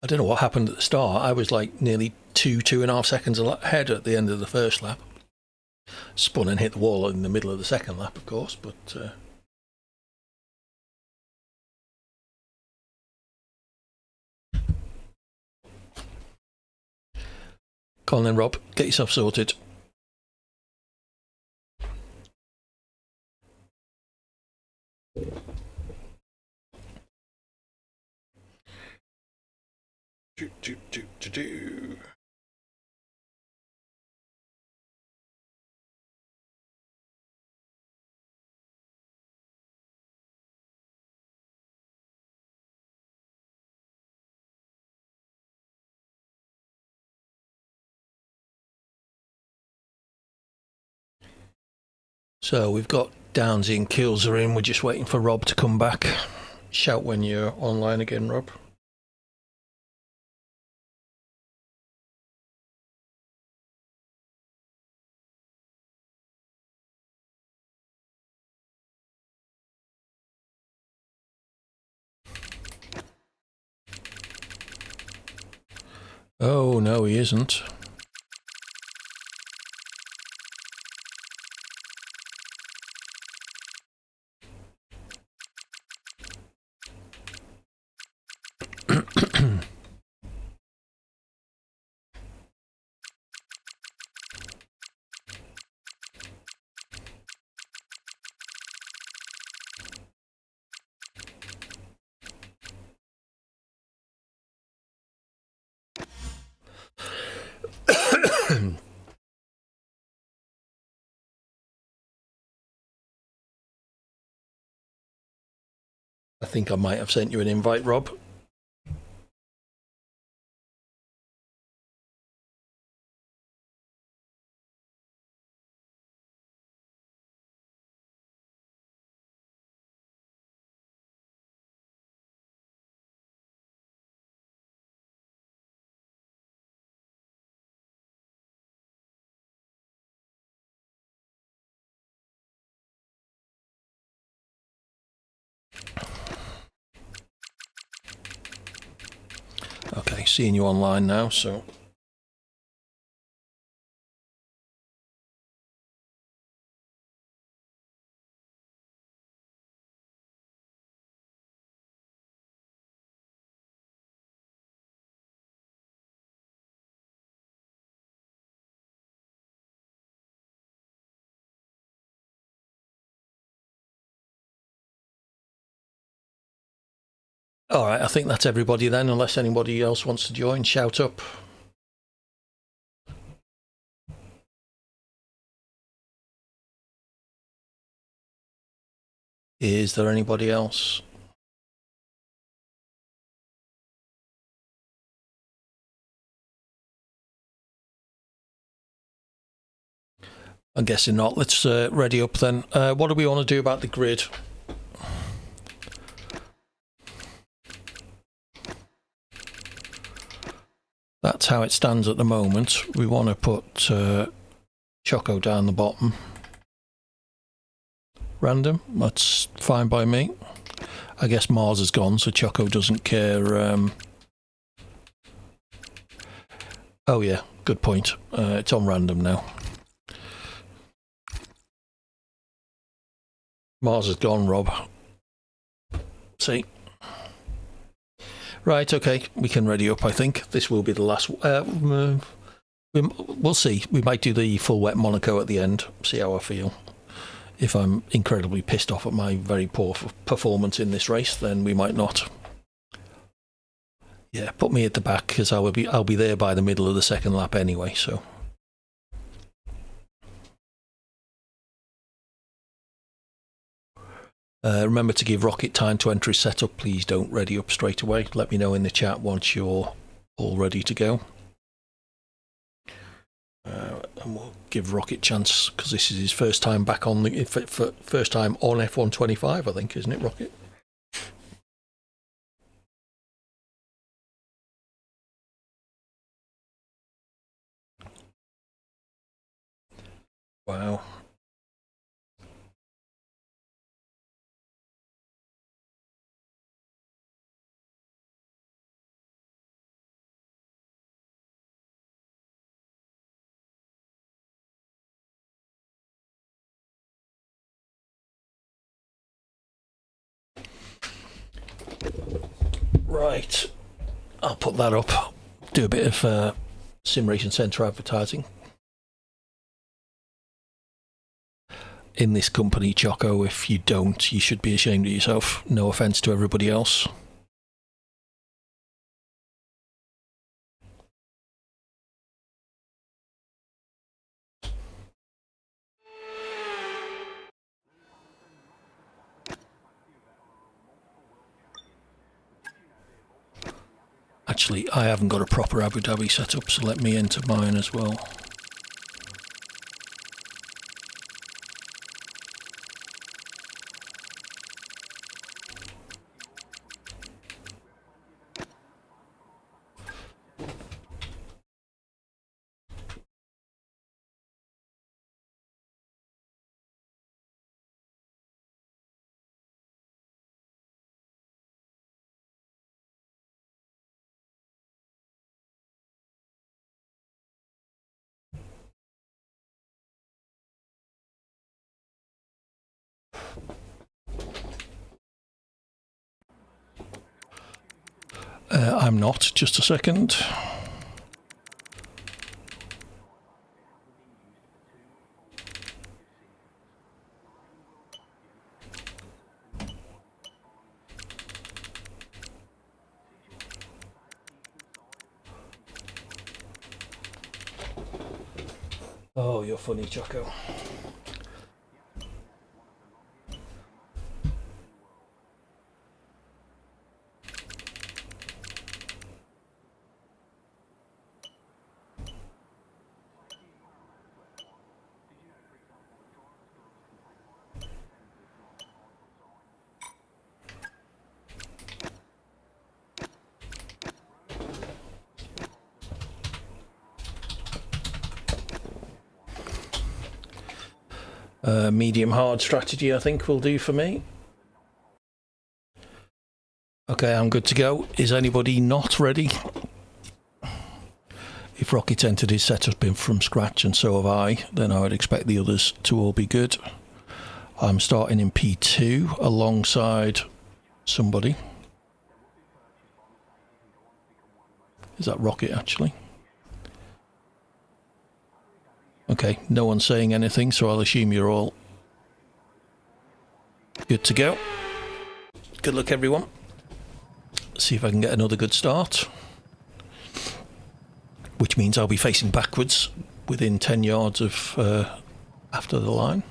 I don't know what happened at the start. I was like nearly 2.5 seconds ahead at the end of the first lap. Spun and hit the wall in the middle of the second lap, of course, but... Come on then, Rob. Get yourself sorted. Do. So we've got Downsy and Kills are in. We're just waiting for Rob to come back. Shout when you're online again, Rob. Oh, no, he isn't. I think I might have sent you an invite, Rob. Okay, seeing you online now, so... All right, I think that's everybody then, unless anybody else wants to join. Shout up. Is there anybody else? I'm guessing not. Let's ready up then. What do we want to do about the grid? That's how it stands at the moment. We want to put Choco down the bottom. Random, that's fine by me. I guess Mars is gone, so Choco doesn't care. Oh yeah, good point. It's on random now. Mars is gone, Rob. See? Right, okay, we can ready up, I think. This will be the last... we'll see. We might do the full wet Monaco at the end, see how I feel. If I'm incredibly pissed off at my very poor performance in this race, then we might not. Yeah, put me at the back, because I'll be there by the middle of the second lap anyway, so... remember to give Rocket time to enter his setup. Please don't ready up straight away. Let me know in the chat once you're all ready to go. and we'll give Rocket chance because this is his first time back on the first time on F125, I think, isn't it, Rocket? Wow. Right, I'll put that up. Do a bit of Sim Racing Centre advertising. In this company, Choco, if you don't, you should be ashamed of yourself. No offence to everybody else. Actually, I haven't got a proper Abu Dhabi set up, so let me enter mine as well. I'm not, just a second. Oh, you're funny, Choco. Medium hard strategy, I think, will do for me. Okay, I'm good to go. Is anybody not ready? If Rocket entered his setup in from scratch, and so have I, then I would expect the others to all be good. I'm starting in P2 alongside somebody. Is that Rocket, actually? Okay, no one's saying anything, so I'll assume you're all good to go. Good luck, everyone. See if I can get another good start. Which means I'll be facing backwards within 10 yards of after the line.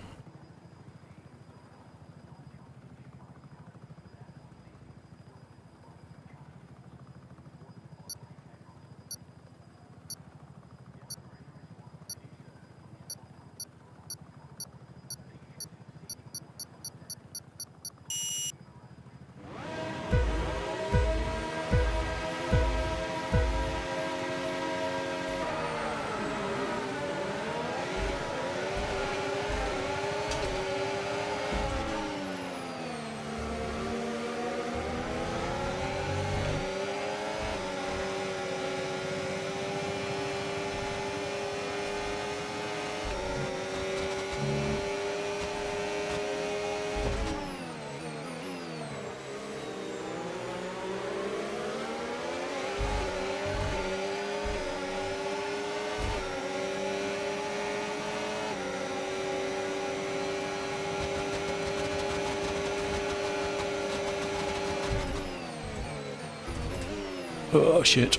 Oh, shit.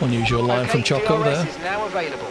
Unusual line Okay, from Choco DRS there. is now available.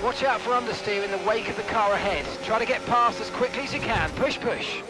Watch out for understeer in the wake of the car ahead. Try to get past as quickly as you can. Push, push.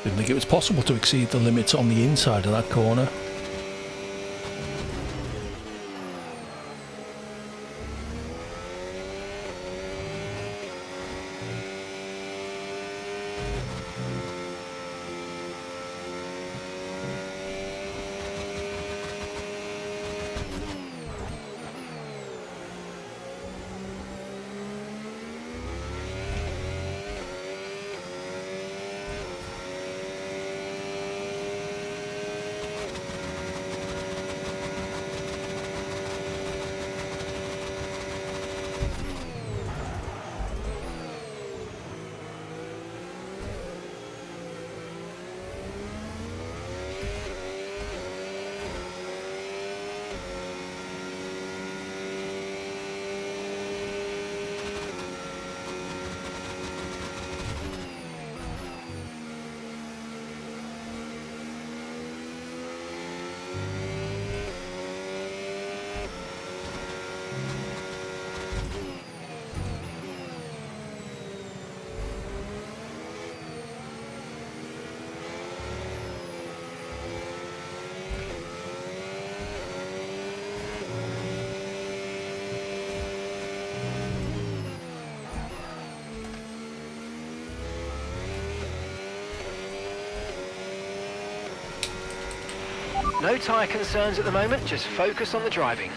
Didn't think it was possible to exceed the limits on the inside of that corner. No tyre concerns at the moment, just focus on the driving.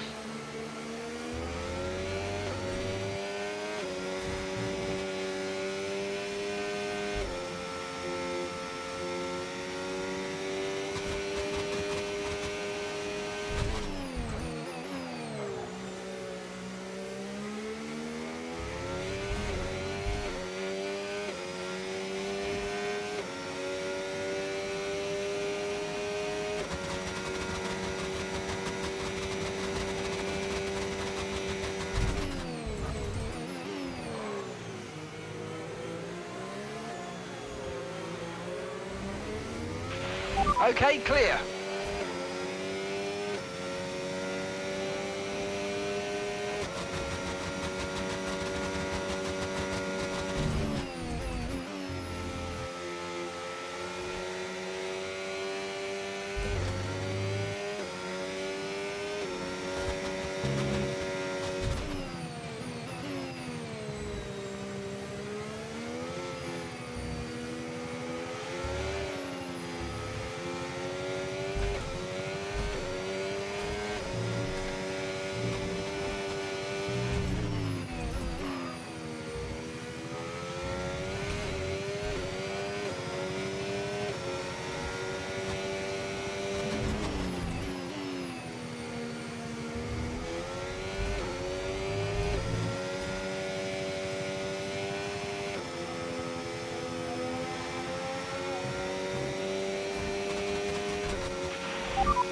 Okay, clear.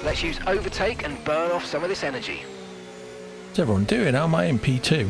Let's use overtake and burn off some of this energy. What's everyone doing? How am I in P2?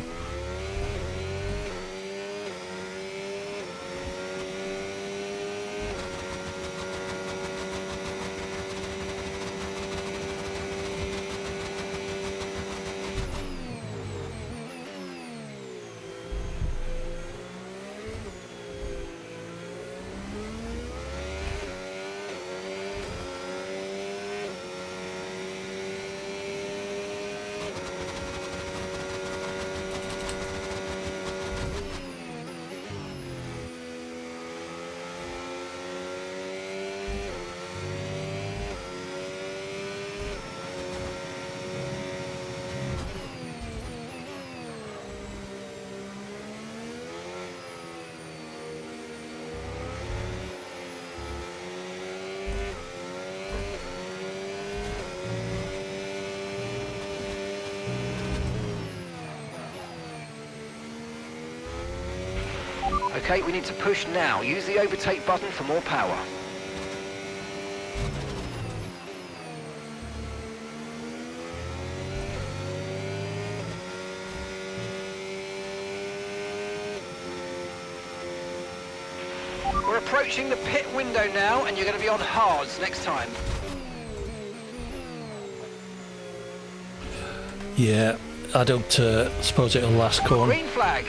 Okay, we need to push now. Use the overtake button for more power. We're approaching the pit window now, and you're going to be on hards next time. Yeah, I don't suppose it'll last corner. Green flag.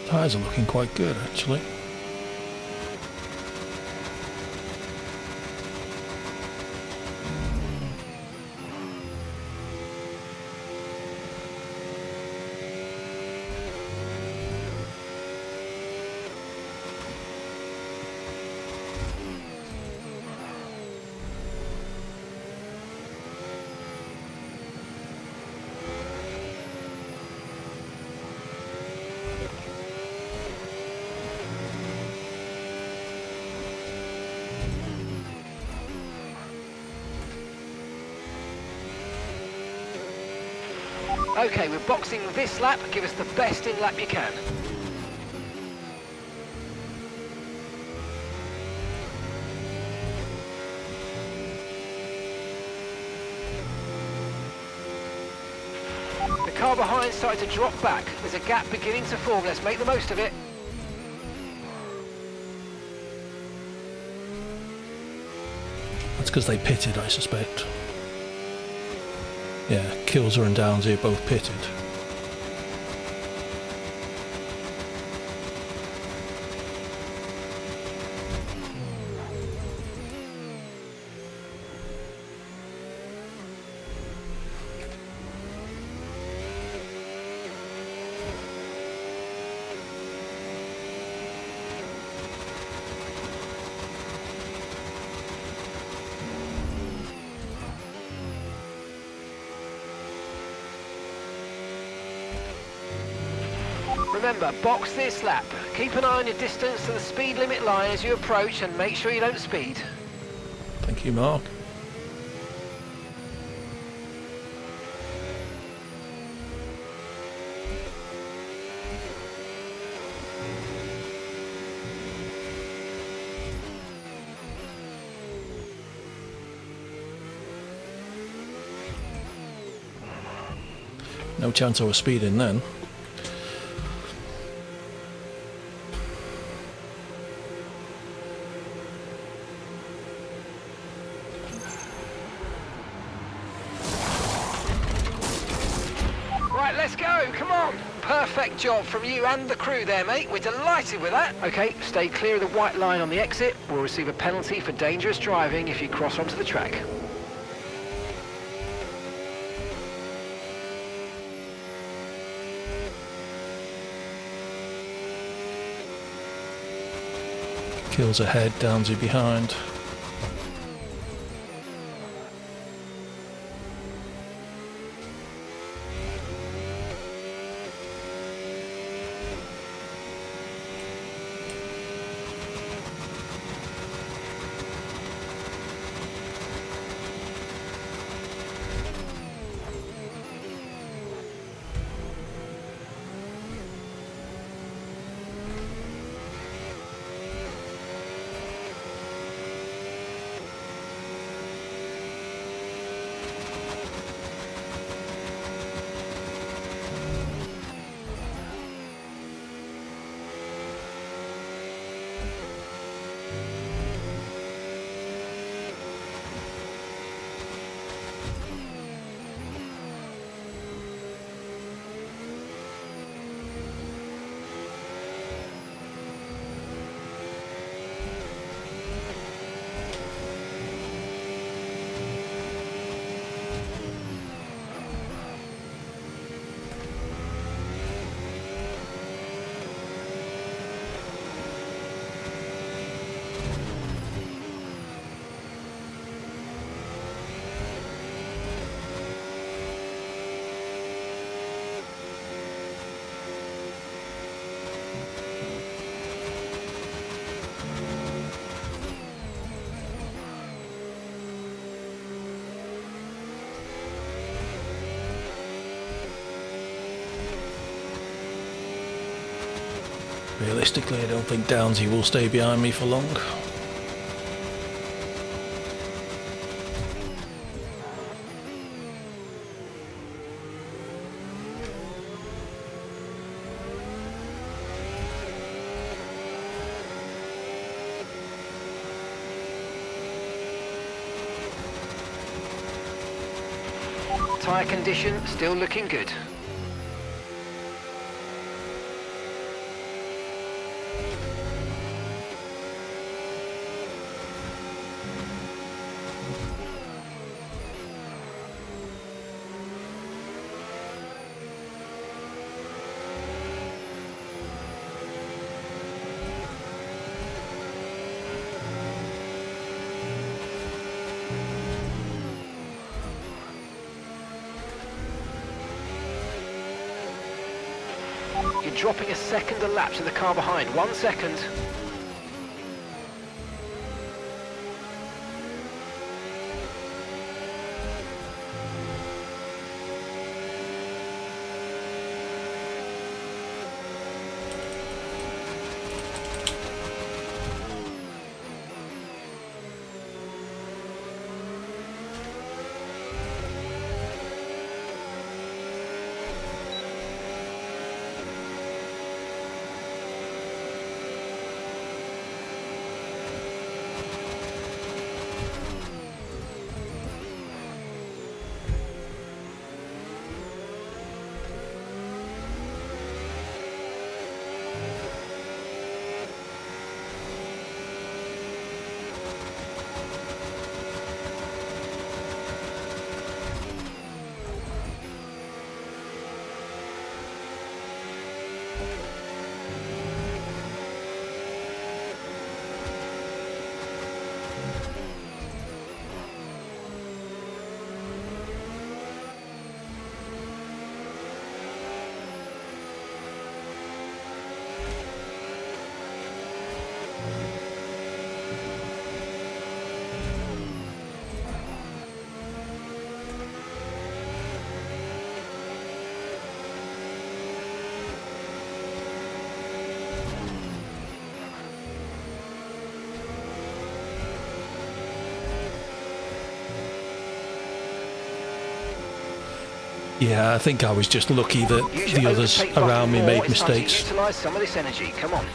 Tyres are looking quite good, actually. Okay, we're boxing this lap. Give us the best in lap you can. The car behind started to drop back. There's a gap beginning to form. Let's make the most of it. That's because they pitted, I suspect. Yeah, Kilser and Downsy are both pitted. Remember, box this lap. Keep an eye on your distance to the speed limit line as you approach and make sure you don't speed. Thank you, Mark. No chance I was speeding then. Right, let's go, come on. Perfect job from you and the crew there, mate. We're delighted with that. Okay, stay clear of the white line on the exit. We'll receive a penalty for dangerous driving if you cross onto the track. Kills ahead, Downsy behind. Realistically, I don't think Downsy will stay behind me for long. Tyre condition still looking good. You're dropping a second a lap to the car behind. 1 second. Yeah, I think I was just lucky that Use the your others overtake button around me more. made It's time to mistakes. utilise some of this energy. Come on.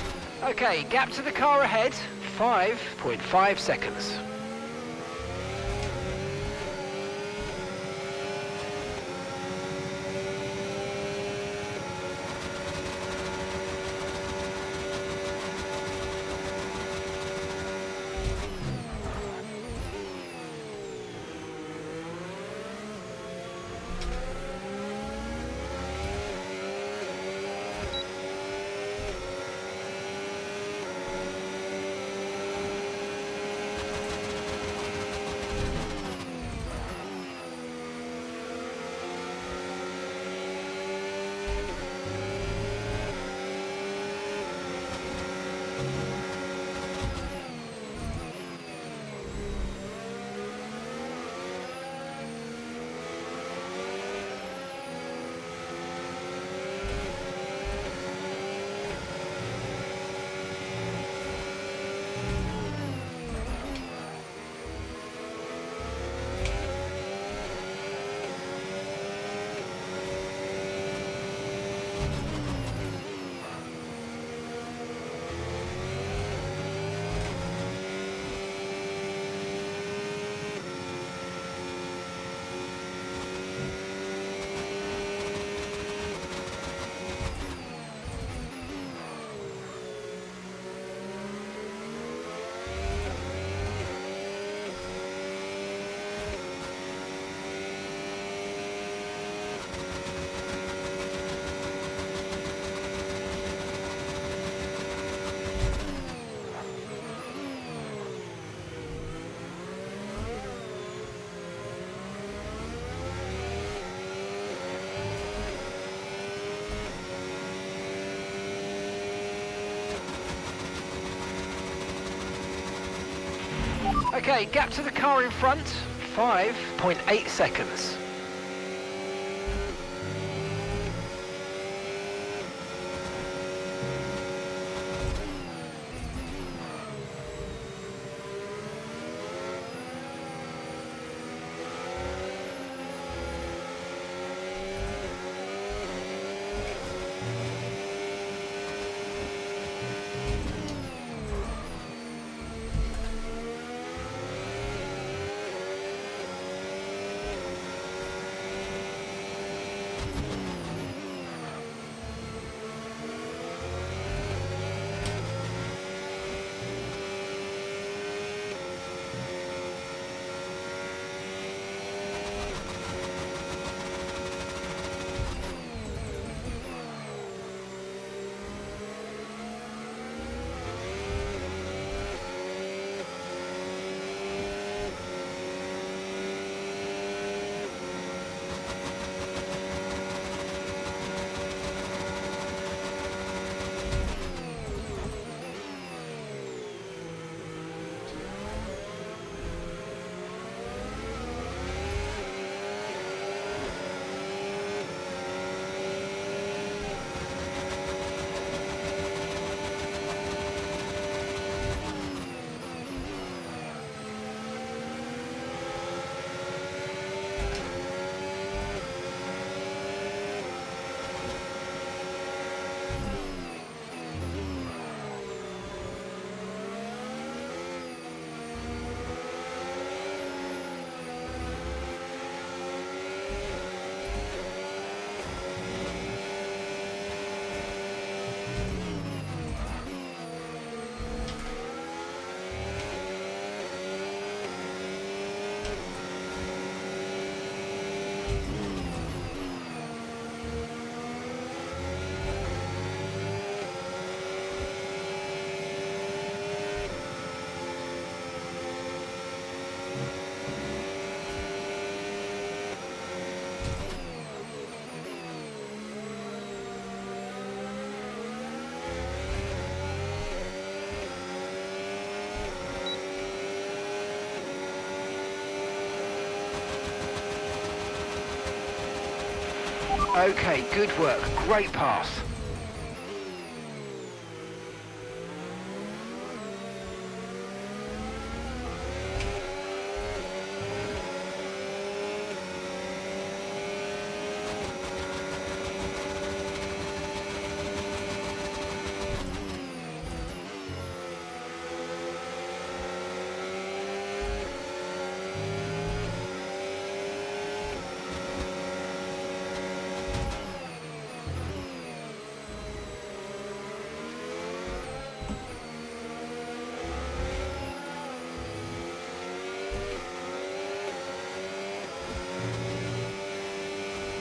Okay, gap to the car ahead, 5.5 seconds. Okay, gap to the car in front, 5.8 seconds. Okay, good work. Great pass.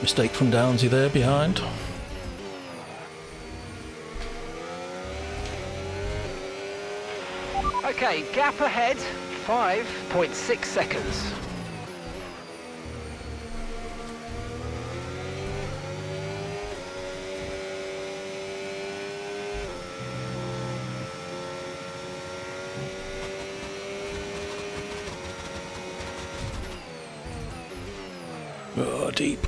Mistake from Downsy there behind. Okay, gap ahead, 5.6 seconds. Oh, deep.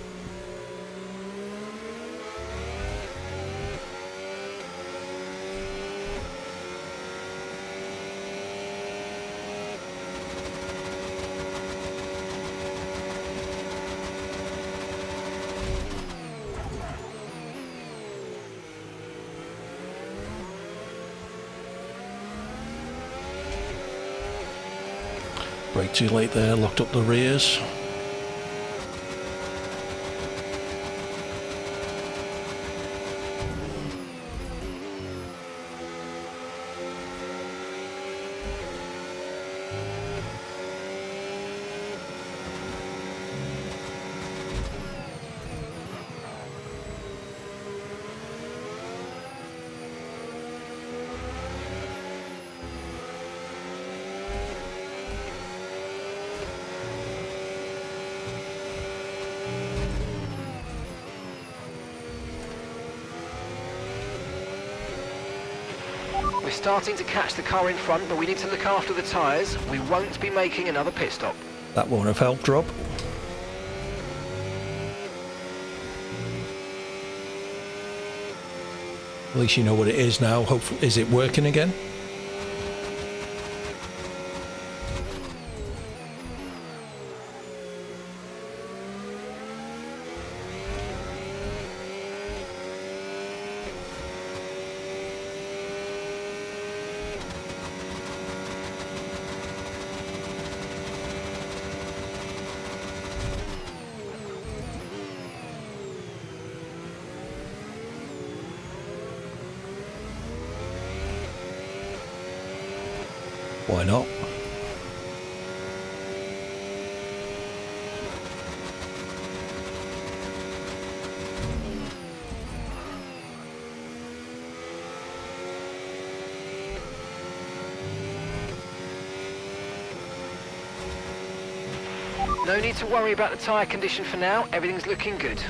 Brake too late there, locked up the rears. We're starting to catch the car in front, but we need to look after the tyres. We won't be making another pit stop. That won't have helped, Rob. At least you know what it is now. Hopefully, is it working again? Why not? No need to worry about the tyre condition for now. Everything's looking good.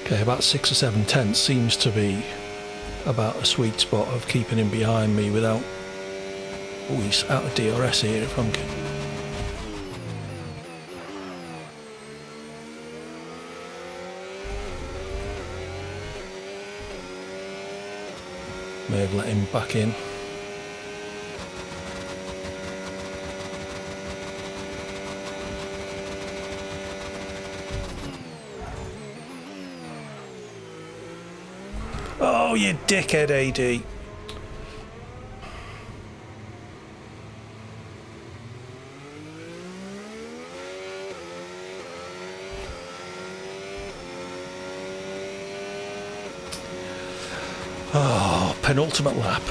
Okay, about 6 or 7 tenths seems to be about a sweet spot of keeping him behind me without... Oh, he's out of DRS here if I'm good. May have let him back in. Oh, you dickhead, AD. Oh, penultimate lap.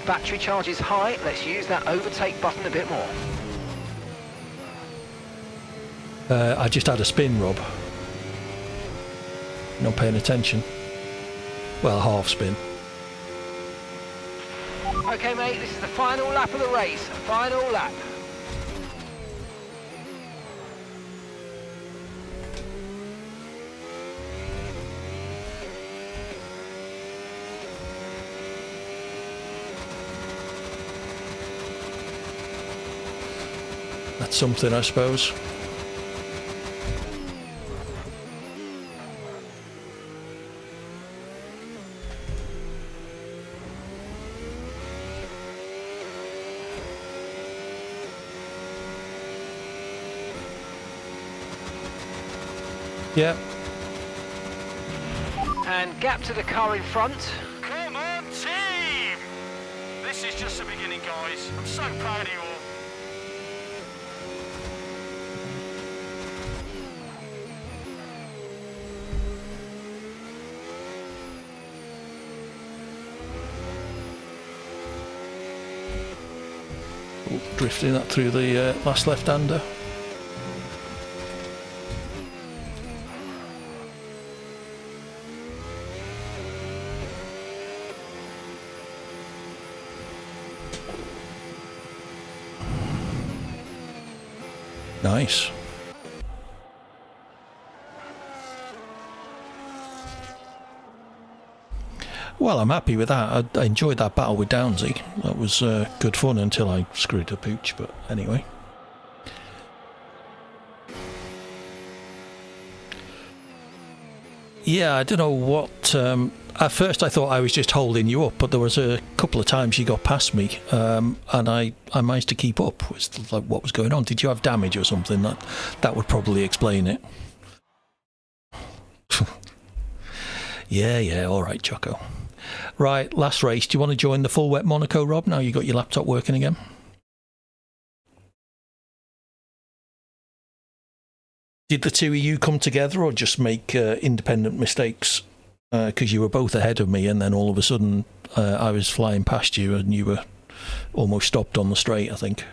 Battery charge is high. Let's use that overtake button a bit more. I just had a spin, Rob. Not paying attention. Well, half spin. Okay, mate, this is the final lap of the race. Final lap. That's something, I suppose. Yeah. And gap to the car in front. Come on, team! This is just the beginning, guys. I'm so proud of you all. Drifting that through the last left-hander. Nice. Well, I'm happy with that. I enjoyed that battle with Downsy. That was good fun until I screwed the pooch, but anyway. Yeah, I don't know what... at first I thought I was just holding you up, but there was a couple of times you got past me, and I managed to keep up. It was like, what was going on? Did you have damage or something? That would probably explain it. Yeah, all right, Choco. Right, last race. Do you want to join the full wet Monaco, Rob? Now you got your laptop working again? Did the two of you come together or just make independent mistakes? Because you were both ahead of me and then all of a sudden I was flying past you and you were almost stopped on the straight, I think.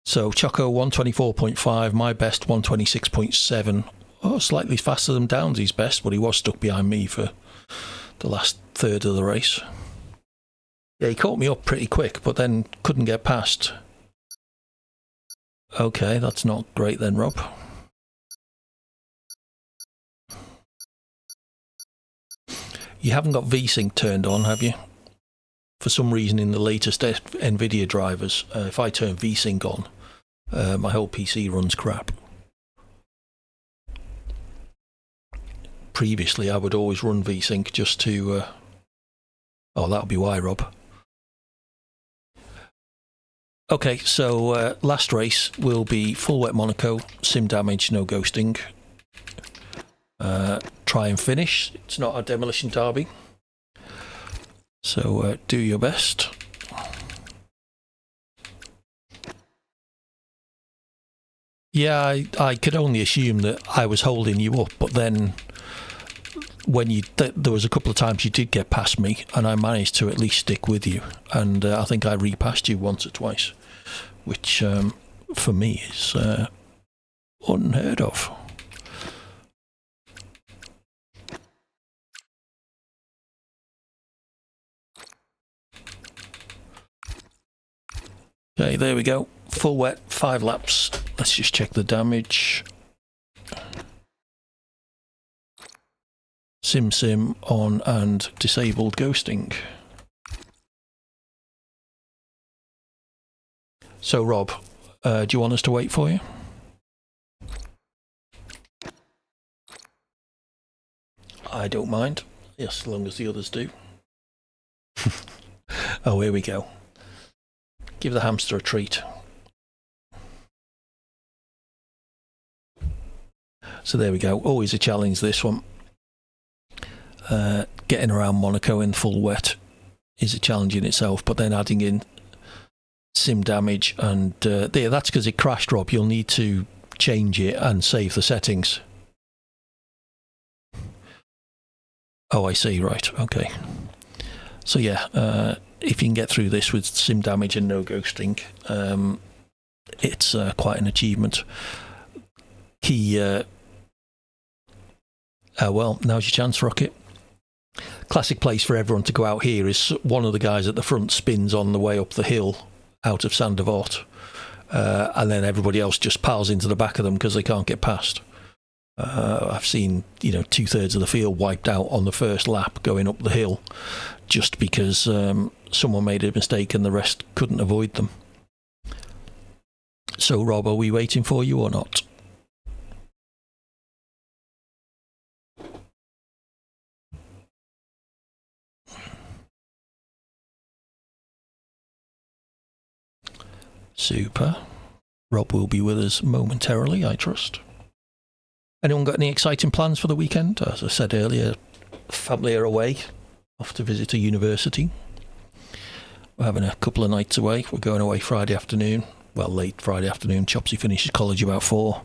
So Choco 124.5, my best 126.7. Oh, slightly faster than Downsy's best, but he was stuck behind me for the last third of the race. Yeah, he caught me up pretty quick, but then couldn't get past. Okay, that's not great then, Rob. You haven't got VSync turned on, have you? For some reason in the latest NVIDIA drivers, if I turn VSync on, my whole PC runs crap. Previously, I would always run VSync just to... oh, that'll be why, Rob. Okay, so last race will be full wet Monaco, sim damage, no ghosting. Try and finish. It's not a demolition derby. So do your best. Yeah, I could only assume that I was holding you up, but then when there was a couple of times you did get past me, and I managed to at least stick with you, and I think I repassed you once or twice, which for me is unheard of. Okay, there we go. Full wet, 5 laps. Let's just check the damage. Sim on and disabled ghosting. So, Rob, do you want us to wait for you? I don't mind. Yes, as long as the others do. Oh, here we go. Give the hamster a treat. So there we go. Always a challenge, this one. Getting around Monaco in full wet is a challenge in itself, but then adding in sim damage and there, that's because it crashed, Rob. You'll need to change it and save the settings. Oh, I see. Right. Okay. So yeah, if you can get through this with sim damage and no ghosting, it's quite an achievement. Well, now's your chance, Rocket. Classic place for everyone to go out here is one of the guys at the front spins on the way up the hill out of Saint Devot, and then everybody else just piles into the back of them because they can't get past. I've seen, 2/3 of the field wiped out on the first lap going up the hill, just because someone made a mistake and the rest couldn't avoid them. So, Rob, are we waiting for you or not? Super. Rob will be with us momentarily, I trust. Anyone got any exciting plans for the weekend? As I said earlier, family are away, off to visit a university. We're having a couple of nights away. We're going away Friday afternoon. Well, late Friday afternoon. Chopsy finishes college about 4.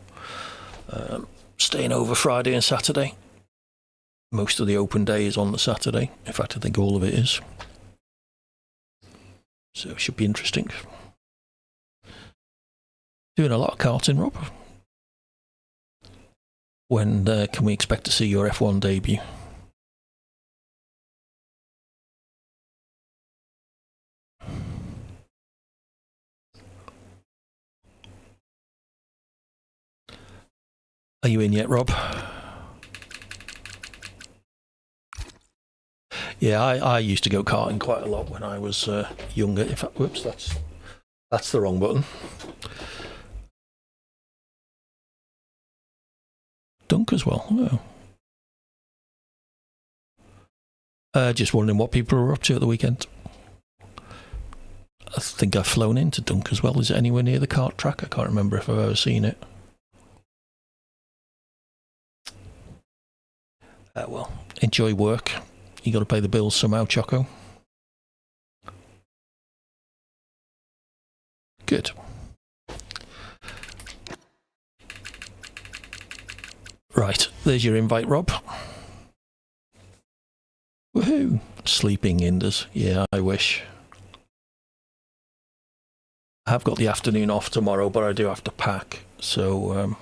Staying over Friday and Saturday. Most of the open day is on the Saturday. In fact, I think all of it is. So it should be interesting. Doing a lot of karting, Rob. When can we expect to see your F1 debut? Are you in yet, Rob? Yeah, I used to go karting quite a lot when I was younger. In fact, whoops, that's the wrong button. Dunk as well. Oh. Just wondering what people are up to at the weekend. I think I've flown into Dunk as well. Is it anywhere near the kart track? I can't remember if I've ever seen it. Well, enjoy work. You got to pay the bills somehow, Choco. Good. Right, there's your invite, Rob. Woohoo! Sleeping indoors. Yeah, I wish. I have got the afternoon off tomorrow, but I do have to pack, so...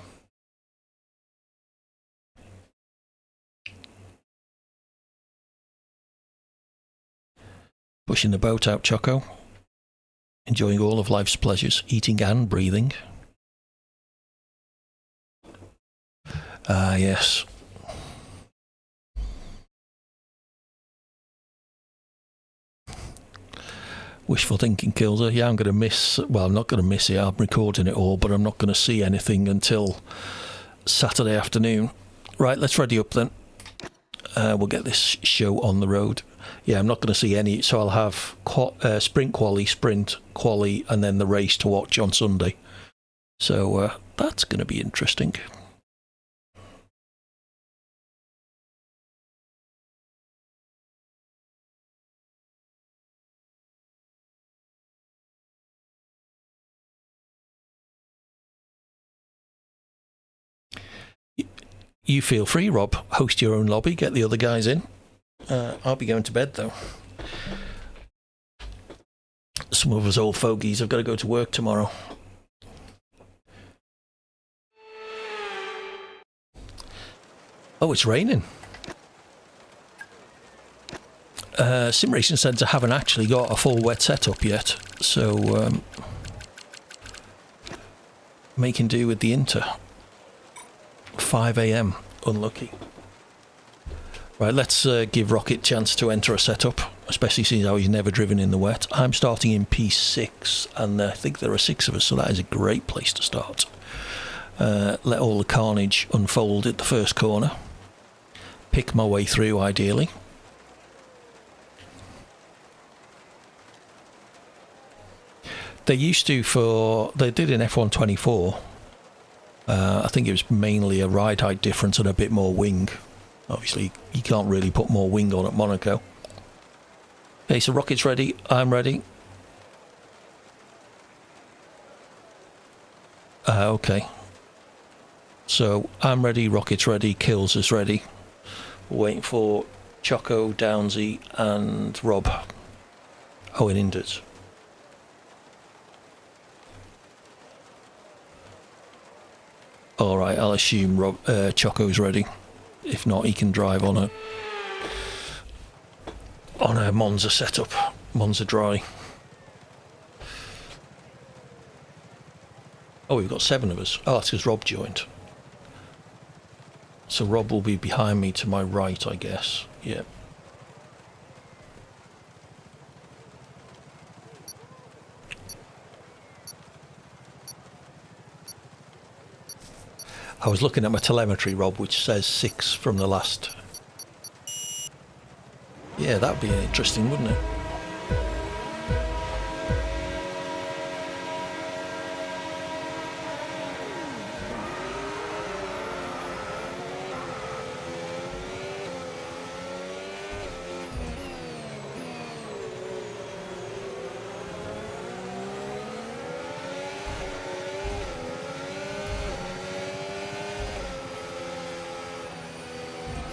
Pushing the boat out, Choco. Enjoying all of life's pleasures, eating and breathing. Ah, yes. Wishful thinking kills her. Yeah, I'm going to miss... Well, I'm not going to miss it. I'm recording it all, but I'm not going to see anything until Saturday afternoon. Right, let's ready up then. We'll get this show on the road. Yeah, I'm not going to see any, so I'll have sprint quali, and then the race to watch on Sunday. So that's going to be interesting. You feel free, Rob. Host your own lobby, get the other guys in. I'll be going to bed, though. Some of us old fogies have got to go to work tomorrow. Oh, it's raining. Sim Racing Centre haven't actually got a full wet setup yet, so making do with the Inter. 5 a.m. Unlucky. Right, let's give Rocket a chance to enter a setup, especially since how he's never driven in the wet. I'm starting in P6, and I think there are 6 of us, so that is a great place to start. Let all the carnage unfold at the first corner. Pick my way through, ideally. They used to they did in F1 24. I think it was mainly a ride height difference and a bit more wing. Obviously, you can't really put more wing on at Monaco. Okay, so Rocket's ready. I'm ready. Okay. So, I'm ready, Rocket's ready, Kills is ready. We're waiting for Choco, Downsy, and Rob. Oh, and Inders. Alright, I'll assume Choco's ready. If not, he can drive on a Monza setup. Monza dry. Oh, we've got 7 of us. Oh, that's because Rob joined. So Rob will be behind me to my right, I guess. Yeah. I was looking at my telemetry, Rob, which says 6 from the last. Yeah, that'd be interesting, wouldn't it?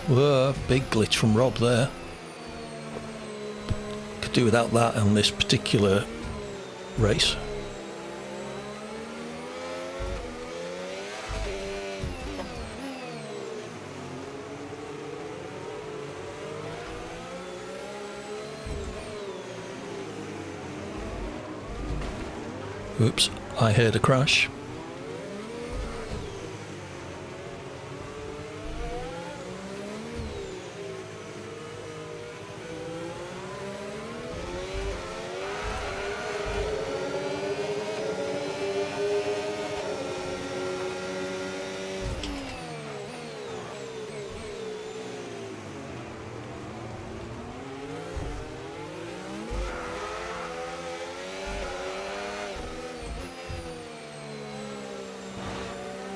Whoa, big glitch from Rob there. Could do without that on this particular race. Oops, I heard a crash.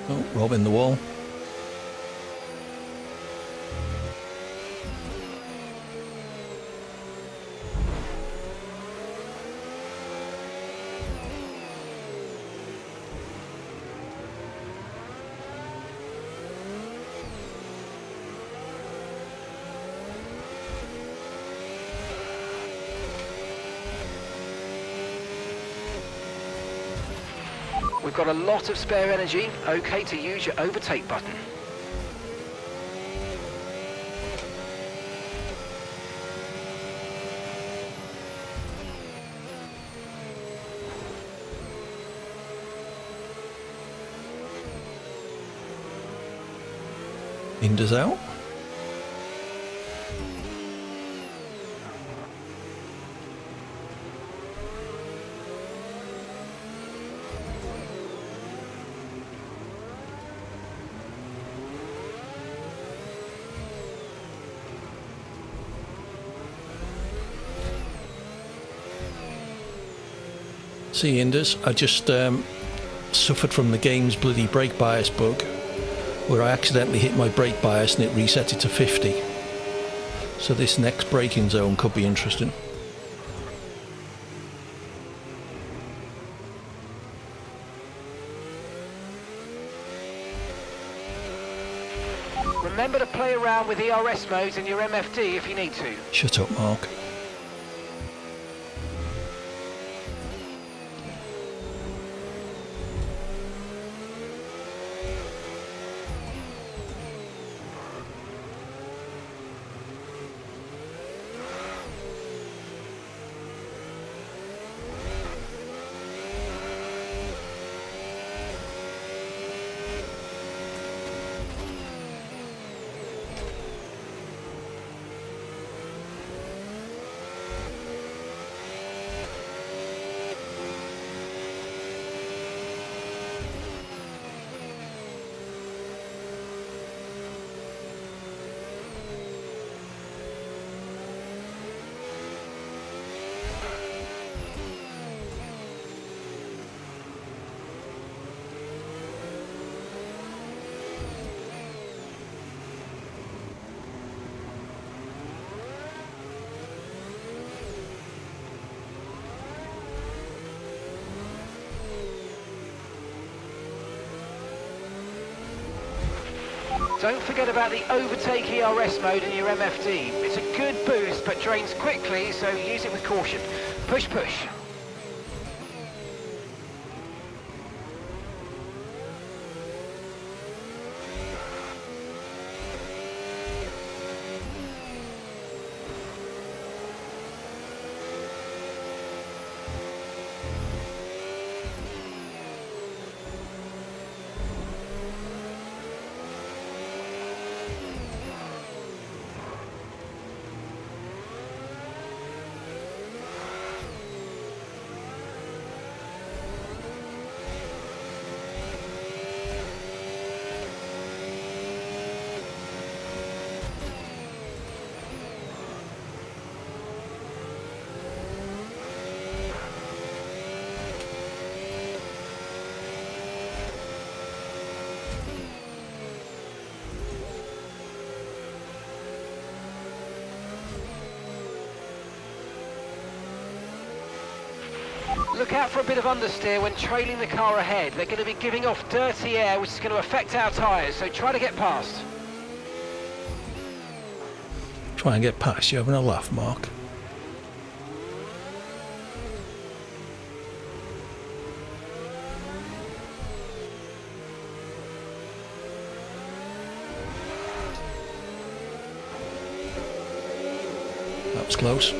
Oh, Rob in the wall. We've got a lot of spare energy. Okay to use your overtake button. Inders out. See, Inders, I just suffered from the game's bloody brake bias bug, where I accidentally hit my brake bias and it reset it to 50. So this next braking zone could be interesting. Remember to play around with ERS modes in your MFD if you need to. Shut up, Mark. Don't forget about the overtake ERS mode in your MFD. It's a good boost but drains quickly, so use it with caution. Push, push. Look out for a bit of understeer when trailing the car ahead. They're going to be giving off dirty air, which is going to affect our tyres, so try to get past. Try and get past. You're having a laugh, Mark. That was close.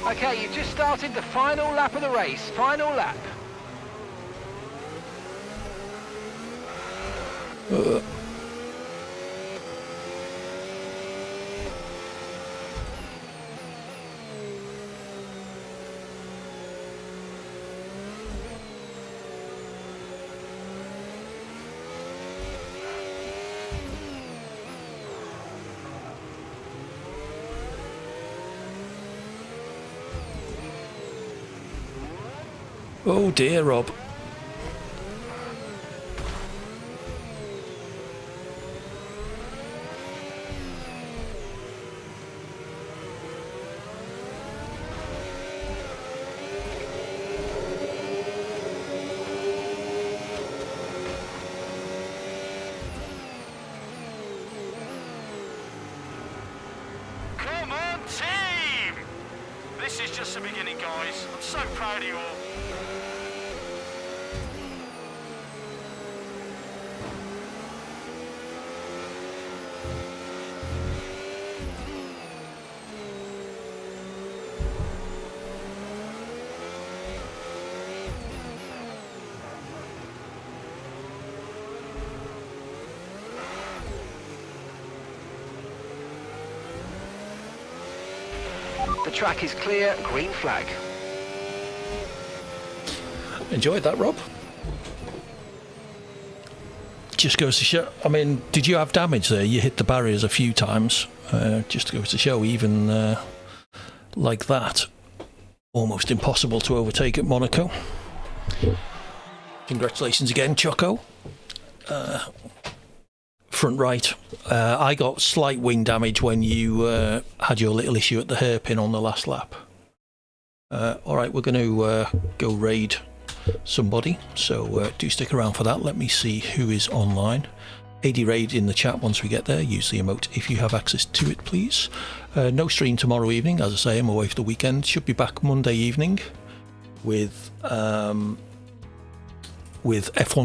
Okay, you've just started the final lap of the race. Final lap. Oh dear, Rob. Come on, team! This is just the beginning, guys. I'm so proud of you all. The track is clear, green flag. Enjoyed that, Rob. Just goes to show. I mean, did you have damage there? You hit the barriers a few times. Just goes to show, even like that, almost impossible to overtake at Monaco. Congratulations again, Choco. Front right. I got slight wing damage when you had your little issue at the hairpin on the last lap. Alright, we're going to go raid somebody, so do stick around for that. Let me see who is online. AD raid in the chat once we get there. Use the emote if you have access to it, please. No stream tomorrow evening. As I say, I'm away for the weekend. Should be back Monday evening with F1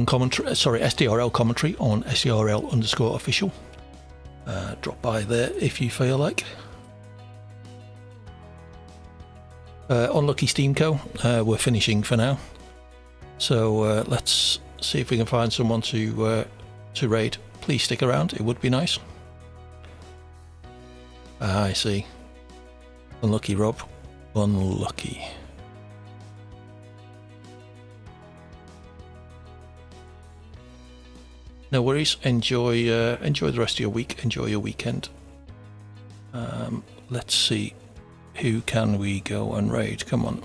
commentary, sorry, SDRL commentary on SDRL_official. Drop by there if you feel like. Unlucky Steamco, we're finishing for now. So let's see if we can find someone to raid. Please stick around, it would be nice. I see. Unlucky, Rob. Unlucky. No worries. Enjoy the rest of your week. Enjoy your weekend. Let's see. Who can we go and raid? Come on.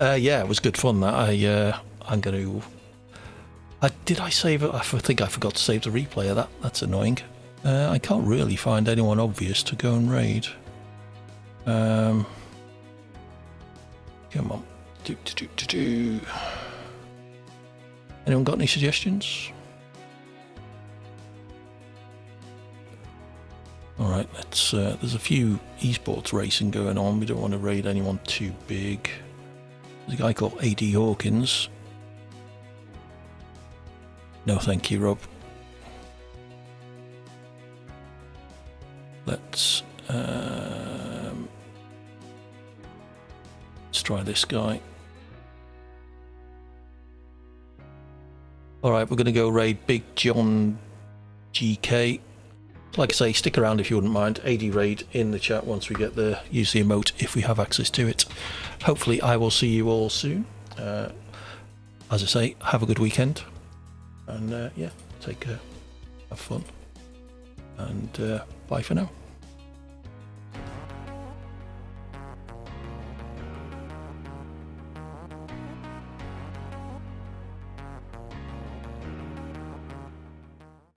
Yeah, it was good fun. That I'm going to. Did I save it? I think I forgot to save the replay of that. That's annoying. I can't really find anyone obvious to go and raid. Come on. Anyone got any suggestions? Alright, let's there's a few esports racing going on. We don't want to raid anyone too big. There's a guy called AD Hawkins. No thank you, Rob. Let's try this guy. Alright, we're going to go raid Big John GK. Like I say, stick around if you wouldn't mind. AD raid in the chat once we get there. Use the emote if we have access to it. Hopefully I will see you all soon. As I say, have a good weekend. And yeah, take care. Have fun. And bye for now.